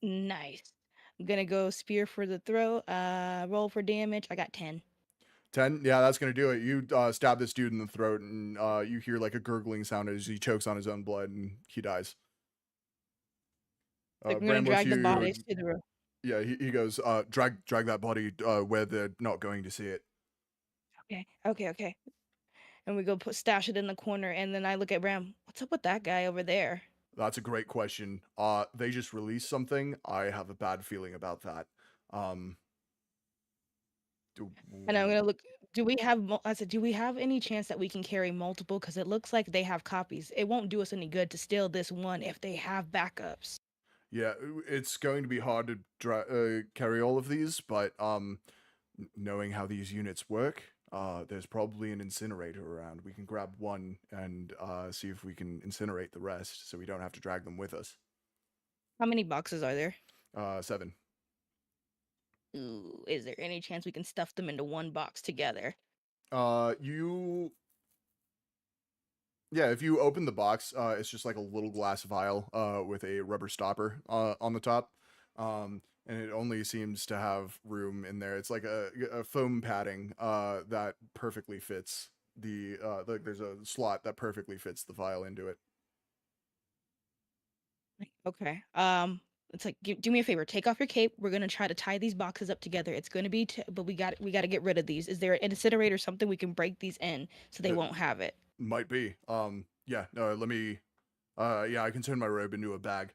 Nice. I'm gonna go spear for the throat. Roll for damage. I got 10. 10. Yeah, that's gonna do it. You stab this dude in the throat, and you hear like a gurgling sound as he chokes on his own blood, and he dies. Like we're gonna Bram looks drag the you. bodies to the room. Yeah, he goes, drag that body where they're not going to see it. Okay. And we go stash it in the corner, and then I look at Bram. What's up with that guy over there? That's a great question. They just released something. I have a bad feeling about that. Um, do, And I'm gonna look. Do we have? I said, do we have any chance that we can carry multiple? Because it looks like they have copies. It won't do us any good to steal this one if they have backups. yeah, it's going to be hard to carry all of these, but knowing how these units work, there's probably an incinerator around. We can grab one and see if we can incinerate the rest, so we don't have to drag them with us. How many boxes are there? 7. Ooh, is there any chance we can stuff them into one box together? You Yeah, if you open the box, it's just like a little glass vial with a rubber stopper on the top. And it only seems to have room in there. It's like a foam padding that perfectly fits like there's a slot that perfectly fits the vial into it. Okay. It's like, do me a favor. Take off your cape. We're gonna try to tie these boxes up together. It's gonna be, but we got to get rid of these. Is there an incinerator or something we can break these in so they It won't have it? might be. Yeah, no, let me yeah, I can turn my robe into a bag.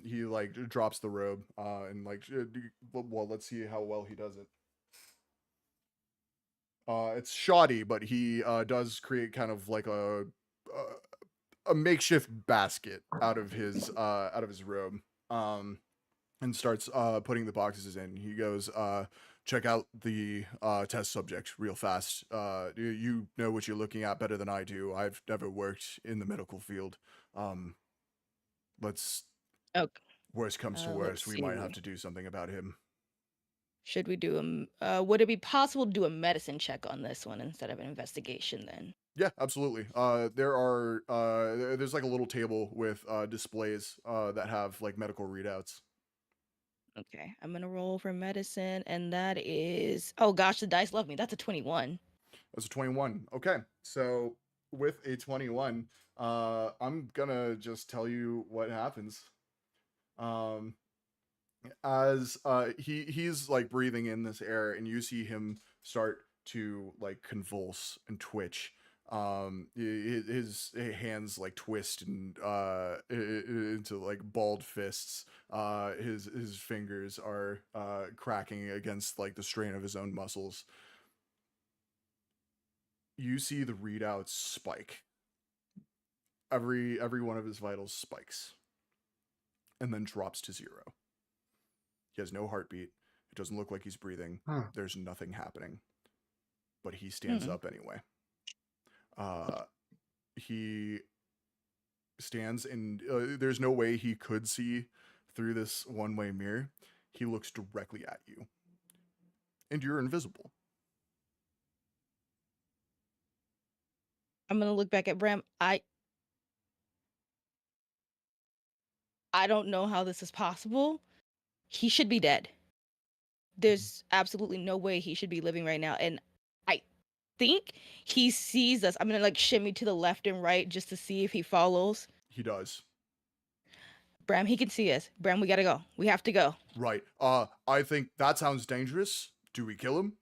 He like drops the robe and like well, let's see how well he does it. It's shoddy, but he does create kind of like a makeshift basket out of his robe. And starts putting the boxes in. He goes, check out the test subject real fast. You know what you're looking at better than I do. I've never worked in the medical field. Let's Okay. Worst comes to Let's worst, we might have see. to do something about him. Should we do would it be possible to do a medicine check on this one instead of an investigation then? Yeah, absolutely. There's like a little table with displays that have like medical readouts. Okay, I'm gonna roll for medicine, and that is, oh gosh, the dice love me. That's a 21. That's a 21. Okay, so with a 21, I'm gonna just tell you what happens. Um, as he's like breathing in this air, and you see him start to like convulse and twitch. His hands like twist and into like balled fists. His fingers are cracking against like the strain of his own muscles. You see the readouts spike. Every one of his vitals spikes and then drops to 0. He has no heartbeat. It doesn't look like he's breathing. There's nothing happening. But he stands up anyway. He stands and there's no way he could see through this one-way mirror. He looks directly at you. And you're invisible. I'm gonna look back at Bram. I don't know how this is possible. He should be dead. There's absolutely no way he should be living right now. And I think he sees us. I'm gonna like shimmy to the left and right just to see if he follows. He does. Bram, he can see us. Bram, we gotta go. We have to go. Right. I think that sounds dangerous. Do we kill him?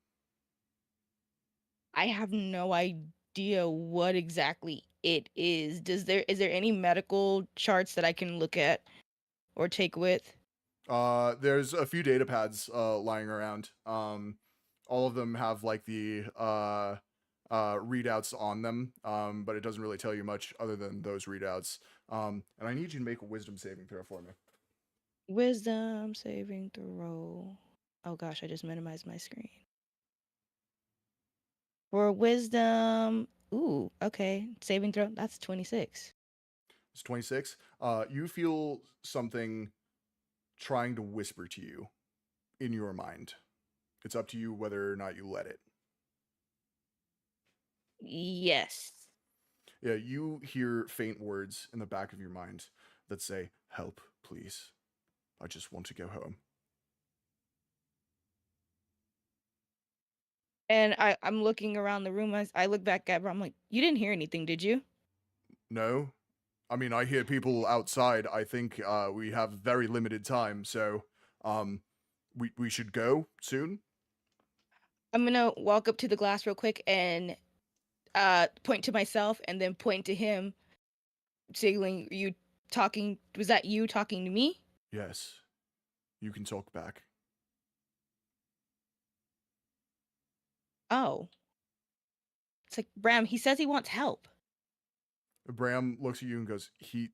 I have no idea what exactly it is. Is there any medical charts that I can look at or take with? There's a few data pads lying around. All of them have like the readouts on them, but it doesn't really tell you much other than those readouts. And I need you to make a wisdom saving throw for me. Wisdom saving throw. Oh gosh, I just minimized my screen. For wisdom, ooh, okay, saving throw. That's 26. It's 26. You feel something trying to whisper to you in your mind. It's up to you whether or not you let it. Yes. Yeah, you hear faint words in the back of your mind that say, "Help, please. I just want to go home." And I'm looking around the room as I look back at her. I'm like, you didn't hear anything, did you? No? I mean, I hear people outside. I think we have very limited time, so um, we should go soon. I'm gonna walk up to the glass real quick and point to myself and then point to him, signaling you talking. Was that you talking to me? Yes, you can talk back. Oh. It's like, Bram, he says he wants help. Bram looks at you and goes, He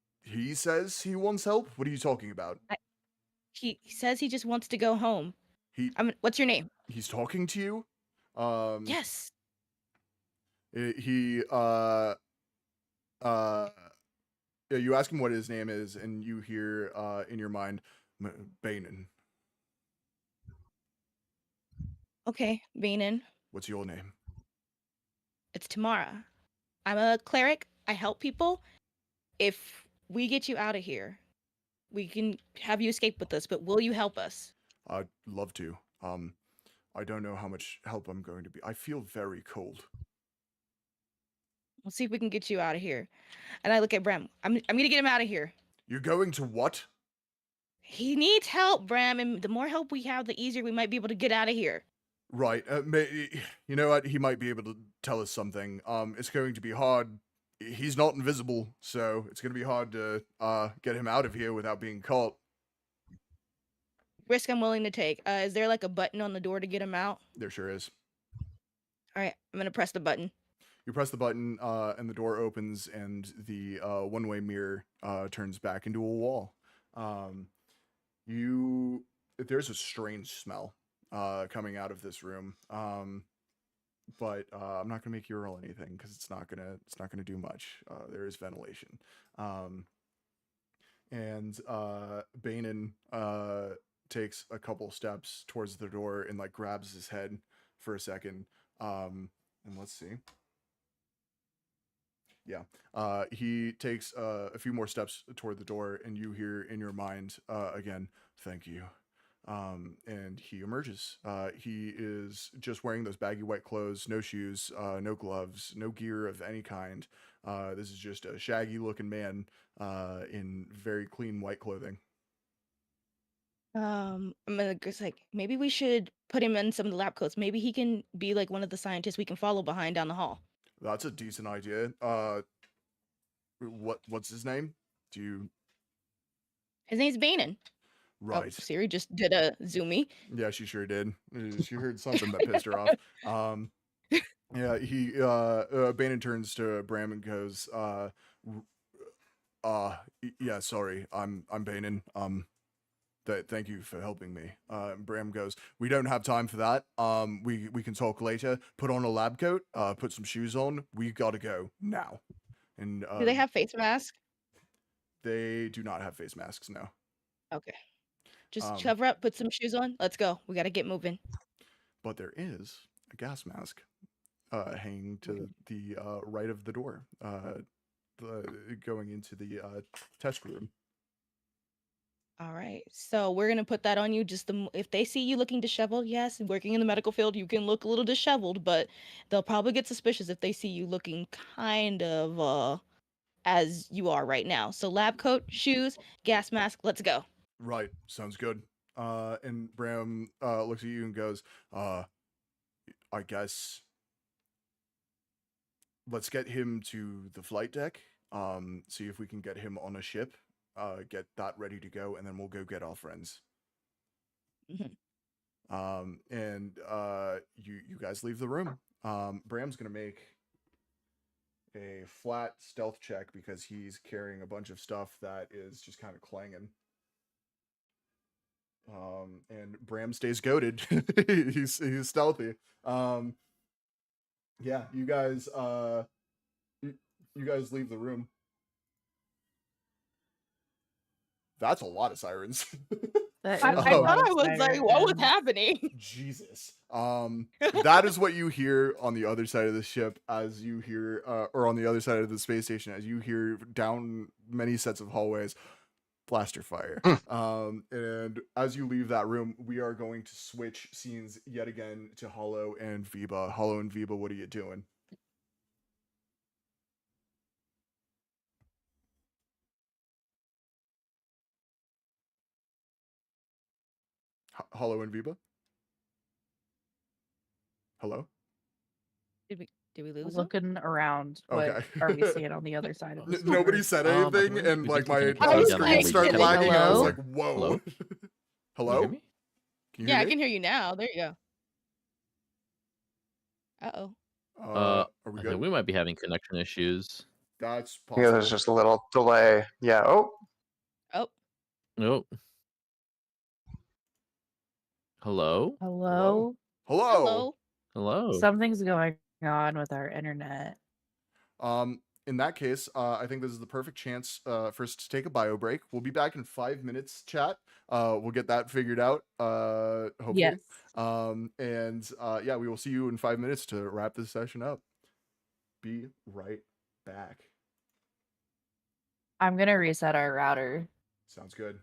says he wants help? What are you talking about? He says he just wants to go home. He What's your name? he's talking to you? Yes. He yeah, you ask him what his name is, and you hear in your mind, Banin. Okay, Banin. What's your name? It's Tamara. I'm a cleric. I help people. If we get you out of here, we can have you escape with us, but will you help us? I'd love to. I don't know how much help I'm going to be. I feel very cold. We'll see if we can get you out of here. And I look at Bram. I'm gonna get him out of here. You're going to what? He needs help, Bram, and the more help we have, the easier we might be able to get out of here. Right. You know what? He might be able to tell us something. It's going to be hard. He's not invisible, so it's going to be hard to get him out of here without being caught. Risk I'm willing to take. Is there like a button on the door to get him out? There sure is. All right, I'm gonna press the button. You press the button, and the door opens, and the one-way mirror turns back into a wall. There's a strange smell coming out of this room. But I'm not gonna make you roll anything because it's not gonna do much. There is ventilation, and Banin takes a couple steps towards the door and like grabs his head for a second. And let's see. Yeah, he takes a few more steps toward the door, and you hear in your mind again, "Thank you." And he emerges. He is just wearing those baggy white clothes, no shoes, no gloves, no gear of any kind. This is just a shaggy looking man in very clean white clothing. I'm gonna just like maybe we should put him in some of the lab coats. Maybe he can be like one of the scientists we can follow behind down the hall. That's a decent idea. What's his name? Do you? His name's Banin. Right. Oh, Siri just did a zoomy. Yeah, she sure did. She heard something that pissed her off. Yeah, Banin turns to Bram and goes, yeah, sorry, I'm Banin. Thank you for helping me." Bram goes, "We don't have time for that. We can talk later. Put on a lab coat. Put some shoes on. We gotta go now." And Do they have face masks? they do not have face masks, no. Okay. Just Um, cover up, put some shoes on. Let's go. We gotta get moving. but there is a gas mask hanging to the right of the door, going into the test room. All right. So we're gonna put that on you. Just if they see you looking disheveled, yes, working in the medical field, you can look a little disheveled, but they'll probably get suspicious if they see you looking kind of as you are right now. So lab coat, shoes, gas mask. Let's go. Right, sounds good. And Bram looks at you and goes, I guess let's get him to the flight deck. See if we can get him on a ship. Get that ready to go, and then we'll go get our friends." Mhm. And you guys leave the room. Bram's gonna make a flat stealth check because he's carrying a bunch of stuff that is just kind of clanging. And Bram stays goaded. he's stealthy. Yeah, you guys you guys leave the room. That's a lot of sirens. That I, is I a Oh. thought lot I of was like, what was sirens. happening? Jesus. That is what you hear on the other side of the ship as you hear, or on the other side of the space station, as you hear down many sets of hallways, blaster fire. And as you leave that room, we are going to switch scenes yet again to Hollow and Viba. Hollow and Viba, what are you doing? Hollow and Viba? Hello? Did we lose him? Looking around, what Okay. are we seeing on the other side of the Nobody stairs? said I anything, believe and we like did some my kind of counting down the screen hallway. started Did they lagging, and I was hello? like, "Whoa!" Hello? Can you Hello? hear me? Can you Yeah, hear I me? can hear you now. There you go. Uh-oh. Are we I good? think we might be having connection issues. That's Yeah, there's possible. just a little delay. Yeah. Oh, Oh, Nope. Hello? Hello? Hello. hello. Hello? Something's going on with our internet. In that case, I think this is the perfect chance for us to take a bio break. We'll be back in 5 minutes, chat. We'll get that figured out, hopefully. Yes. Yeah, we will see you in 5 minutes to wrap this session up. Be right back. I'm gonna reset our router. Sounds good.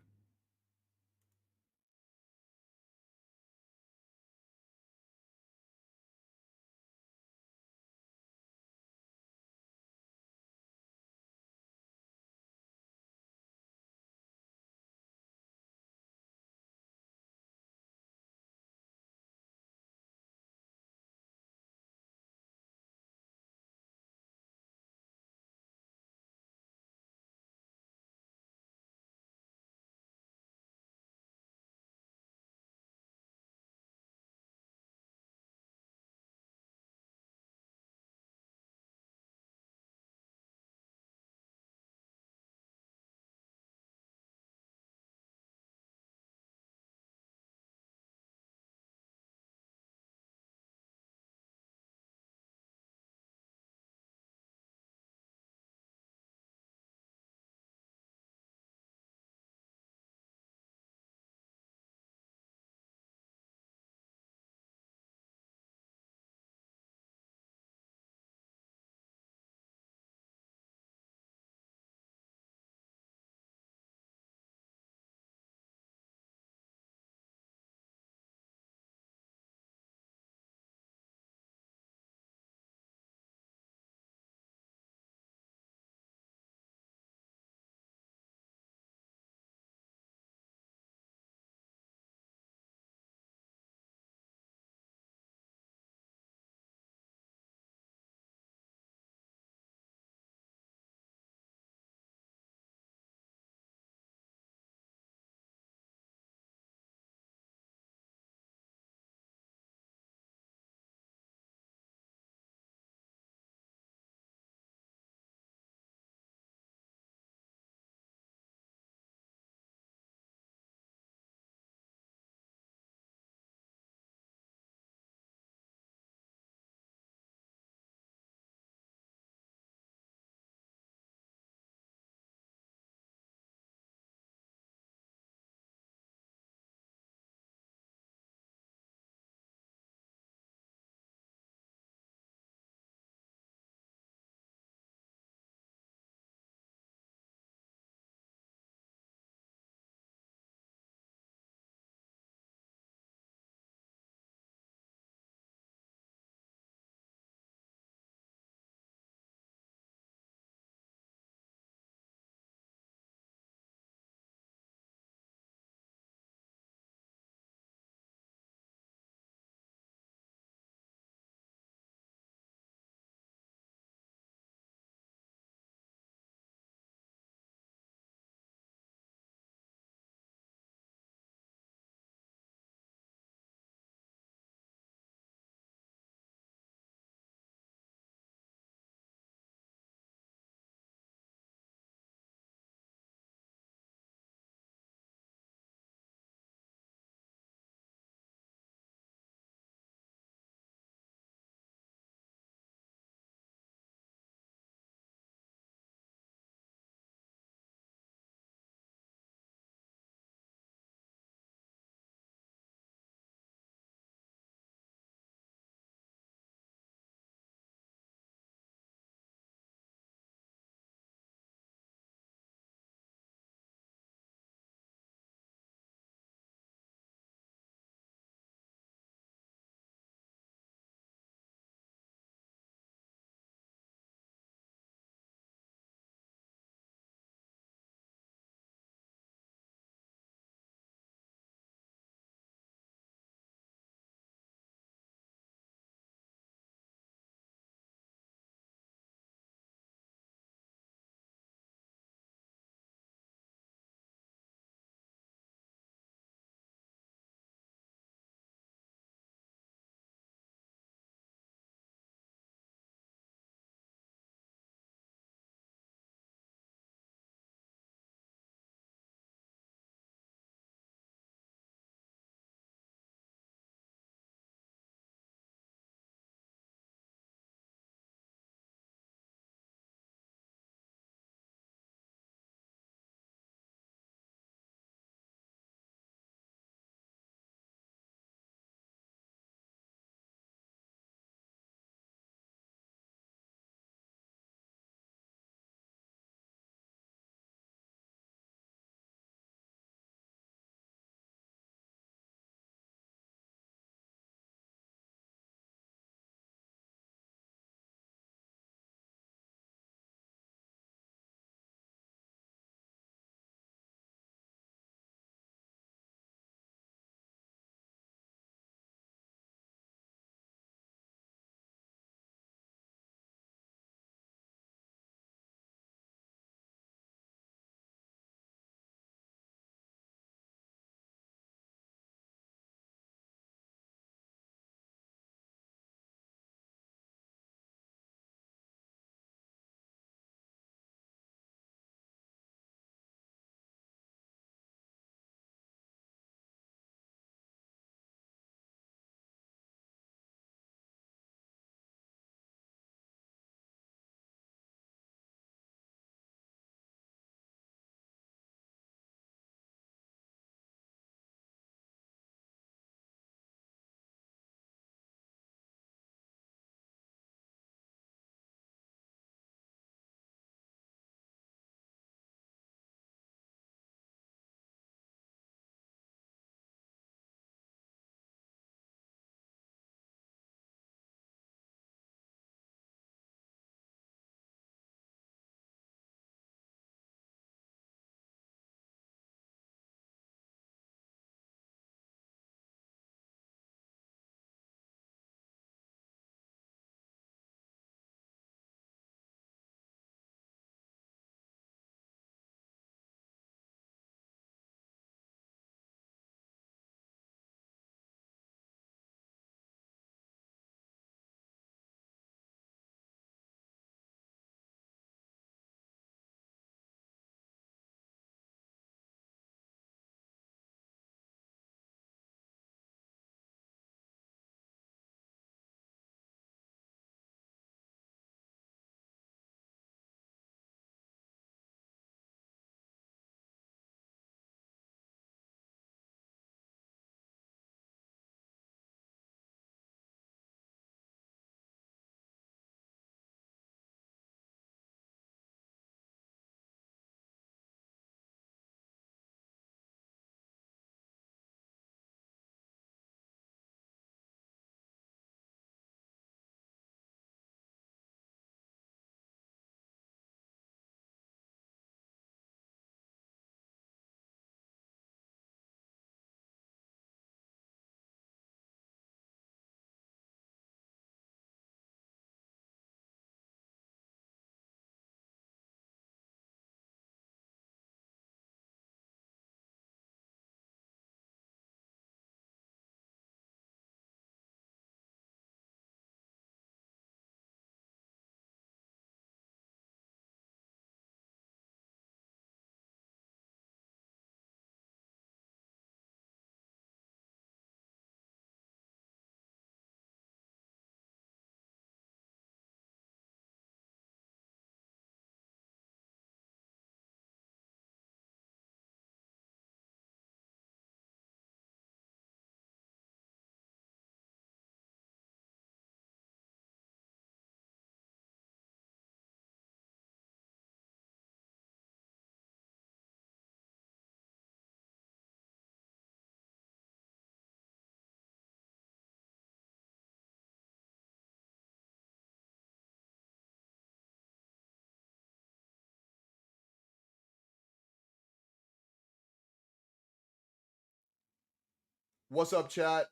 What's up, chat?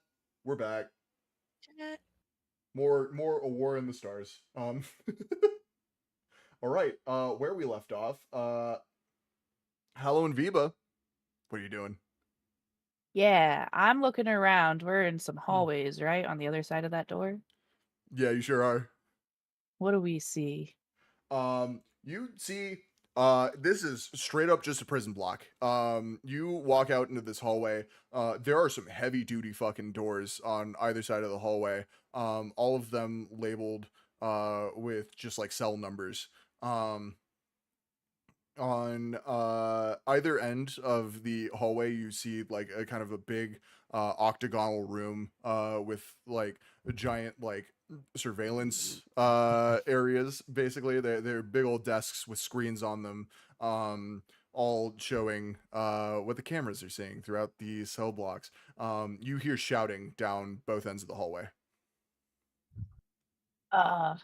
We're back. Chat. More A War in the Stars. All right. Where we left off. Hallow and Viva. What are you doing? Yeah, I'm looking around. We're in some hallways, right? On the other side of that door. Yeah, you sure are. What do we see? You see, this is straight up just a prison block. You walk out into this hallway. There are some heavy duty fucking doors on either side of the hallway. All of them labeled with just like cell numbers. On either end of the hallway, you see like a kind of a big octagonal room with like a giant like surveillance areas. Basically, they're big old desks with screens on them, all showing what the cameras are seeing throughout the cell blocks. You hear shouting down both ends of the hallway. Uh,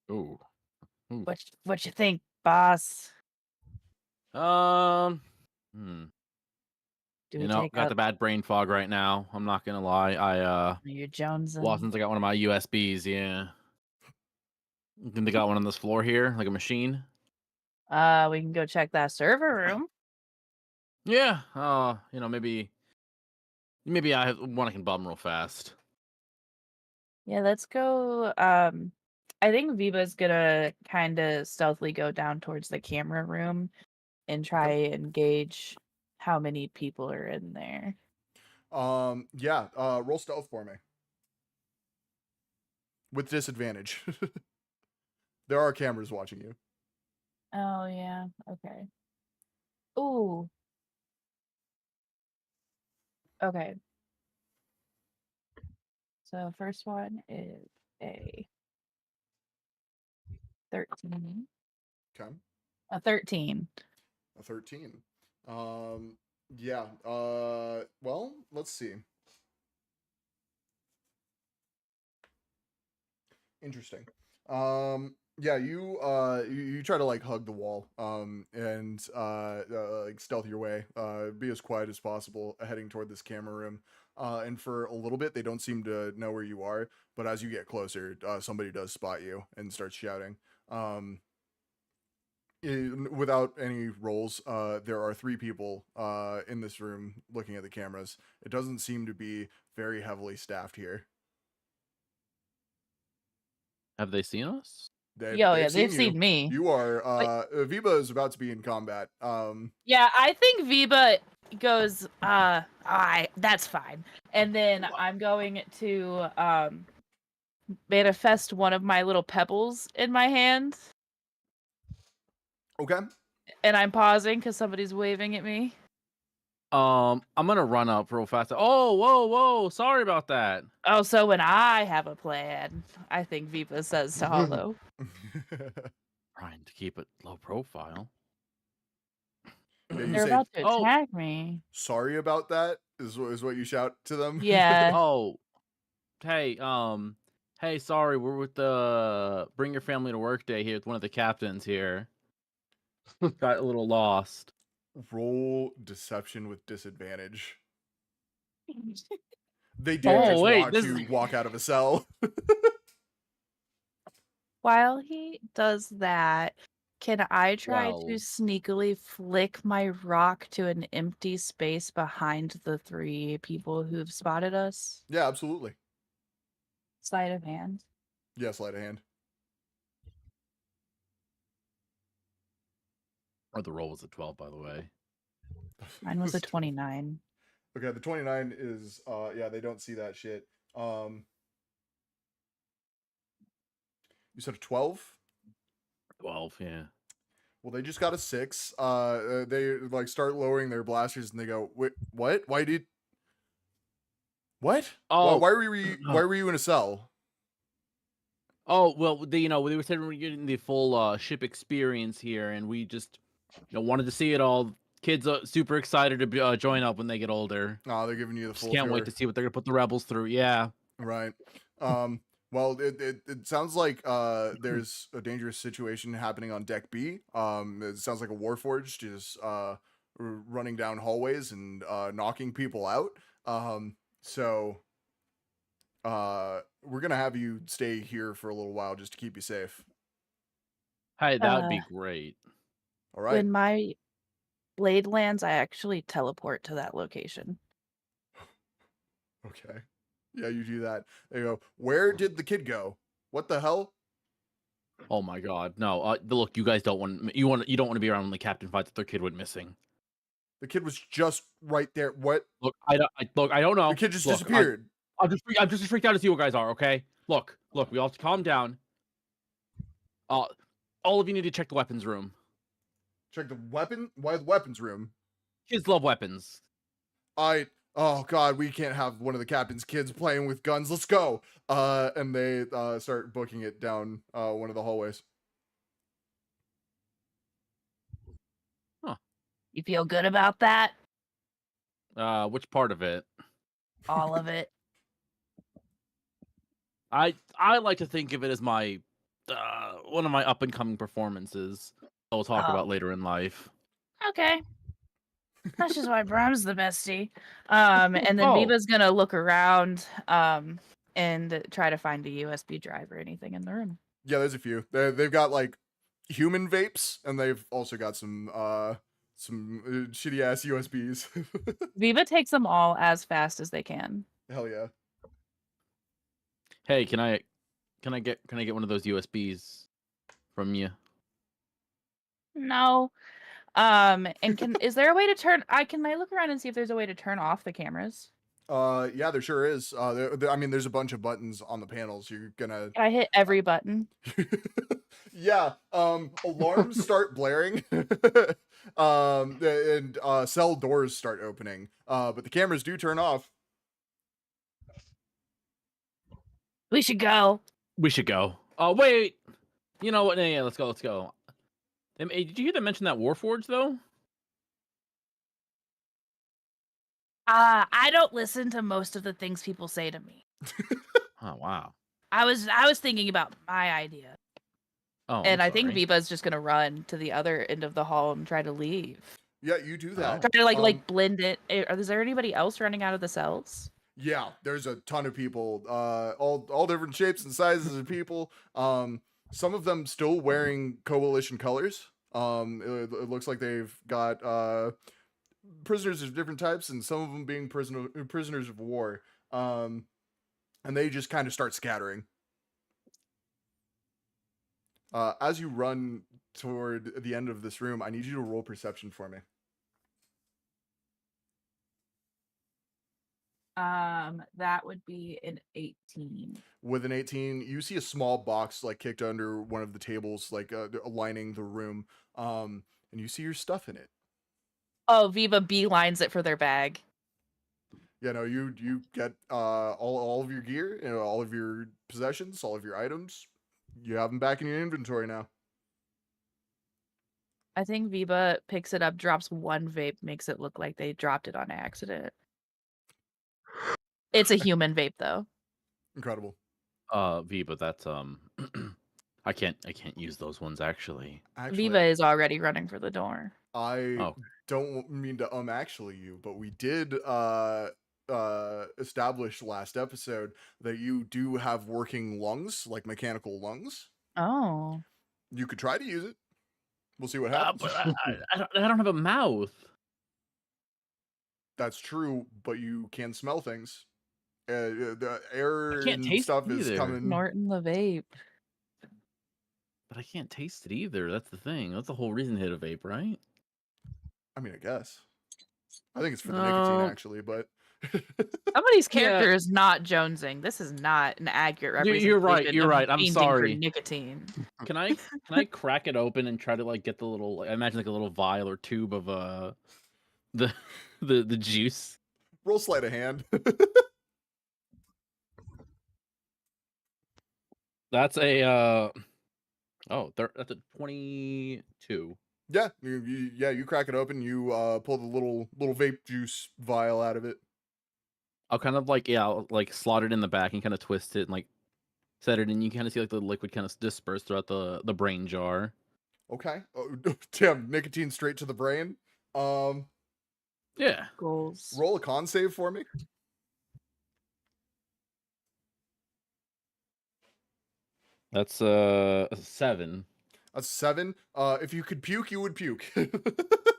Ooh. what you think, boss? Um. Hmm. Do You we know, take got out the bad brain fog right now. I'm not gonna lie. your Jones? Well, since I got one of my USBs, yeah. Then they got one on this floor here, like a machine. We can go check that server room. Yeah. You know, maybe I have one I can bum real fast. Yeah, let's go. I think Viva's gonna kind of stealthily go down towards the camera room and try and gauge how many people are in there. Yeah. Roll stealth for me with disadvantage. There are cameras watching you. Oh yeah, okay. Ooh, okay. So first one is a 13. Okay. A 13. A 13. Yeah. Well, let's see. Interesting. Yeah, you try to like hug the wall, and like stealth your way, be as quiet as possible, heading toward this camera room. And for a little bit, they don't seem to know where you are, but as you get closer, somebody does spot you and starts shouting. Um, without any roles, there are three people in this room looking at the cameras. It doesn't seem to be very heavily staffed here. Have they seen us? Yeah, They've they've seen you. seen me. You are But Viva is about to be in combat. yeah, I think Viva goes, that's fine. And then I'm going to manifest one of my little pebbles in my hand. Okay. And I'm pausing because somebody's waving at me. I'm gonna run up real fast. Oh, whoa! Sorry about that. Oh, so when I have a plan, I think Viva says to Hollow. Trying to keep it low profile. Yeah, you They're say about to Oh. attack me. sorry about that. Is what you shout to them. Yeah. Oh, hey, sorry, we're with the Bring Your Family to Work Day here with one of the captains here. Got a little lost. Roll deception with disadvantage. They did Oh, just wait, watch this you is- walk out of a cell. While he does that, can I try to 12. sneakily flick my rock to an empty space behind the three people who've spotted us? Yeah, absolutely. Sleight of hand. Yeah, sleight of hand. Or the roll was a 12, by the way. Mine was a 29. Okay, the 29 is yeah, they don't see that shit. You said a 12? 12, yeah. Well, they just got a 6. They like start lowering their blasters and they go, "Wait, what? Why did What? Oh, Why were you in a cell?" oh, well, they were saying we're getting the full ship experience here, and we just, wanted to see it all. Kids are super excited to join up when they get older. Oh, they're giving you the Just full can't tour. wait to see what they're gonna put the rebels through. Yeah. Right. Well, it sounds like there's a dangerous situation happening on deck B. It sounds like a warforged just running down hallways and knocking people out. So, we're gonna have you stay here for a little while just to keep you safe. Hey, that would Uh, be great. All right. When my blade lands, I actually teleport to that location. Okay. Yeah, you do that. There you go. Where did the kid go? What the hell? Oh my god, no! Look, you guys don't want you don't want to be around when the captain finds that their kid went missing. The kid was just right there. What? Look, I don't know. The kid just Look, disappeared. I'm just as freaked out as you guys are. Okay, look, we all have to calm down. All of you need to check the weapons room. Check the weapon. Why the weapons room? Kids love weapons. Oh god, we can't have one of the captain's kids playing with guns. Let's go. And they start booking it down one of the hallways. You feel good about that? Which part of it? All of it. I like to think of it as my one of my up and coming performances. I'll talk about Oh. later in life. Okay. That's just why Bram's the bestie. And then Oh. Viva's gonna look around and try to find a USB drive or anything in the room. Yeah, there's a few. They've got like human vapes, and they've also got some shitty ass USBs. Viva takes them all as fast as they can. Hell yeah. Hey, can I get one of those USBs from you? No. And is there a way to turn can I look around and see if there's a way to turn off the cameras? Yeah, there sure is. I mean, there's a bunch of buttons on the panels. You're gonna. I hit every button. Yeah. Alarms start blaring. And cell doors start opening. But the cameras do turn off. We should go. We should go. Oh wait, you know what? Yeah, let's go. Hey, did you hear them mention that Warforged though? I don't listen to most of the things people say to me. Oh wow. I was thinking about my idea. Oh, And I'm I think sorry. Viva's just gonna run to the other end of the hall and try to leave. Yeah, you do that. Try to like blend it. Is there anybody else running out of the cells? Yeah, there's a ton of people, all different shapes and sizes of people. Some of them still wearing coalition colors. It looks like they've got prisoners of different types, and some of them being prisoners of war. And they just kind of start scattering. As you run toward the end of this room, I need you to roll perception for me. That would be an 18. With an 18, you see a small box like kicked under one of the tables, like lining the room. And you see your stuff in it. Oh, Viva beelines it for their bag. Yeah, no, you get all of your gear, you know, all of your possessions, all of your items. You have them back in your inventory now. I think Viva picks it up, drops one vape, makes it look like they dropped it on accident. It's a human vape though. Incredible. Viva, that's I can't use those ones actually. Viva is already running for the door. I don't mean to actually you, but we did establish last episode that you do have working lungs, like mechanical lungs. Oh. You could try to use it. We'll see what happens. But I don't have a mouth. That's true, but you can smell things. The air I can't and taste stuff it is either. coming. Snorting the vape. But I can't taste it either. That's the thing. That's the whole reason to hit a vape, right? I mean, I guess. I think it's for the nicotine, actually, but. Somebody's character is not jonesing. This is not an accurate representation. You're right. I'm painting sorry. For nicotine. Can I crack it open and try to like get the little? I imagine like a little vial or tube of the juice. Roll sleight of hand. That's a that's a 22. Yeah, you crack it open. You pull the little vape juice vial out of it. I'll kind of I'll slot it in the back and kind of twist it and like set it in. You kind of see like the liquid kind of disperse throughout the brain jar. Okay. Oh, damn, nicotine straight to the brain. Yeah. Goals. Roll a con save for me. That's a 7. A 7. If you could puke, you would puke.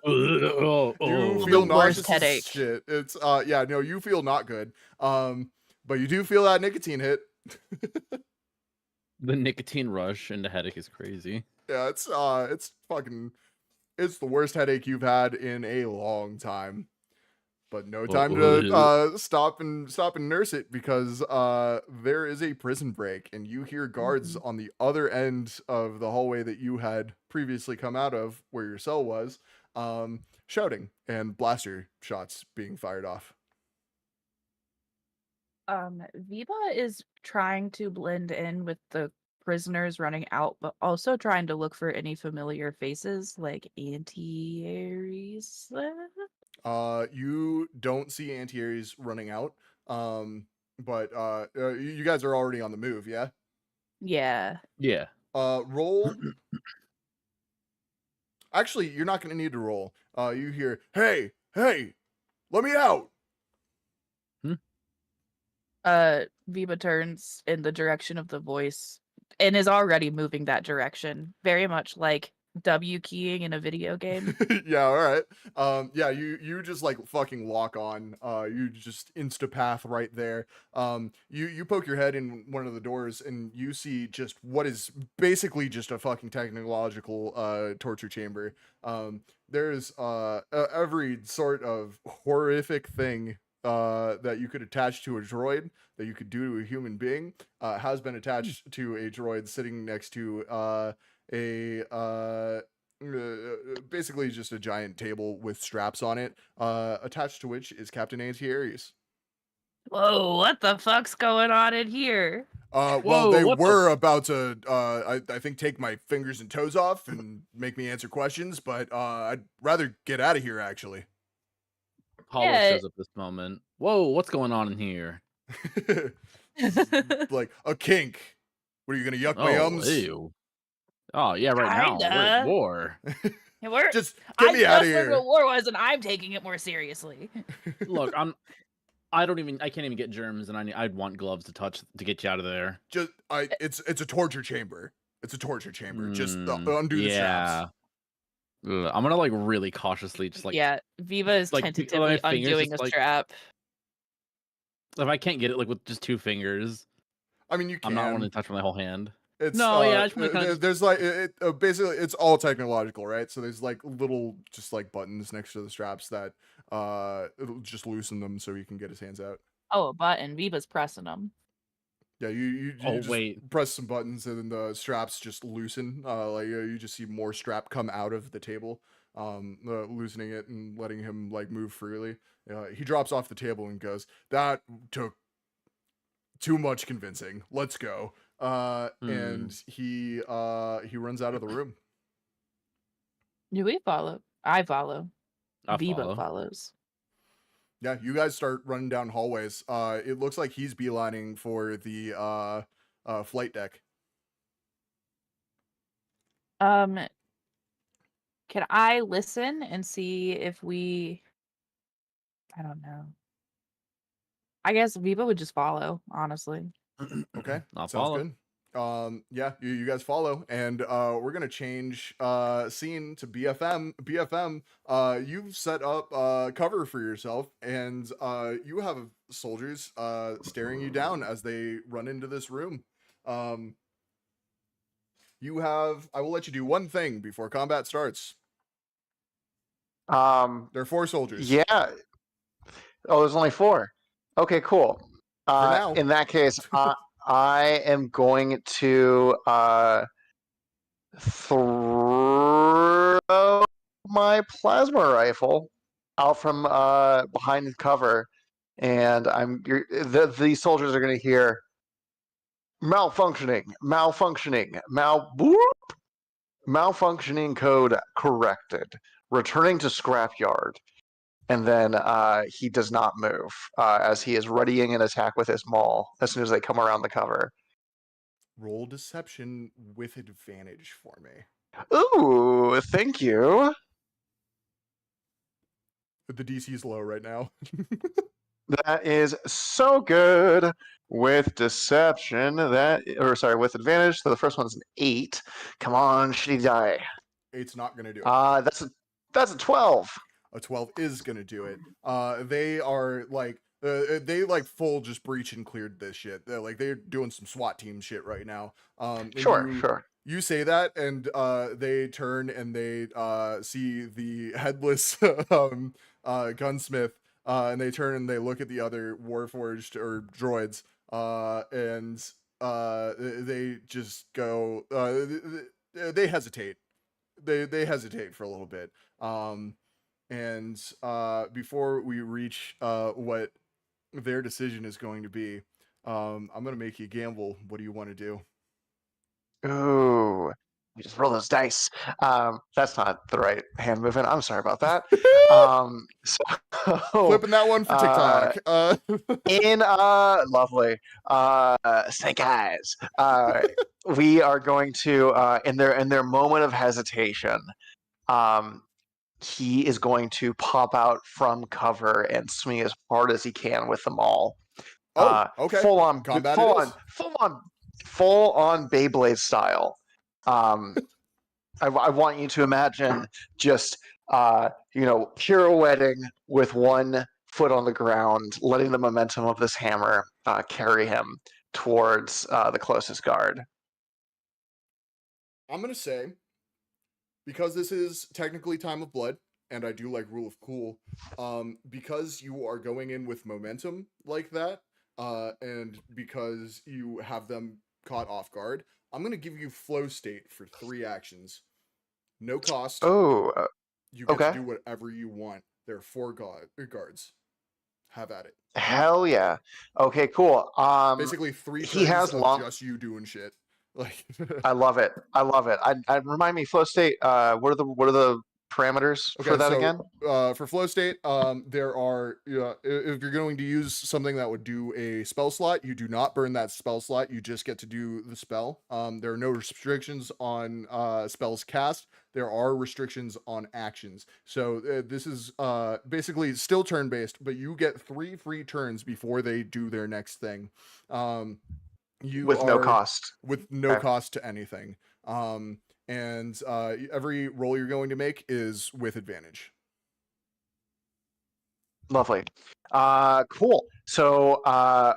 Oh, You The feel worst nauseous as headache. shit. It's yeah, no, you feel not good. But you do feel that nicotine hit. The nicotine rush and the headache is crazy. Yeah, it's fucking, it's the worst headache you've had in a long time. But no time to stop and nurse it, because there is a prison break, and you hear guards on the other end of the hallway that you had previously come out of, where your cell was, shouting, and blaster shots being fired off. Viva is trying to blend in with the prisoners running out, but also trying to look for any familiar faces like Auntie-Aries. You don't see anti-Aries running out, but you guys are already on the move, yeah? Yeah. Yeah. Roll. Actually, you're not going to need to roll. You hear, hey, let me out. Viva turns in the direction of the voice and is already moving that direction, very much like W keying in a video game. Yeah, all right. Yeah, you just like fucking lock on. You just insta-path right there. You poke your head in one of the doors, and you see just what is basically just a fucking technological torture chamber. There's every sort of horrific thing that you could attach to a droid, that you could do to a human being, has been attached to a droid sitting next to basically just a giant table with straps on it, attached to which is Captain Anti-Aries. Whoa, what the fuck's going on in here? Well, Whoa, they what the- were about to, I think, take my fingers and toes off and make me answer questions, but I'd rather get out of here, actually. Hollow Yeah. shows up this moment. Whoa, what's going on in here? Like a kink. What are you gonna yuck my Oh, ums? ew. Oh, yeah, right now. We're Kinda. at war. Yeah, we're Just get me out of just learned what here. war was, and I'm taking it more seriously. Look, I can't even get germs, and I'd want gloves to get you out of there. Just it's a torture chamber. It's a torture chamber. Just undo the straps. Ugh, I'm gonna like really cautiously just like Yeah, Viva is like, tentatively my fingers undoing just, a like- strap. if I can't get it like with just 2 fingers, I mean, you can. I'm not wanting to touch with my whole hand. It's No, yeah, I just wanna kinda there's like basically it's all technological, right? So there's like little just like buttons next to the straps that it'll just loosen them so he can get his hands out. Oh, a button. Viva's pressing them. Yeah, you Oh, just wait. press some buttons, and then the straps just loosen. Like you just see more strap come out of the table, loosening it and letting him like move freely. He drops off the table and goes, "That took too much convincing. Let's go." And he runs out of the room. Do we follow? I follow. I Viva follow. follows. Yeah, you guys start running down hallways. It looks like he's beelining for the flight deck. Can I listen and see if we? I don't know. I guess Viva would just follow, honestly. Okay, I'll sounds follow. good. Yeah, you guys follow, and we're gonna change scene to BFM. You've set up cover for yourself, and you have soldiers staring you down as they run into this room. You have, I will let you do one thing before combat starts. There are 4 soldiers. Yeah. Oh, there's only 4. Okay, cool. now. In that case, I am going to throw my plasma rifle out from behind the cover, and these soldiers are going to hear malfunctioning, malfunctioning code corrected, returning to scrapyard. And then he does not move as he is readying an attack with his maul as soon as they come around the cover. Roll deception with advantage for me. Ooh, thank you. The DC is low right now. That is so good with deception. With advantage. So the first one's an 8. Come on, shitty die. 8's not gonna do it. That's a 12. A 12 is gonna do it. They are like they like full just breach and cleared this shit. They're doing some SWAT team shit right now. And Sure. You say that, and they turn and they see the headless gunsmith, and they turn and they look at the other warforged or droids, and they just go. They hesitate. They hesitate for a little bit. And before we reach what their decision is going to be, I'm gonna make you gamble. What do you want to do? Ooh. You just roll those dice. That's not the right hand movement. I'm sorry about that. Flipping that one for TikTok. Lovely snake eyes. We are going to in their moment of hesitation, he is going to pop out from cover and swing as hard as he can with them all. Okay. Full on Combat full on Beyblade style. I want you to imagine just pirouetting with one foot on the ground, letting the momentum of this hammer carry him towards the closest guard. I'm gonna say, because this is technically Time of Blood, and I do like Rule of Cool, because you are going in with momentum like that, and because you have them caught off guard, I'm gonna give you Flow State for 3 actions. No cost. Oh, You get okay. to do whatever you want. There are 4 guards. Have at it. Hell yeah. Okay, cool. Basically 3 turns he has of just you doing shit. Like I love it. I remind me, flow state. What are the parameters for that again? For flow state, there are if you're going to use something that would do a spell slot, you do not burn that spell slot. You just get to do the spell. There are no restrictions on spells cast. There are restrictions on actions. So this is basically still turn based, but you get 3 free turns before they do their next thing. No cost. With no cost to anything. And every roll you're going to make is with advantage. Lovely. Cool. So I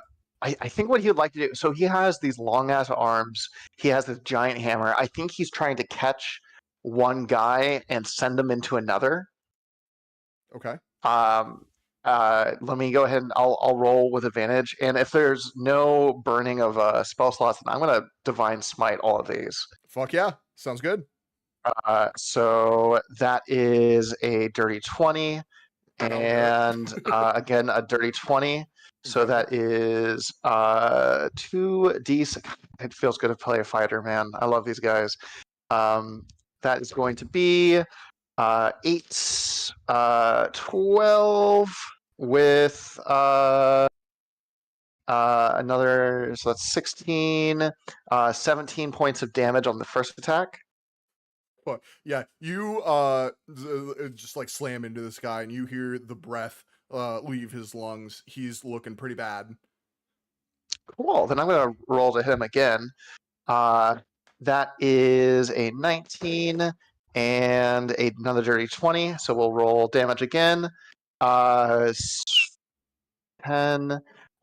think what he would like to do, so he has these long ass arms, he has this giant hammer. I think he's trying to catch one guy and send him into another. Okay. Let me go ahead and I'll roll with advantage. And if there's no burning of spell slots, then I'm gonna divine smite all of these. Fuck yeah. Sounds good. So that is a dirty 20. And again, a dirty 20. So that is 2d6. It feels good to play a fighter, man. I love these guys. That is going to be 8, 12 with another, so that's 16, 17 points of damage on the first attack. But yeah, you just like slam into this guy and you hear the breath leave his lungs. He's looking pretty bad. Cool. Then I'm going to roll to hit him again. That is a 19 and another dirty 20. So we'll roll damage again. 10.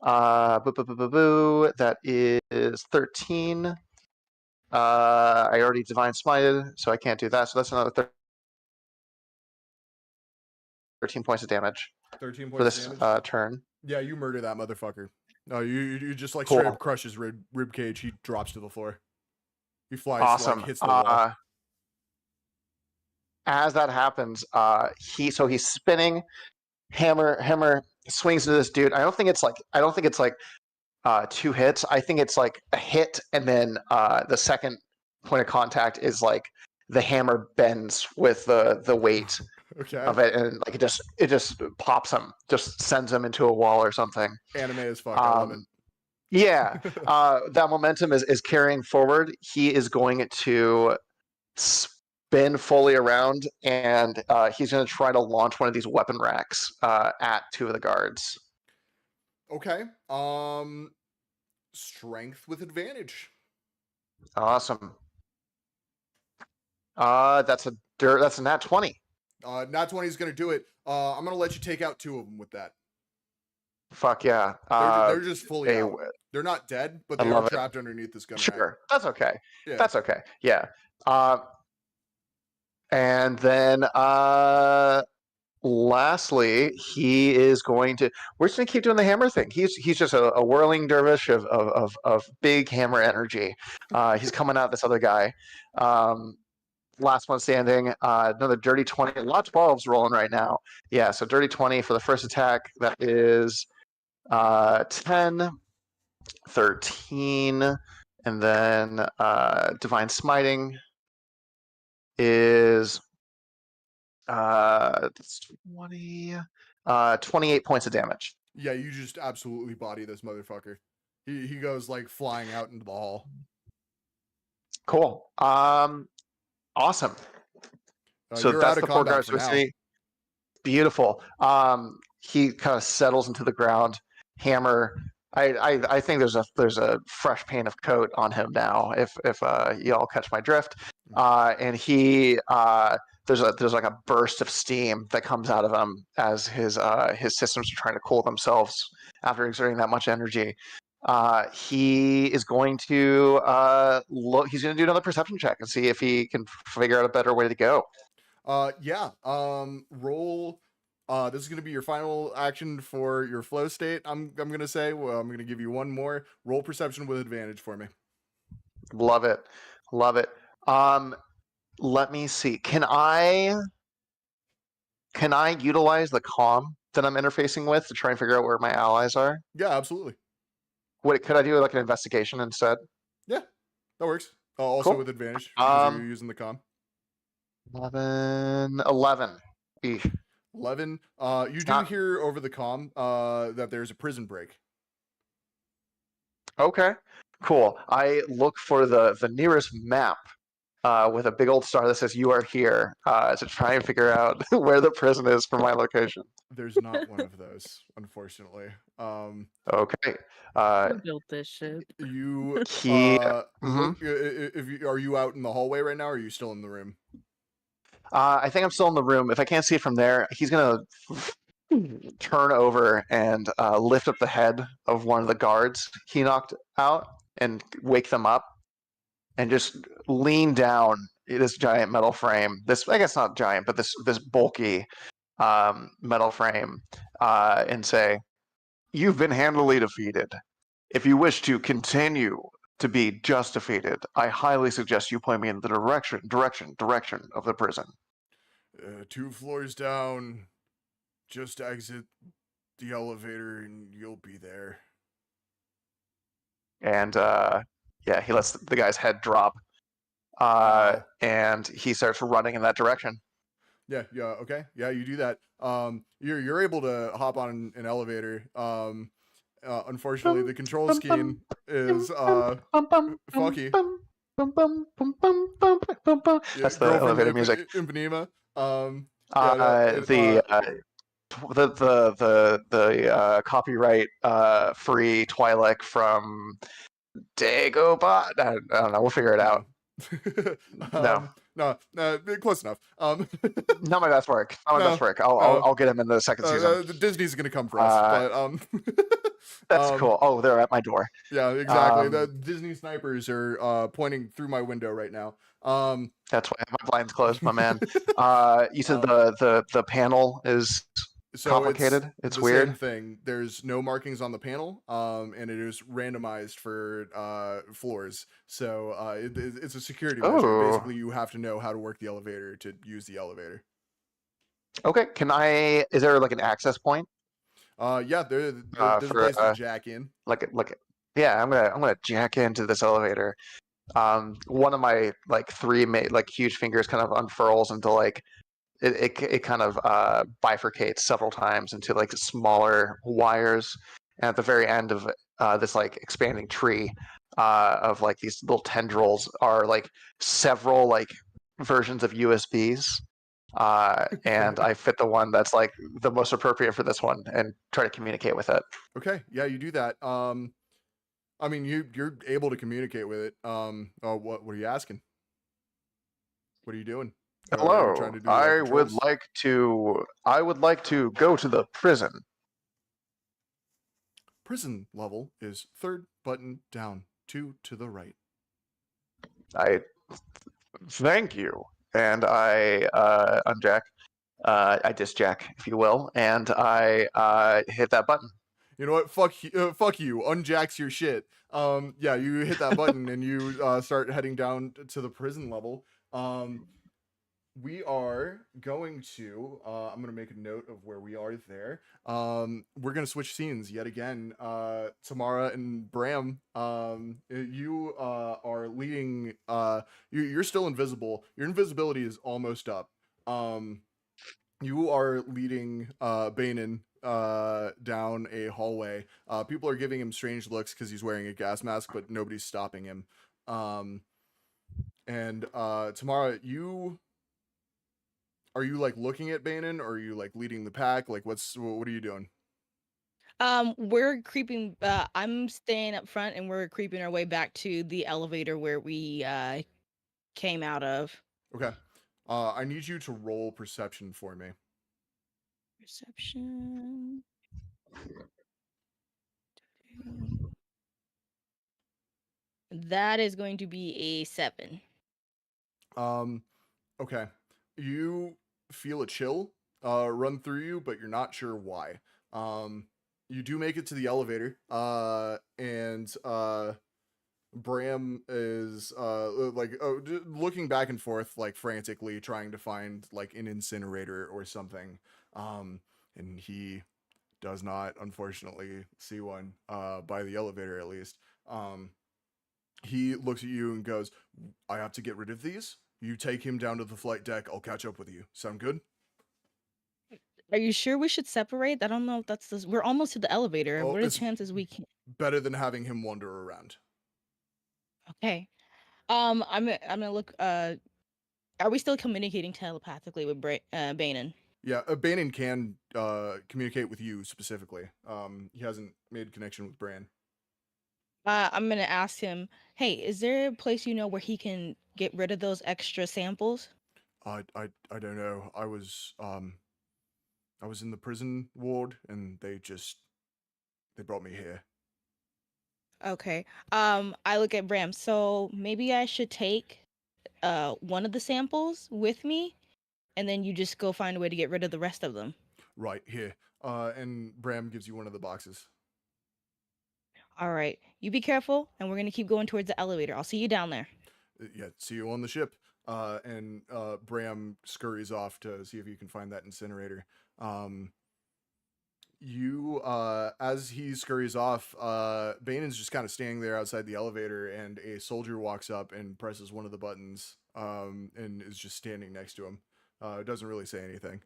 That is 13. I already divine smited, so I can't do that. So that's another 13 points of damage. 13 points for this of damage? turn. Yeah, you murder that motherfucker. No, you just like straight up crush his rib cage. He drops to the floor. He flies, awesome. like hits the wall. As that happens, he's spinning. Hammer swings into this dude. I don't think it's like 2 hits. I think it's like a hit, and then the second point of contact is like the hammer bends with the weight of it, and like it just pops him, just sends him into a wall or something. Anime as fuck. I love it. Yeah, that momentum is carrying forward. He is going to spin fully around, and he's going to try to launch one of these weapon racks at 2 of the guards. Okay. Strength with advantage. Awesome. That's a nat 20. Nat 20 is going to do it. I'm going to let you take out 2 of them with that. Fuck yeah. They're just fully out. They're not dead, but I they are love it. trapped underneath this gun rack. Sure. That's okay. Yeah. That's okay. Yeah. And then lastly, he is going to. We're just going to keep doing the hammer thing. He's just a whirling dervish of big hammer energy. He's coming out this other guy. Last one standing. Another dirty 20. Lots of 12s rolling right now. Yeah. So dirty 20 for the first attack. That is 10, 13, and then divine smiting is that's 20, 28 points of damage. Yeah, you just absolutely body this motherfucker. He goes like flying out into the hall. Cool. Awesome. So you're that's out of the four combat guards for with now. me. Beautiful. He kind of settles into the ground. Hammer. I think there's a fresh paint of coat on him now. If you all catch my drift. And he there's like a burst of steam that comes out of him as his systems are trying to cool themselves after exerting that much energy. He is going to look. He's going to do another perception check and see if he can figure out a better way to go. Yeah. Roll. This is gonna be your final action for your flow state. I'm gonna say. Well, I'm gonna give you one more. Roll perception with advantage for me. Love it. Let me see. Can I utilize the comm that I'm interfacing with to try and figure out where my allies are? Yeah, absolutely. Could I do like an investigation instead? Yeah, that works. Also Cool. with advantage because you're using the comm. 11. Eesh. 11. You do Not- hear over the comm that there's a prison break. Okay. Cool. I look for the nearest map with a big old star that says "You are here" to try and figure out where the prison is from my location. There's not one of those, unfortunately. Okay. Who built this ship? You Mhm. are you out in the hallway right now, or are you still in the room? I think I'm still in the room. If I can't see it from there, he's gonna turn over and lift up the head of one of the guards he knocked out and wake them up, and just lean down this giant metal frame. This, I guess, not giant, but this bulky metal frame, and say, "You've been handily defeated. If you wish to continue to be just defeated, I highly suggest you point me in the direction of the prison." 2 floors down. Just exit the elevator, and you'll be there. And yeah, he lets the guy's head drop, and he starts running in that direction. Yeah, okay. Yeah, you do that. You're able to hop on an elevator. Unfortunately, the control scheme is fucky. That's the elevator music. Impanema. The copyright free Twi'lek from Dagobah. I don't know. We'll figure it out. No, close enough. Not my best work. I'll get him in the second season. Disney's gonna come for us, but that's cool. Oh, they're at my door. Yeah, exactly. The Disney snipers are pointing through my window right now. That's why my blind's closed, my man. You said the panel is complicated. It's weird. Same thing. There's no markings on the panel, and it is randomized for floors. So it's a security measure. Basically, you have to know how to work the elevator to use the elevator. Okay. Is there like an access point? Yeah, there's a place to jack in. Yeah, I'm gonna jack into this elevator. One of my like 3 huge fingers kind of unfurls into like it kind of bifurcates several times into like smaller wires, and at the very end of this like expanding tree of like these little tendrils are like several like versions of USBs and I fit the one that's like the most appropriate for this one, and try to communicate with it. Okay, yeah, you do that. I mean, you're able to communicate with it. What are you asking? What are you doing? Are you Hello, trying to do like I would patrols? like to. I would like to go to the prison. Prison level is third button down, 2 to the right. I thank you, and I unjack. I disjack, if you will, and I hit that button. You know what? Fuck you. Unjacks your shit. Yeah, you hit that button and you start heading down to the prison level. We are going to. I'm gonna make a note of where we are there. We're gonna switch scenes yet again. Tamara and Bram. You are leading. You're still invisible. Your invisibility is almost up. You are leading Banin down a hallway. People are giving him strange looks because he's wearing a gas mask, but nobody's stopping him. And Tamara, are you like looking at Banin, or are you like leading the pack? Like, what are you doing? We're creeping. I'm staying up front, and we're creeping our way back to the elevator where we came out of. Okay. I need you to roll perception for me. Perception. That is going to be a 7. Okay. You feel a chill run through you, but you're not sure why. You do make it to the elevator, and Bram is looking back and forth like frantically trying to find like an incinerator or something. And he does not unfortunately see one by the elevator, at least. He looks at you and goes, I have to get rid of these. You take him down to the flight deck. I'll catch up with you. Sound good? Are you sure we should separate? I don't know if that's this. We're almost to the elevator. Oh, What are the it's chances we can? better than having him wander around. Okay. I'm gonna look. Are we still communicating telepathically with Banin? Yeah, Banin can communicate with you specifically. He hasn't made connection with Bran. I'm gonna ask him. Hey, is there a place you know where he can get rid of those extra samples? I don't know. I was in the prison ward, and they brought me here. Okay. I look at Bram. So maybe I should take one of the samples with me, and then you just go find a way to get rid of the rest of them. Right here. And Bram gives you one of the boxes. All right. You be careful, and we're gonna keep going towards the elevator. I'll see you down there. Yeah, see you on the ship. And Bram scurries off to see if you can find that incinerator. As he scurries off, Banin's just kind of standing there outside the elevator, and a soldier walks up and presses one of the buttons, and is just standing next to him. Doesn't really say anything.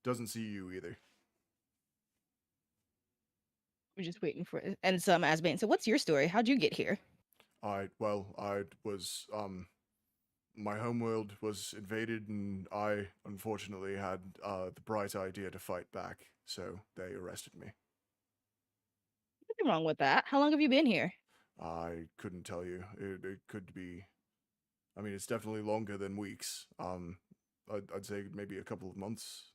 Doesn't see you either. We're just waiting for it. And some as Banin. So what's your story? How'd you get here? I was my homeworld was invaded, and I unfortunately had the bright idea to fight back, so they arrested me. Nothing wrong with that. How long have you been here? I couldn't tell you. It could be. I mean, it's definitely longer than weeks. I'd say maybe a couple of months.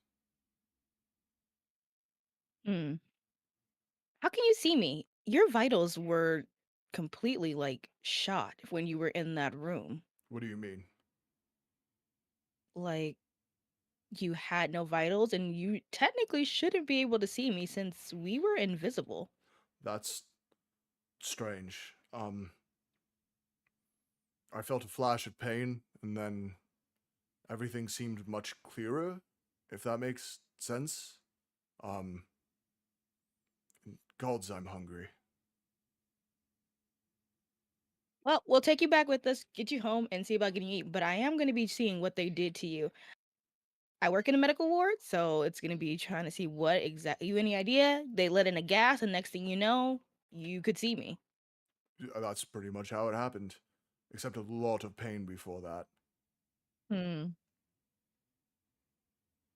Hmm. How can you see me? Your vitals were completely like shot when you were in that room. What do you mean? Like you had no vitals and you technically shouldn't be able to see me since we were invisible. That's strange. I felt a flash of pain, and then everything seemed much clearer, if that makes sense. Um, Gods, I'm hungry. Well, we'll take you back with us, get you home, and see about getting you eat. But I am going to be seeing what they did to you. I work in a medical ward, so it's going to be trying to see what exactly. You any idea? They let in a gas, and next thing you know, you could see me. That's pretty much how it happened, except a lot of pain before that. Hmm.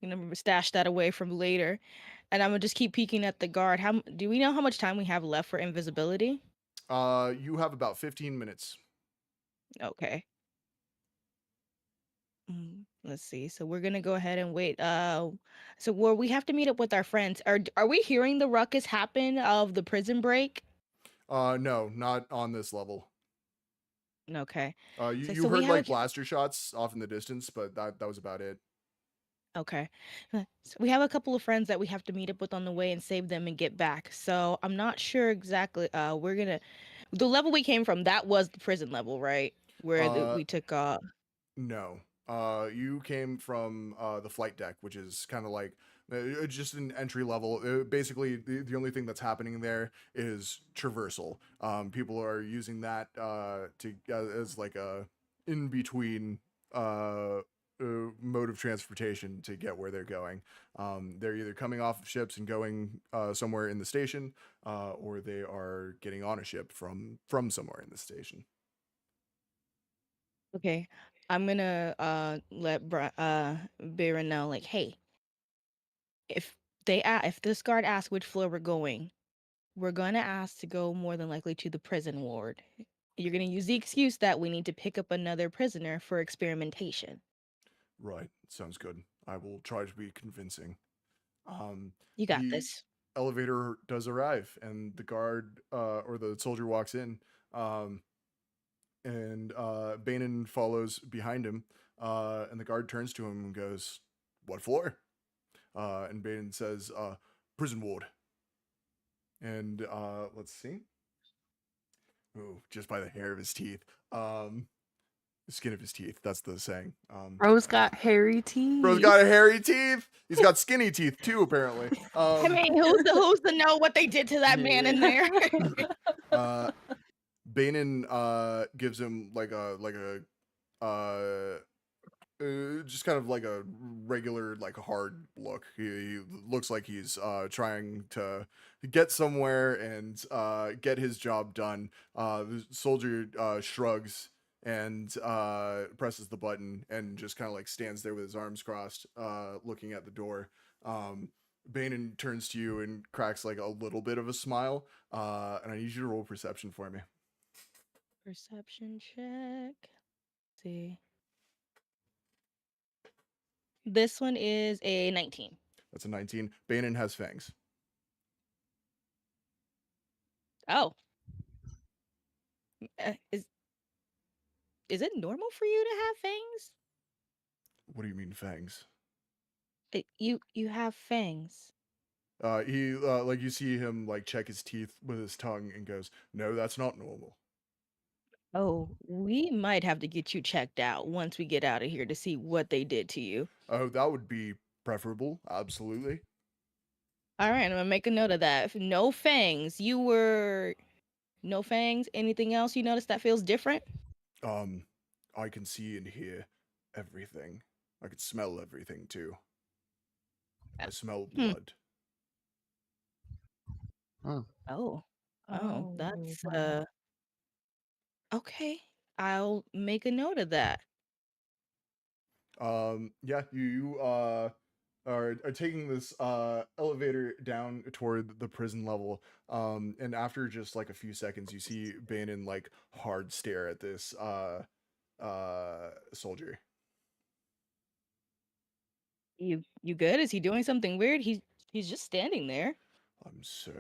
gonna stash that away from later, and I'm gonna just keep peeking at the guard. Do we know how much time we have left for invisibility? You have about 15 minutes. Okay. Let's see. So we're gonna go ahead and wait. So where we have to meet up with our friends. Are we hearing the ruckus happen of the prison break? No, not on this level. Okay. You So we heard have like blaster shots off in the distance, but that was about it. Okay. So we have a couple of friends that we have to meet up with on the way and save them and get back. So I'm not sure exactly. The level we came from, that was the prison level, right? We took No. You came from the flight deck, which is kind of like just an entry level. Basically, the only thing that's happening there is traversal. People are using that as like a in between mode of transportation to get where they're going. They're either coming off of ships and going somewhere in the station, or they are getting on a ship from somewhere in the station. Okay. I'm gonna let Baron know, like, hey, if if this guard asks which floor we're going, we're gonna ask to go more than likely to the prison ward. You're gonna use the excuse that we need to pick up another prisoner for experimentation. Right. Sounds good. I will try to be convincing. You got The this. elevator does arrive, and the guard or the soldier walks in, and Banin follows behind him, and the guard turns to him and goes, "What floor?" And Banin says, "Prison ward." And let's see. Ooh, just by the hair of his teeth. The skin of his teeth. That's the saying. Bro's got hairy teeth. Bro's got a hairy teeth. He's got skinny teeth too, apparently. I mean, who's to know what they did to that man in there? Banin gives him like a just kind of like a regular like hard look. He looks like he's trying to get somewhere and get his job done. The soldier shrugs and presses the button and just kind of like stands there with his arms crossed, looking at the door. Banin turns to you and cracks like a little bit of a smile, and I need you to roll perception for me. Perception check. Let's see. This one is a 19. That's a 19. Banin has fangs. Oh. Is it normal for you to have fangs? What do you mean fangs? You have fangs. He like you see him like check his teeth with his tongue and goes, "No, that's not normal." Oh, we might have to get you checked out once we get out of here to see what they did to you. Oh, that would be preferable. Absolutely. All right, I'm gonna make a note of that. No fangs. No fangs. Anything else you notice that feels different? I can see and hear everything. I can smell everything too. I smell blood. Oh, that's wow. okay. I'll make a note of that. Yeah, you are taking this elevator down toward the prison level. And after just like a few seconds, you see Banin like hard stare at this soldier. You good? Is he doing something weird? He's just standing there. I'm so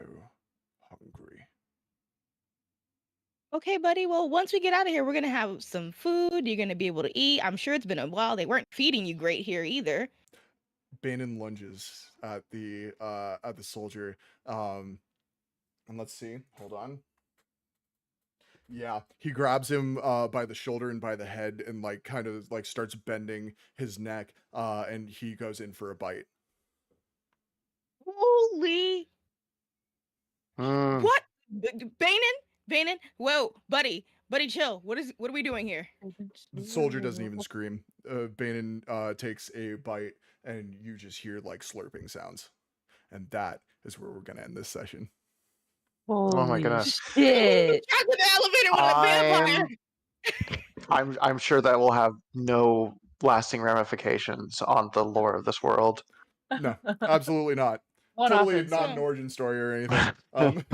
hungry. Okay, buddy. Well, once we get out of here, we're gonna have some food. You're gonna be able to eat. I'm sure it's been a while. They weren't feeding you great here either. Banin lunges at the soldier. And let's see. Hold on. Yeah, he grabs him by the shoulder and by the head and like kind of like starts bending his neck, and he goes in for a bite. Holy! What? Banin? Whoa, buddy, chill. What are we doing here? The soldier doesn't even scream. Banin takes a bite, and you just hear like slurping sounds, and that is where we're gonna end this session. Oh my goodness. Shit. Trapped in the elevator with a vampire. I'm sure that will have no lasting ramifications on the lore of this world. No, absolutely not. One-off Totally is- not an origin story or anything.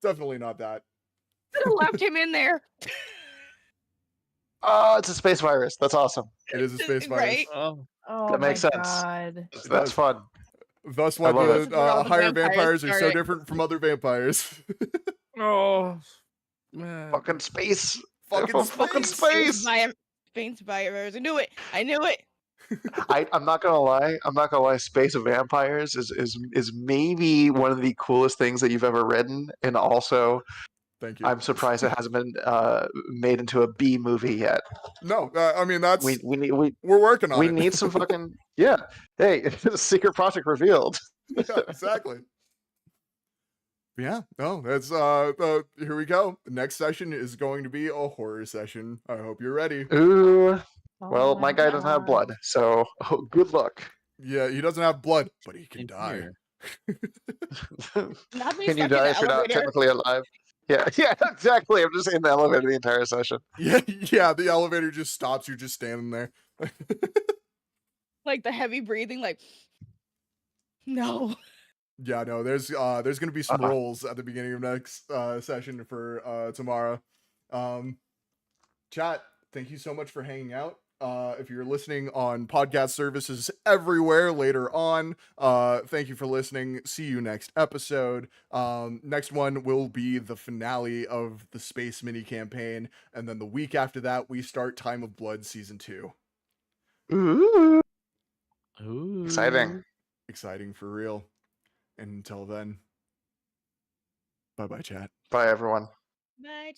Definitely not that. Could have left him in there. Oh, it's a space virus. That's awesome. It is a space virus. Right? Oh, Oh That makes my sense. God. It That's does. fun. Thus, I why love the it. This is where all the higher vampires vampires are so started. different from other vampires. oh, man. Fucking space. Fucking Fucking space. space. Space virus. I knew it. I knew it. I'm not gonna lie. I'm not gonna lie. Space Vampires is maybe one of the coolest things that you've ever written, and also Thank you. I'm surprised it hasn't been made into a B movie yet. No, I mean that's We need we're working on we it. need some fucking yeah. Hey, it's a secret project revealed. Yeah, exactly. Yeah, no, that's here we go. The next session is going to be a horror session. I hope you're ready. Ooh. Oh Well, my guy doesn't have God. blood, so good luck. Yeah, he doesn't have blood, but he can Same die. here. Not me Can you stuck in die the if you're not elevator. technically alive? Yeah, yeah, exactly. I'm just in the elevator the entire session. Yeah, yeah, the elevator just stops, you're just standing there. Like the heavy breathing, like no. Yeah, no, there's gonna be some Uh-uh. rolls at the beginning of next session for tomorrow. Chat, thank you so much for hanging out. If you're listening on podcast services everywhere later on, thank you for listening. See you next episode. Next one will be the finale of the space mini campaign, and then the week after that we start Time of Blood season 2. Ooh. Ooh. Exciting for real. And until then, bye bye, chat. Bye, everyone. Bye.